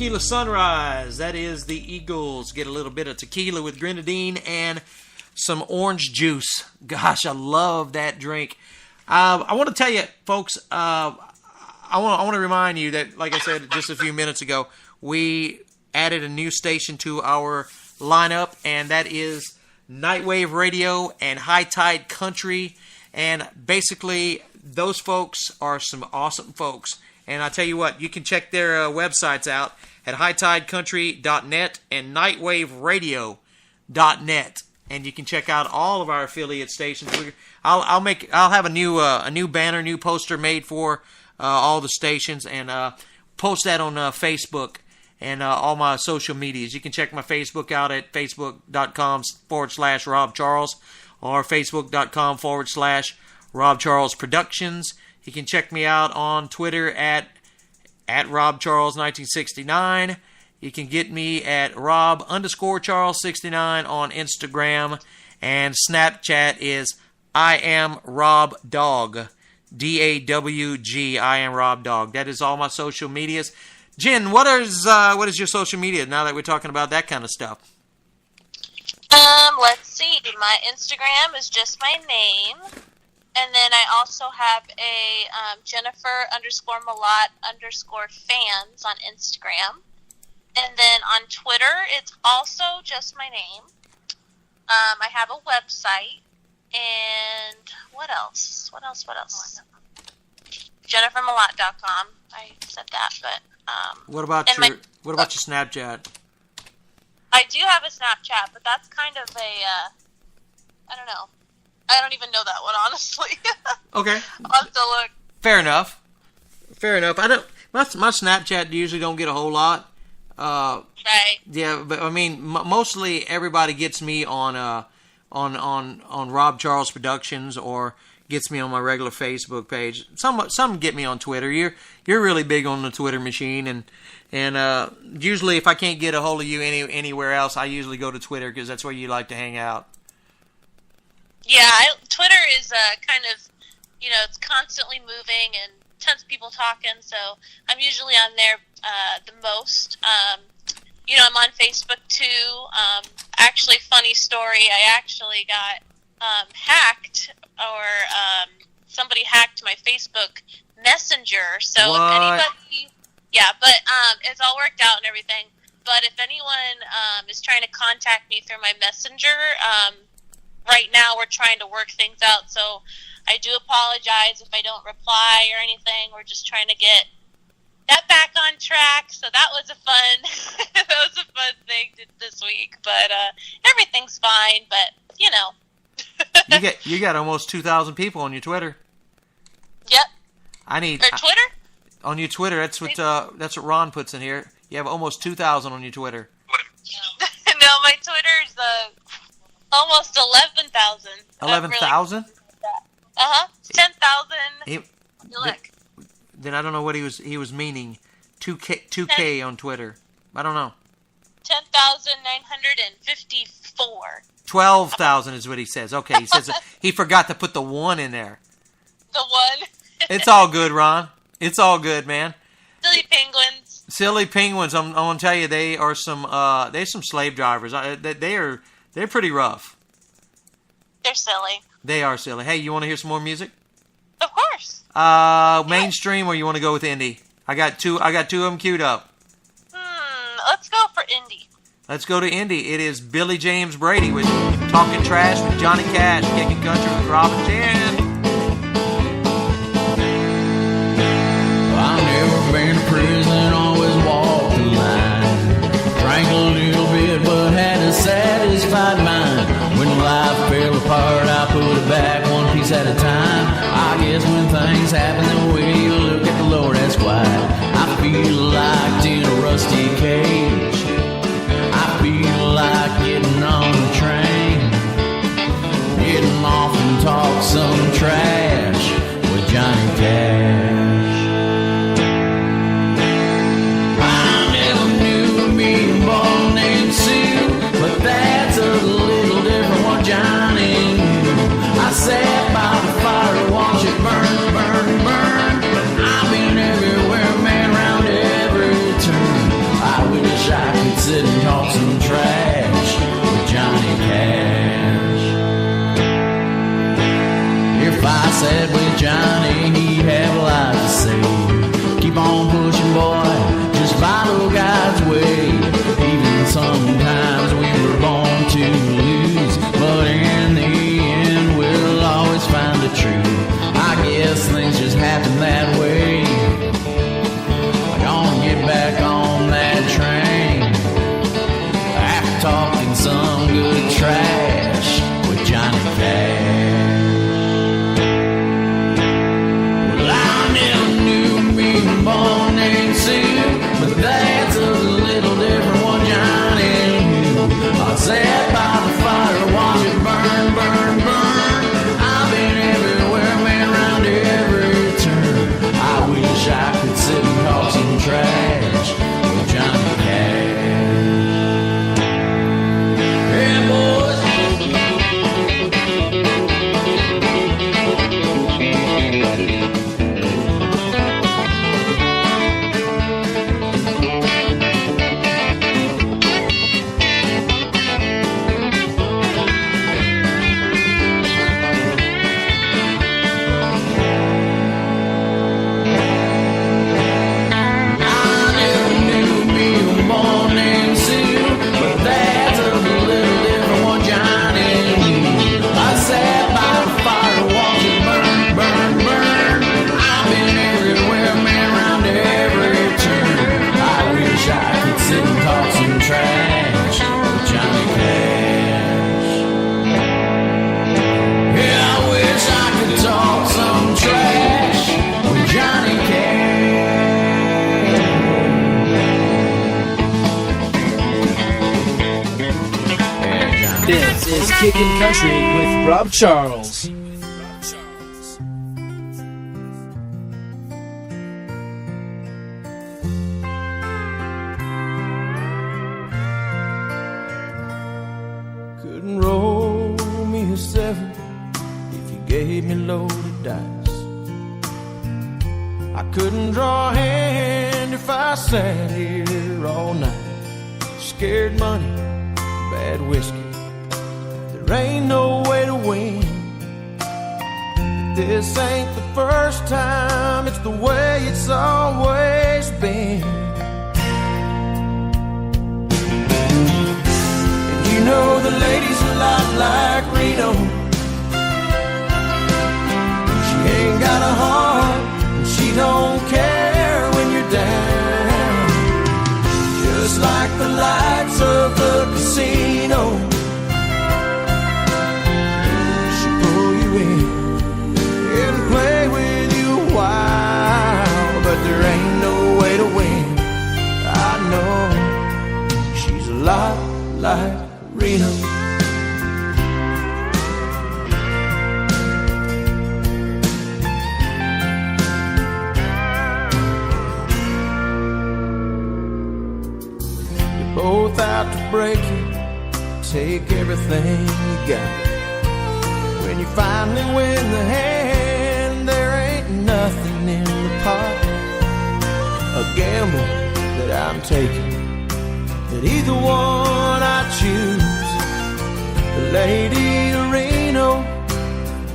Tequila Sunrise. That is the Eagles. Get a little bit of tequila with grenadine and some orange juice. Gosh, I love that drink. I want to tell you, folks, I want to remind you that, like I said just a few minutes ago, we added a new station to our lineup, and that is Nightwave Radio and High Tide Country. And basically, those folks are some awesome folks. And I tell you what, you can check their websites out at hightidecountry.net and nightwaveradio.net, and you can check out all of our affiliate stations. I'll have a new banner, new poster made for all the stations, and post that on Facebook and all my social medias. You can check my Facebook out at facebook.com/Rob Charles or facebook.com/Rob Charles Productions. You can check me out on Twitter at RobCharles1969. You can get me at Rob_Charles69 on Instagram. And Snapchat is I am Rob Dog. DAWG. I am Rob Dog. That is all my social medias. Jen, what is your social media now that we're talking about that kind of stuff? Let's see. My Instagram is just my name. And then I also have a Jennifer_Mlott_fans on Instagram. And then on Twitter, it's also just my name. I have a website. And what else? JenniferMlott.com. I said that, but... What about your Snapchat? I do have a Snapchat, but that's kind of a... I don't know. I don't even know that one, honestly. Okay. I'll have to look. Fair enough. I don't. My Snapchat usually don't get a whole lot. Right. Yeah, but I mean, mostly everybody gets me on Rob Charles Productions or gets me on my regular Facebook page. Some get me on Twitter. You're really big on the Twitter machine, and usually if I can't get a hold of you anywhere else, I usually go to Twitter because that's where you like to hang out. Yeah, Twitter is kind of, it's constantly moving and tons of people talking, so I'm usually on there the most. I'm on Facebook too. Actually, funny story, I actually got hacked, or somebody hacked my Facebook Messenger, so what? If anybody... Yeah, but it's all worked out and everything, but if anyone is trying to contact me through my Messenger... right now, we're trying to work things out, so I do apologize if I don't reply or anything. We're just trying to get that back on track. So that was a fun thing this week. But everything's fine. But you got almost 2,000 people on your Twitter. Yep. Twitter. On your Twitter, that's what Ron puts in here. You have almost 2,000 on your Twitter. No, my Twitter's almost 11,000. 11,000? 10,000. Look. Then I don't know what he was meaning. 2K on Twitter. I don't know. 10,954. 12,000 is what he says. Okay, he says he forgot to put the 1 in there. The 1. It's all good, Ron. It's all good, man. Silly penguins. Silly penguins. I'm gonna tell you, they are some slave drivers. They're pretty rough. They're silly. They are silly. Hey, you want to hear some more music? Of course. Mainstream, or you want to go with indie? I got two of them queued up. Let's go for indie. Let's go to indie. It is Billy James Brady with Talking Trash with Johnny Cash, Kickin' Country with Rob and Jen. I've never been to prison, always walked the line. Drank a little bit, but had a satisfied mind. When life fell apart, I put it back one piece at a time. I guess when things happen the way you look at the Lord, that's why I feel like in a rusty cage. I feel like getting on the train, getting off and talk some trash with Johnny Cash. But that's a little different what Johnny knew. I sat by the fire to watch it burn, burn, burn. But I've been everywhere, man, around every turn. I with Johnny, he'd have a lot to say. Keep on pushing, boy, just follow God's way. Even sometimes we were born to lose, but in the end we'll always find the truth. I guess things just happen that way. Gonna get back on that train after talking some good trash with Johnny Cash. Well, I never knew me born named Sue, but that's a little different one Johnny knew. I sat by the fire, watch it burn, burn, burn. I've been everywhere, man, round every turn. I wish I could sit and talk some trash with Johnny Cash. Yeah, boys. This is Kickin' Country with Rob Charles. Couldn't roll me a 7 if you gave me loaded dice. I couldn't draw a hand if I sat here all night. Scared money, bad whiskey, there ain't no way to win. But this ain't the first time, it's the way it's always been. And you know the lady's a lot like Reno. She ain't got a heart, and she don't care when you're down. Just like the lights of the casino, and play with you a while, but there ain't no way to win. I know she's a lot like Reno. You're both out to break it, take everything you got. When you finally win the hand, there ain't nothing in the pot. A gamble that I'm taking, that either one I choose. The lady of Reno,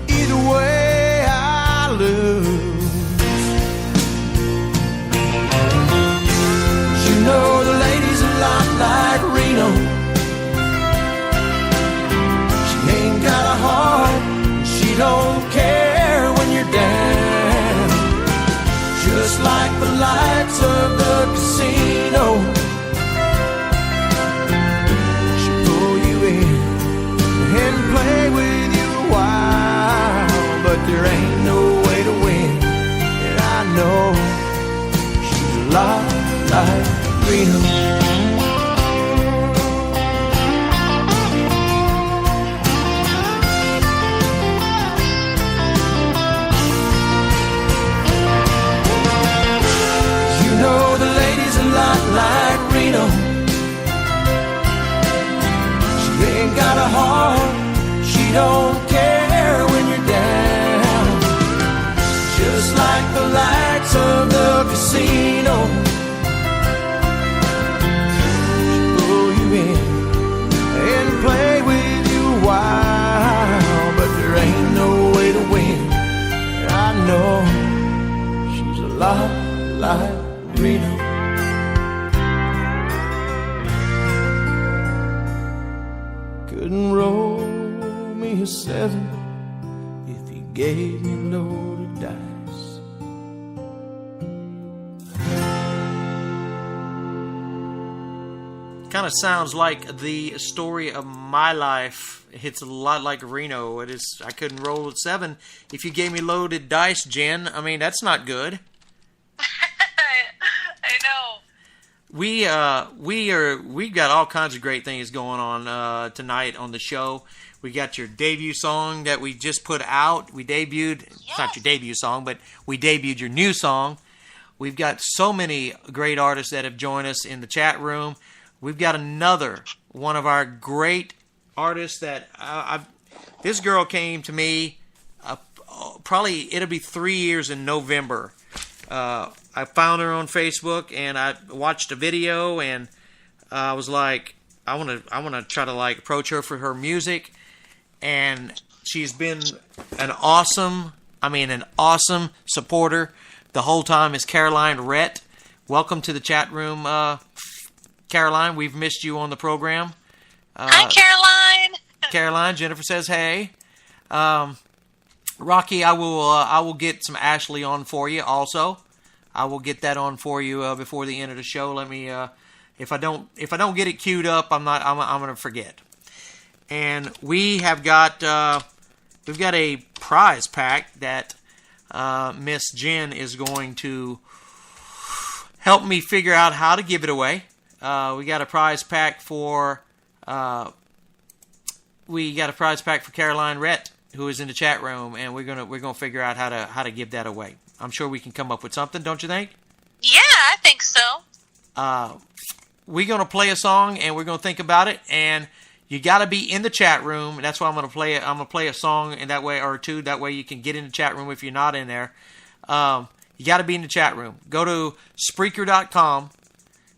either way I lose. You know the lady's a lot like Reno. She ain't got a heart, don't care when you're down. Just like the lights of the casino, she'll pull you in and play with you a while, but there ain't no way to win. And I know she's a lot like Reno. Like Reno, she ain't got a heart, she don't care when you're down. Just like the lights of the casino, she'll pull you in and play with you a while, but there ain't no way to win. know she's a lot like Reno. Couldn't roll me a 7 if he gave me loaded dice. Kind of sounds like the story of my life. It's a lot like Reno. It is. I couldn't roll at 7 if you gave me loaded dice, Jen. I mean, that's not good. I know. We've got all kinds of great things going on tonight on the show. We got your debut song that we just put out. We debuted. Yes. It's not your debut song, but we debuted your new song. We've got so many great artists that have joined us in the chat room. We've got another one of our great artists that this girl came to me probably it'll be 3 years in November. I found her on Facebook and I watched a video and I was like, I want to try to like approach her for her music, and she's been an awesome supporter the whole time. Is Caroline Rhett. Welcome to the chat room, Caroline. We've missed you on the program. Hi, Caroline. Caroline. Jennifer says hey. Rocky, I will get some Ashley on for you. Also, I will get that on for you before the end of the show. Let me. If I don't get it queued up, I'm gonna forget. And we've got a prize pack that Miss Jen is going to help me figure out how to give it away. We got a prize pack for Caroline Rhett, who is in the chat room, and we're gonna figure out how to give that away. I'm sure we can come up with something, don't you think? Yeah, I think so. We're gonna play a song and we're gonna think about it, and you got to be in the chat room. That's why I'm gonna play it. I'm gonna play a song in that way or two. That way you can get in the chat room if you're not in there. You got to be in the chat room. Go to Spreaker.com.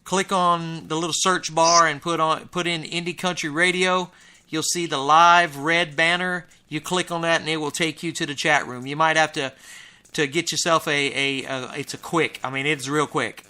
Click on the little search bar and put in Indie Country Radio. You'll see the live red banner. You click on that and it will take you to the chat room. You might have to get yourself it's a quick. I mean, it's real quick.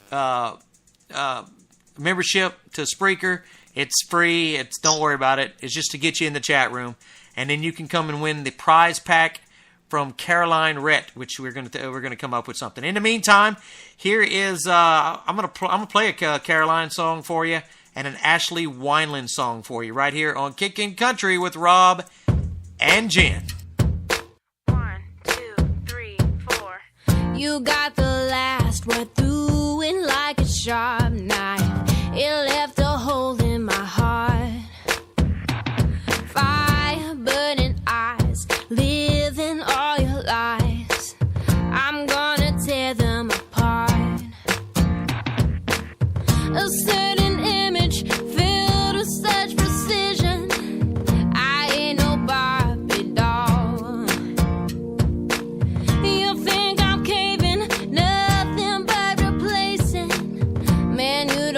Membership to Spreaker. It's free. Don't worry about it. It's just to get you in the chat room, and then you can come and win the prize pack from Caroline Rhett, which we're gonna come up with something. In the meantime, here is I'm gonna play a Caroline song for you and an Ashley Wineland song for you right here on Kickin' Country with Rob and Jen. 1, 2, 3, 4. You got the last word through it like a sharp knife. It left a hole in my heart. Fire burning eyes, living all your lies. I'm gonna tear them apart. A certain image filled with such precision. I ain't no Barbie doll. You think I'm caving, nothing but replacing. Man, you don't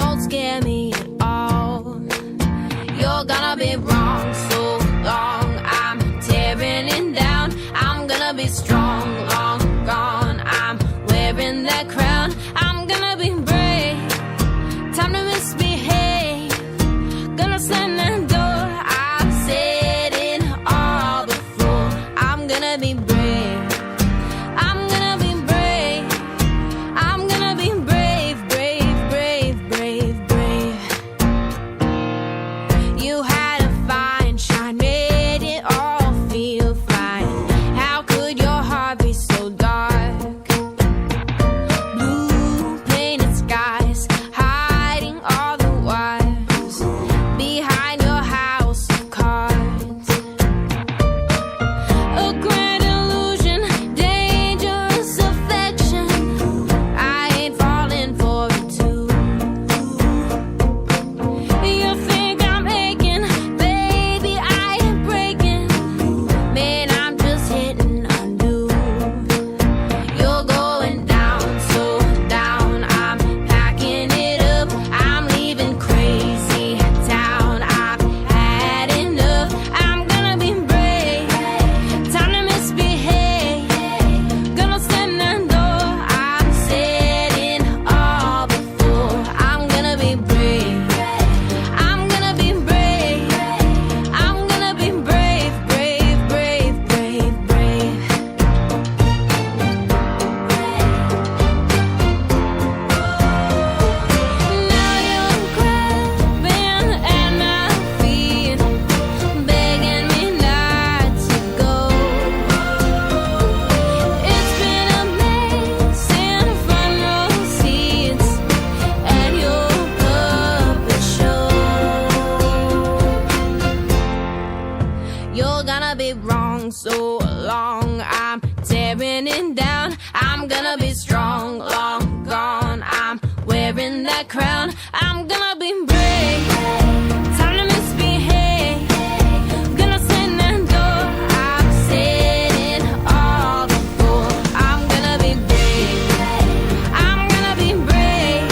gonna be strong, long gone. I'm wearing that crown. I'm gonna be brave. Time to misbehave. Gonna stand and do. I've said it all before. I'm gonna be brave. I'm gonna be brave.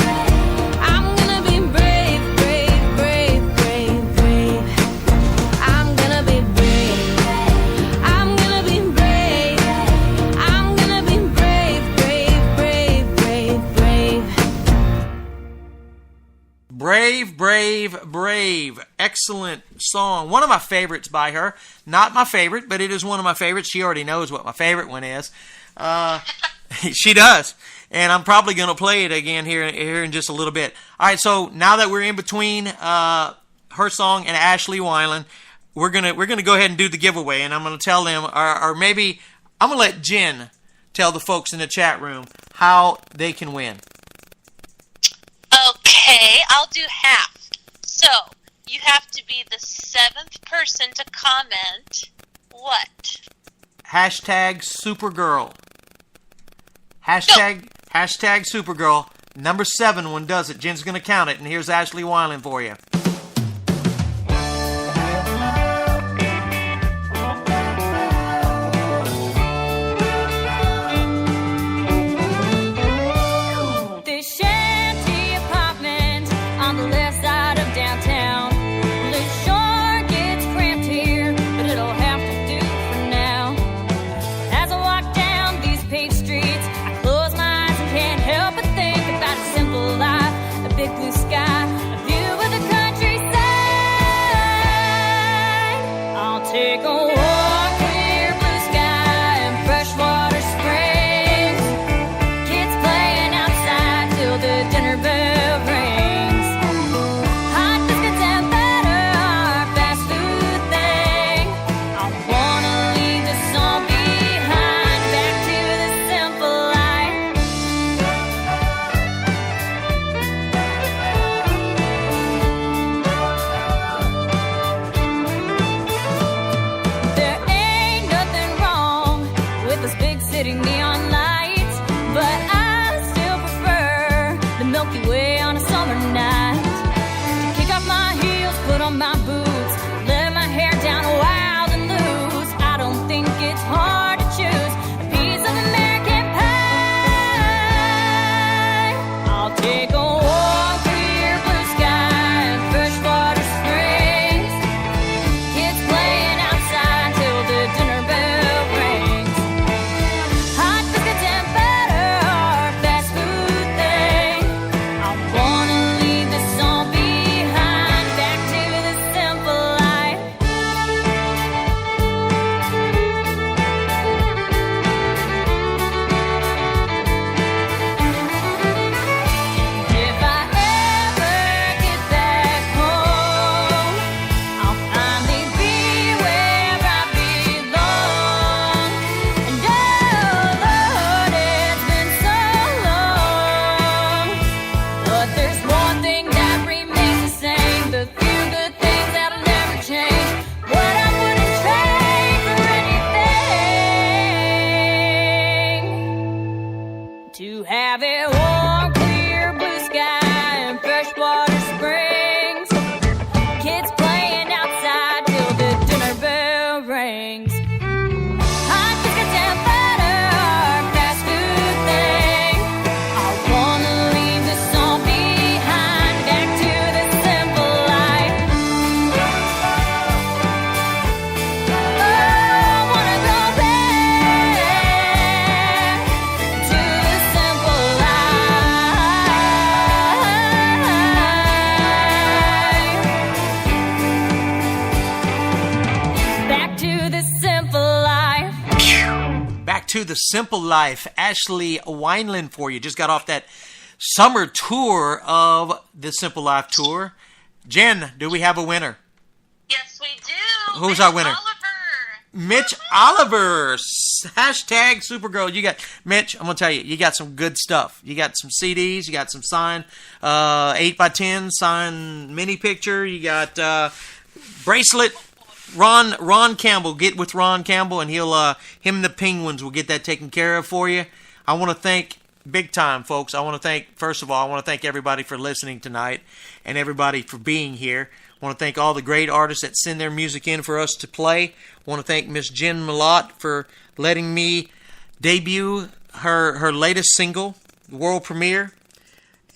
I'm gonna be brave, brave, brave, brave, brave. I'm gonna be brave. I'm gonna be brave. I'm gonna be brave, brave, brave, brave, brave. Brave, brave, brave. Excellent song. One of my favorites by her. Not my favorite, but it is one of my favorites. She already knows what my favorite one is. She does. And I'm probably going to play it again here in just a little bit. All right, so now that we're in between her song and Ashley Wineland, we're gonna go ahead and do the giveaway, and I'm going to tell them, or maybe I'm going to let Jen tell the folks in the chat room how they can win. Okay, I'll do half. So, you have to be the 7th person to comment what? Hashtag Supergirl. Hashtag Supergirl. Number 7 one does it. Jen's going to count it, and here's Ashley Wineland for you. This shanty apartment on the left side of downtown. Well, it sure gets cramped here, but it'll have to do for now. As I walk down these paved streets, I close my eyes and can't help but think about a simple life, a big blue sky, a view of the countryside. I'll take a walk, clear blue sky and freshwater springs. Kids playing outside till the dinner bell rings. Hot biscuits and butter are fast food thing. I wanna leave this all behind, back to the simple life. There ain't nothing wrong with this big city neon lights, but I still prefer the Milky Way on a summer night. To kick off my heels, put on my boots, let my hair down wild and loose. I don't think it's hard to choose a piece of American pie. I'll take a walk, clear blue sky and freshwater springs. Kids playing outside till the dinner bell rings. Hot biscuits and butter are fast food thing. I wanna leave this all behind, back to the simple life. If I ever get back home, I'll finally be where I belong. And oh Lord, it's been so long. But there's one thing that remains the same, the few good things that'll never change. What I wouldn't trade for anything. To have it warm, clear blue sky and freshwater springs. Kids playing outside till the dinner bell rings. Hot biscuits and butter are fast food thing. I wanna leave this all behind, back to the simple life. Oh, I wanna go back to the simple life. Back to the simple life. Back to the Simple Life. Ashley Wineland for you. Just got off that summer tour of the Simple Life tour. Jen, do we have a winner? Yes, we do. Who's our winner? Mitch Oliver. Hashtag Supergirl. You got, Mitch, I'm going to tell you, you got some good stuff. You got some CDs. You got some signed 8x10 signed mini picture. You got bracelet. Ron Campbell. Get with Ron Campbell, and he'll him and the Penguins will get that taken care of for you. I want to thank, big time, folks. First of all, I want to thank everybody for listening tonight and everybody for being here. I want to thank all the great artists that send their music in for us to play. I want to thank Miss Jen Mlott for letting me debut her latest single, world premiere.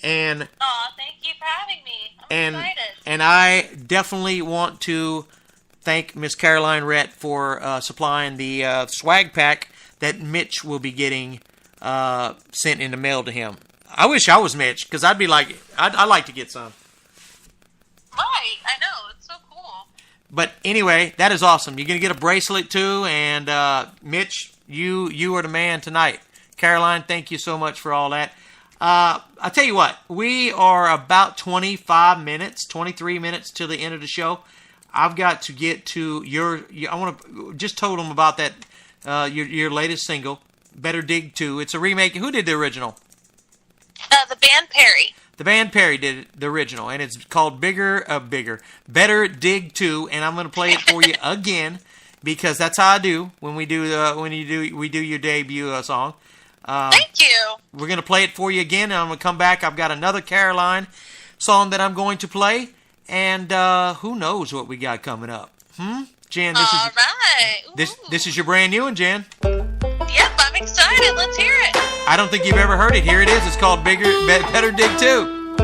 And thank you for having me. I'm excited. And I definitely want to thank Miss Caroline Rhett for supplying the swag pack that Mitch will be getting sent in the mail to him. I wish I was Mitch, because I'd like to get some. Right, I know, it's so cool. But anyway, that is awesome. You're going to get a bracelet too, and Mitch, you are the man tonight. Caroline, thank you so much for all that. I'll tell you what, we are about 23 minutes to the end of the show. I've got to get to I want to just told them about that, your latest single, Better Dig 2. It's a remake. Who did the original? The band Perry. The band Perry did the original, and it's called Better Dig 2, and I'm going to play it for you again, because that's how I do when we do your debut song. Thank you. We're going to play it for you again, and I'm going to come back. I've got another Caroline song that I'm going to play, and who knows what we got coming up. Jen, this is your brand new one, Jen. Yep, I'm excited. Let's hear it. I don't think you've ever heard it. Here it is. It's called Better Dig 2.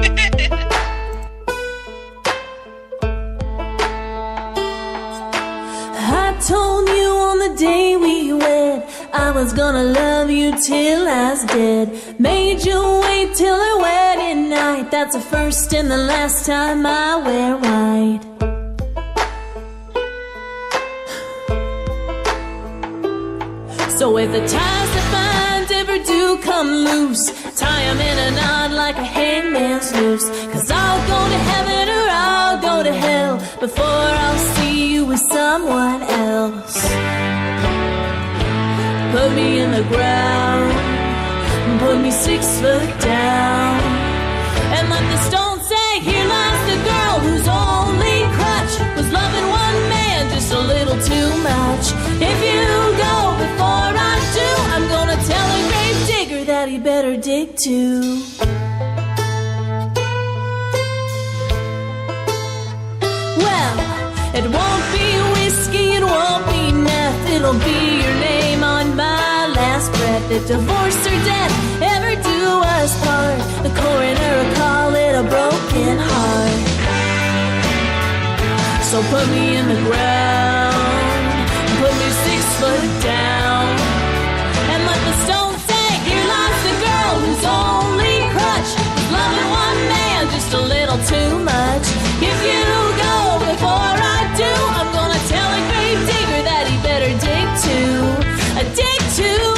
I told you on the day we wed I was gonna love you till I was dead. Made you wait till our wedding night. That's the first and the last time I wear white. So if the ties that bind ever do come loose, tie 'em in a knot like a hangman's noose. 'Cause I'll go to heaven or I'll go to hell before I'll see you with someone else. Put me in the ground, put me 6 foot down, and let the stone say, here lies the girl whose only crutch was loving one man just a little too much. If you go before I do, I'm gonna tell a grave digger that he better dig too. Well, it won't be whiskey, it won't be meth, it'll be your name on my last breath. If divorce or death ever do us part, the coroner will call it a broken heart. So put me in the ground, put me 6 foot down, and let the stone say, here lies the girl whose only crutch was loving one man just a little too much. If you go before I do, I'm gonna tell a grave digger that he better dig too. A dig too.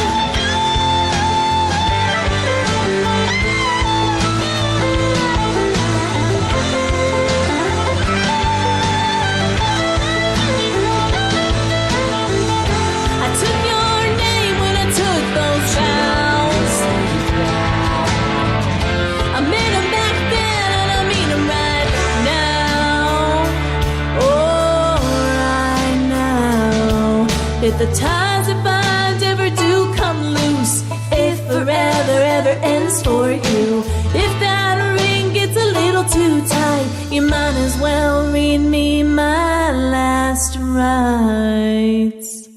If the ties that bind ever do come loose, if forever ever ends for you, if that ring gets a little too tight, you might as well read me my last rites.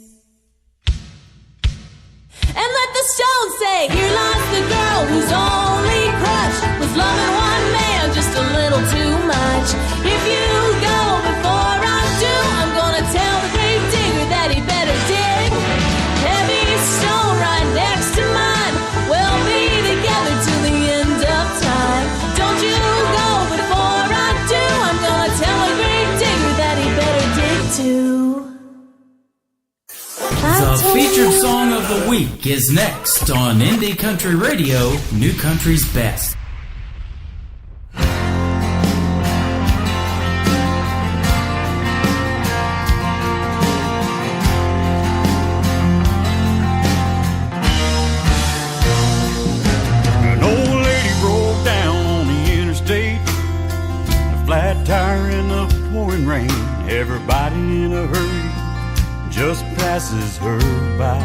And let the stone say, here lies the girl whose only crutch was loving one man just a little too much. If you go before I do, I'm gonna tell the grave digger that he better dig. Heavy stone right next to mine, we'll be together till the end of time. Don't you go before I do, I'm gonna tell a grave digger that he better dig too. The featured song of the week is next on Indie Country Radio, New Country's Best. An old lady broke down on the interstate, a flat tire in the pouring rain. Everybody in a hurry just passes her by.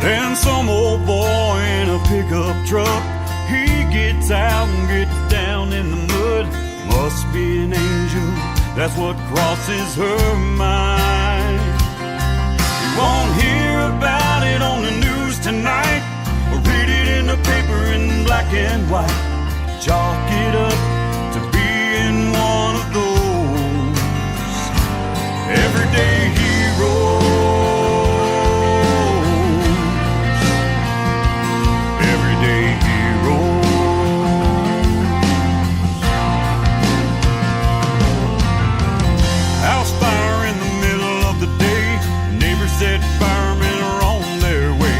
And some old boy in a pickup truck, he gets out and gets down in the mud. Must be an angel, that's what crosses her mind. You won't hear about it on the news tonight, or read it in the paper in black and white. Chalk it up to being one of those everyday heroes. Everyday heroes. House fire in the middle of the day. Neighbors said firemen are on their way.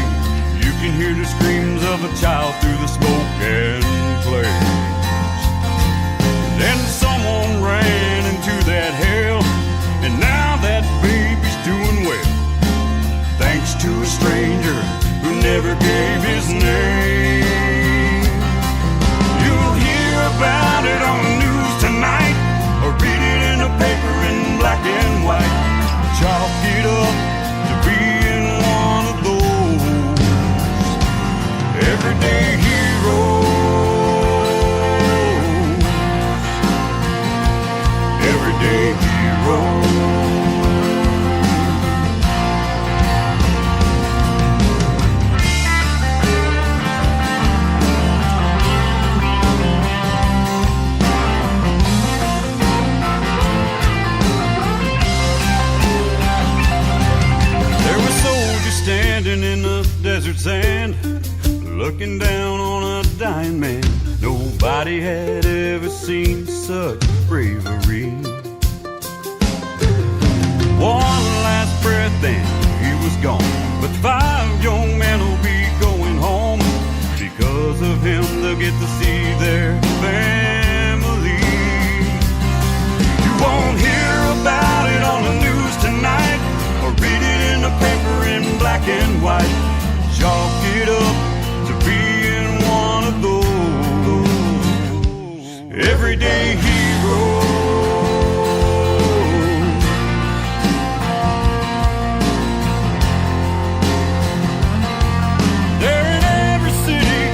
You can hear the screams of a child through the smoke and flames. Then someone ran into that hell, and now that baby's doing well, thanks to a stranger who never gave his name. You'll hear about it on the news tonight, or read it in the paper in black and white. Chalk it up to being one of those everyday heroes. Everyday heroes. There were soldiers standing in the desert sand, looking down on a dying man. Nobody had ever seen such bravery. One last breath and he was gone, but 5 young men will be going home. Because of him they'll get to see their family. You won't hear about it on the news tonight, or read it in the paper in black and white. Chalk it up to being one of those everyday heroes. They're in every city,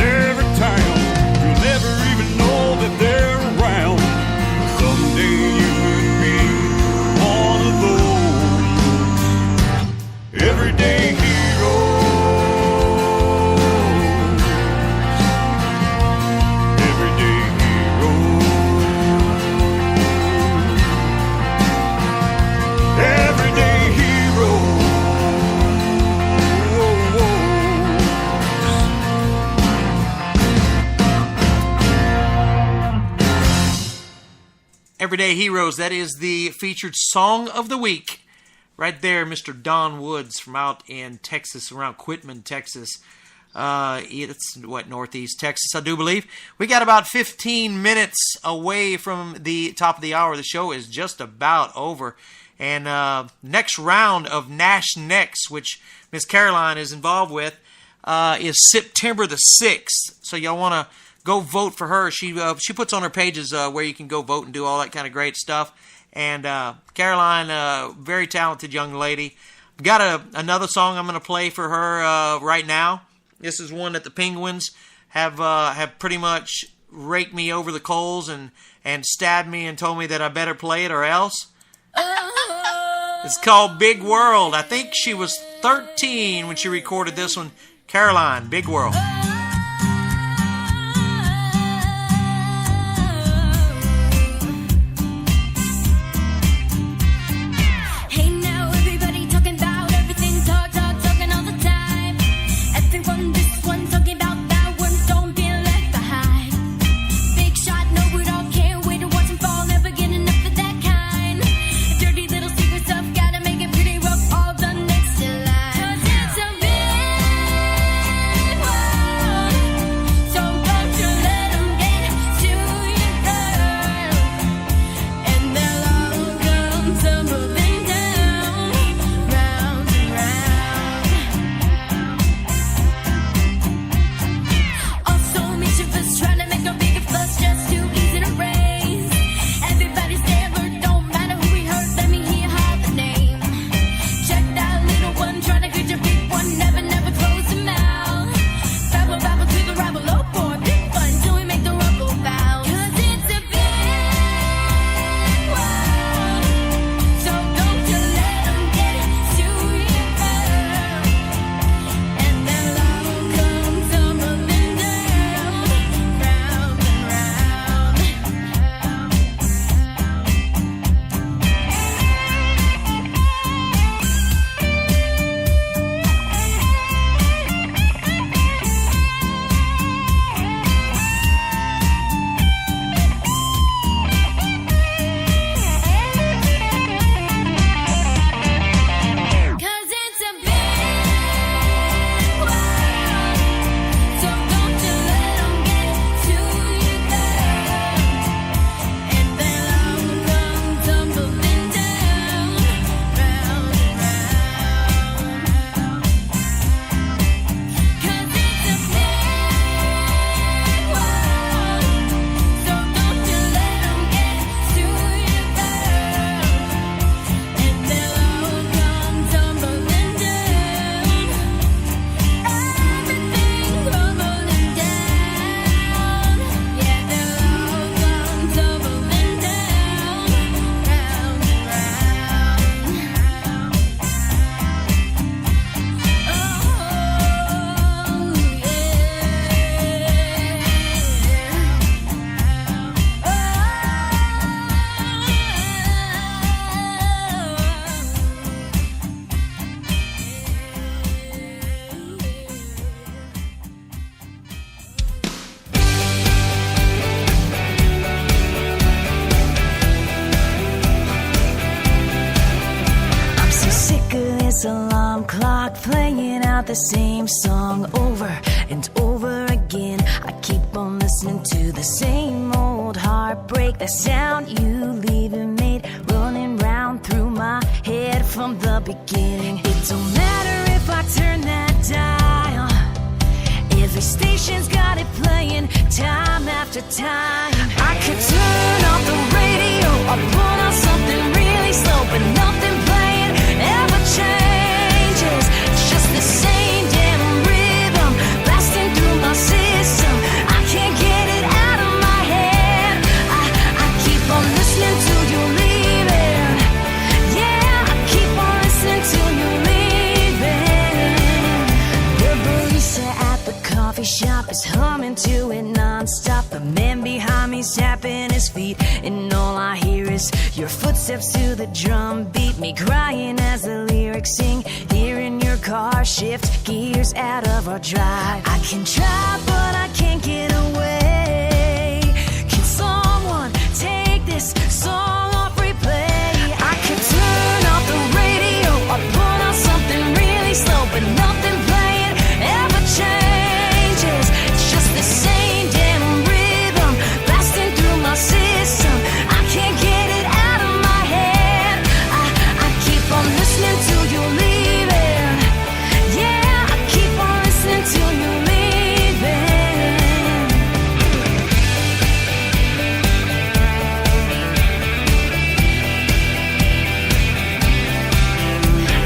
every town. You'll never even know that they're around. Someday you could be one of those everyday heroes. Everyday heroes. Everyday heroes. Everyday Heroes, that is the featured song of the week. Right there, Mr. Don Woods from out in Texas, around Quitman, Texas. It's, northeast Texas, I do believe. We got about 15 minutes away from the top of the hour. The show is just about over. And next round of Nash Next, which Miss Caroline is involved with, is September the 6th. So y'all want to go vote for her. She puts on her pages where you can go vote and do all that kind of great stuff. And Caroline, very talented young lady. Got another song I'm going to play for her right now. This is one that the Penguins have pretty much raked me over the coals and stabbed me and told me that I better play it or else. It's called Big World. I think she was 13 when she recorded this one. Caroline, Big World. All done next to life. 'Cause it's a big stuck playing out the same song over and over again. I keep on listening to the same old heartbreak. The sound you leaving made running round through my head from the beginning. It don't matter if I turn that dial, every station's got it playing time after time. I could turn off the radio or put on something really slow, but nothing playing ever changes. It's just the same damn rhythm blasting through my system. I can't get it out of my head. I keep on listening till you're leaving. Yeah, I keep on listening till you're leaving. The barista at the coffee shop is humming to it non-stop. The man behind me's tapping his feet, and all I hear is your footsteps to the drum beat. Me crying as the lyrics sing, hearing your car shift gears out of our drive. I can try, but I can't get away. Can someone take this song off replay? I could turn off the radio or put on something really slow, but nothing playing ever changes. It's just the same damn rhythm blasting through my system. I can't get it out of my head. I keep on listening till you're leaving. Yeah, I keep on listening till you're leaving.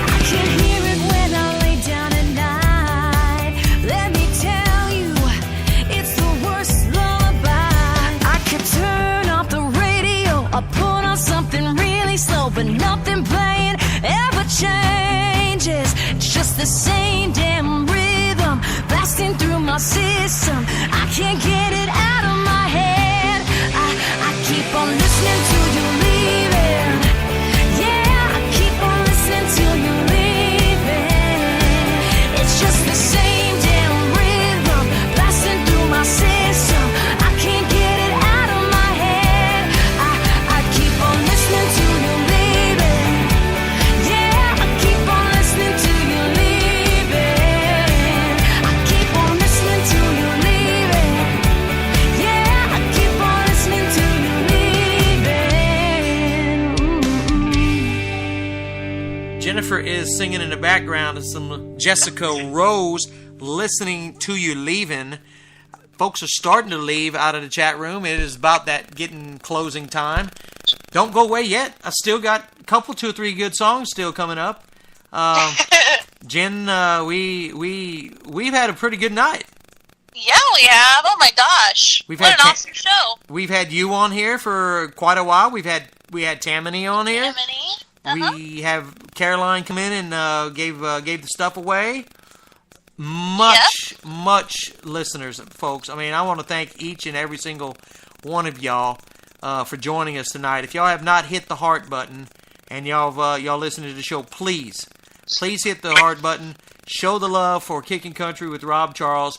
I can hear it when I lay down at night. Let me tell you, it's the worst lullaby. I could turn off the radio or put on something really slow, but nothing playing ever changes. It's just the same damn rhythm blasting through my system. I can't get it out of my head. I keep on listening till you're leaving. Yeah, I keep on listening till you're leaving. It's just the same damn rhythm blasting through my system. I can't get it out of my head. I keep on listening till you're leaving. Yeah, I keep on listening till you're leaving. I keep on listening till you're leaving. Yeah, I keep on listening till you're leaving. Jennifer is singing in the background of some Jessica Rose, Listening to You Leaving. Folks are starting to leave out of the chat room. It is about that getting closing time. Don't go away yet. I still got a couple, 2 or 3 good songs still coming up. Jen, we've had a pretty good night. Yeah, we have. Oh my gosh. What an awesome show. We've had you on here for quite a while. We had Tamanie on here. Tamanie. We have Caroline come in and gave the stuff away. Much listeners, folks. I mean, I want to thank each and every single one of y'all for joining us tonight. If y'all have not hit the heart button and y'all listening to the show, please hit the heart button. Show the love for Kickin' Country with Rob Charles.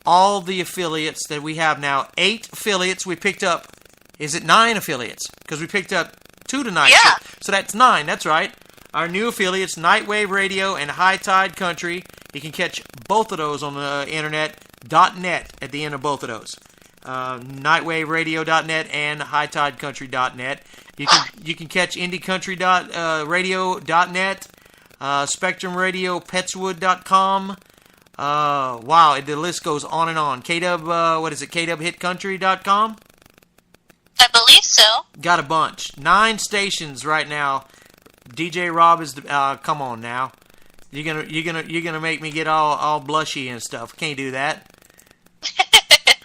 All the affiliates that we have now, 8 affiliates. We picked up, is it 9 affiliates? Because we picked up 2 tonight. Yeah. So that's 9. That's right. Our new affiliates, Nightwave Radio and High Tide Country. You can catch both of those on the internet. .net at the end of both of those. Nightwaveradio.net and HighTideCountry.net. You can catch IndieCountry.radio.net, SpectrumRadio.Petswood.com. Wow, the list goes on and on. KDubHitCountry.com. I believe so. Got a bunch. 9 stations right now. DJ Rob is come on now. You're gonna make me get all blushy and stuff. Can't do that.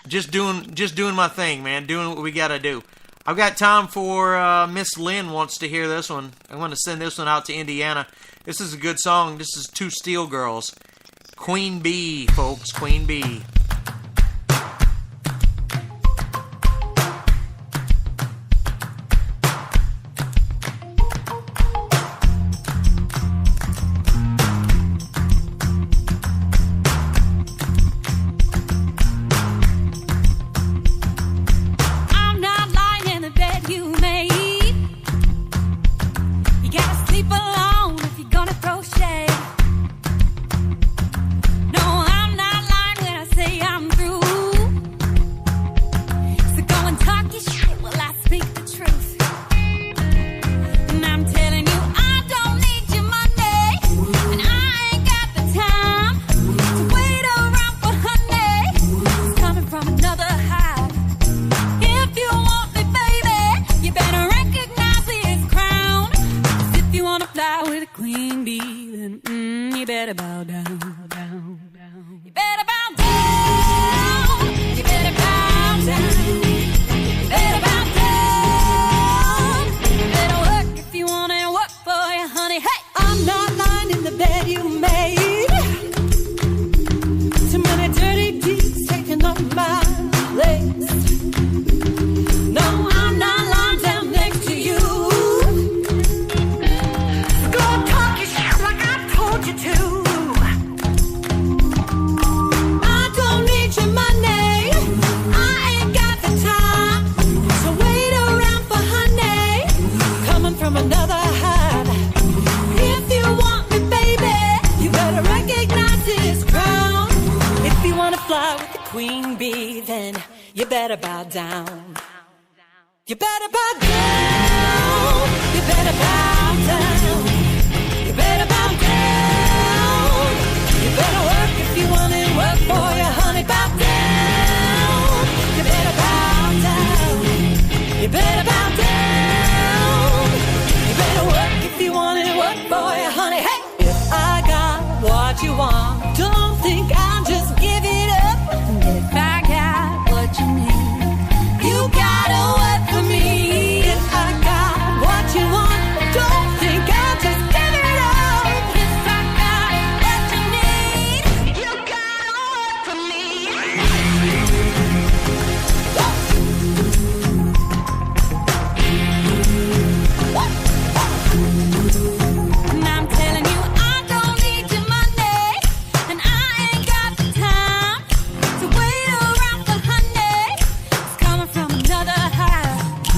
just doing my thing, man. Doing what we gotta do. I've got time for Miss Lynn wants to hear this one. I want to send this one out to Indiana. This is a good song. This is 2 Steel Girls. Queen Bee, folks. Queen Bee. You gotta sleep alone if you're gonna throw shade. queen bee, then you better bow down. You better bow down. You better bow down. You better bow down. You better work if you want it, work for you, honey, bow down. You better bow down. You better bow down. You better work if you want it, work for you, honey. Hey, if I got what you want, don't think I'll just give it up. And if I got what you need, you gotta work for me. If I got what you want, don't think I'll just give it up. If I got what you need, you gotta work for me. And I'm telling you, I don't need your money, and I ain't got the time to wait around for honey. It's coming from another house.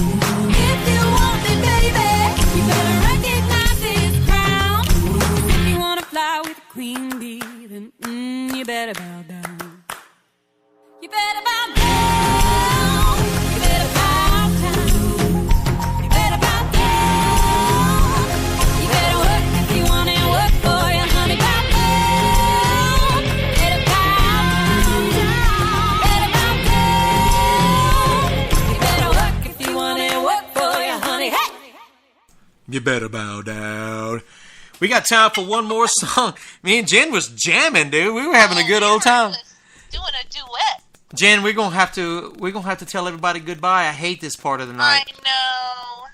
If you want me, baby, you better recognize his crown. 'Cause if you wanna fly with a queen bee, then you better bow down. You better bow down. You better bow down. You better bow down. You better work if you want it, work for you, honey, bow down. Better bow down. Better bow down. You better work if you want it, work for you, honey. Hey! You better bow down. We got time for one more song. Me and Jen was jamming, dude. We were having a good old time. Doing a duet. Jen, we're gonna have to tell everybody goodbye. I hate this part of the night. I know.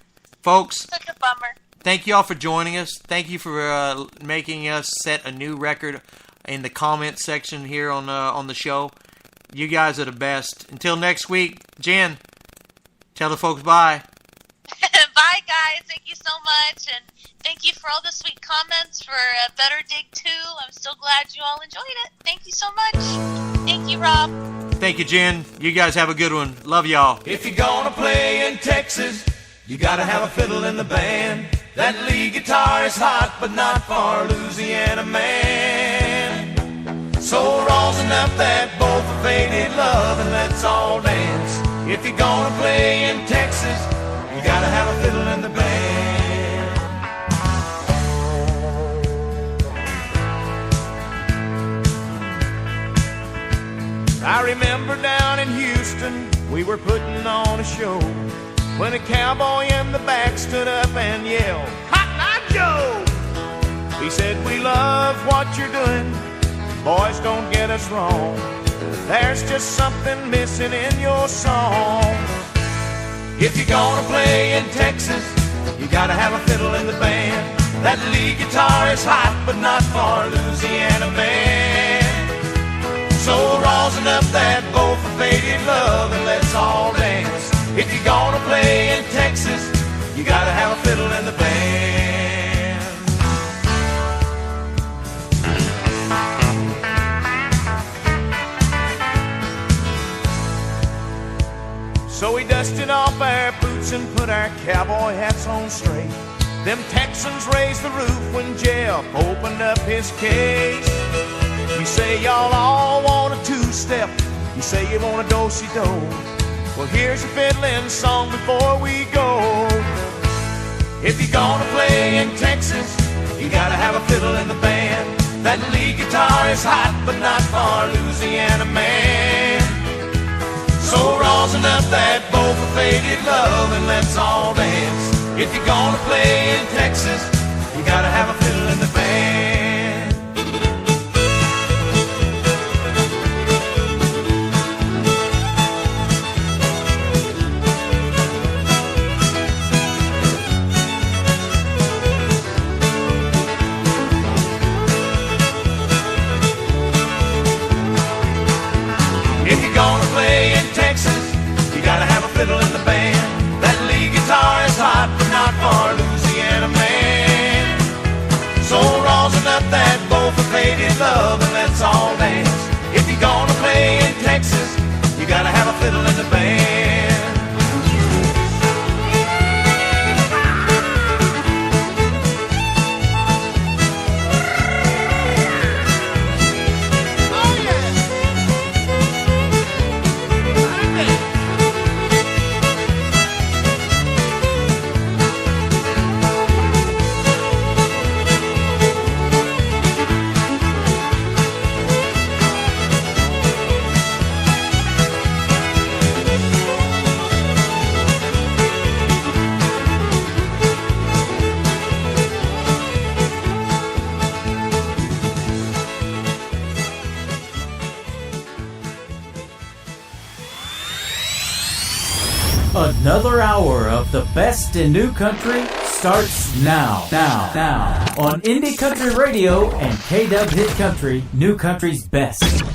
Folks, Such a bummer. thank you all for joining us. Thank you for making us set a new record in the comment section here on the show. You guys are the best. Until next week, Jen, tell the folks bye. Bye, guys. Thank you so much. And thank you for all the sweet comments for Better Dig 2. I'm so glad you all enjoyed it. Thank you so much. Thank you, Rob. Thank you, Jen. You guys have a good one. Love y'all. If you're gonna play in Texas, you gotta have a fiddle in the band. That lead guitar is hot, but not for Louisiana man. So rosin up that both for faded love and let's all dance. If you're gonna play in Texas, you gotta have a fiddle in the band. I remember down in Houston, we were putting on a show when a cowboy in the back stood up and yelled, "Hot Knife Joe!" He said, "We love what you're doing, boys, don't get us wrong. There's just something missing in your song. If you're gonna play in Texas, you gotta have a fiddle in the band. That lead guitar is hot, but not for Louisiana man. So rosin up that bow for faded love and let's all dance. If you're gonna play in Texas, you gotta have a fiddle in the band." So we dusted off our boots and put our cowboy hats on straight. Them Texans raised the roof when Jeff opened up his case. You say y'all all want a two-step, you say you want a do-si-do. Well, here's a fiddling song before we go. If you're gonna play in Texas, you gotta have a fiddle in the band. That lead guitar is hot, but not for Louisiana man. So rosin up that bow for faded love and let's all dance. If you're gonna play in Texas, you gotta have a fiddle in the band. If you're gonna play in Texas, you gotta have a fiddle in the band. That lead guitar is hot, but not for Louisiana man. So rosin up that bow for faded love and let's all dance. If you're gonna play in Texas, you gotta have a fiddle in the band. Another hour of the best in new country starts now on Indie Country Radio and KW Hit Country, New Country's best.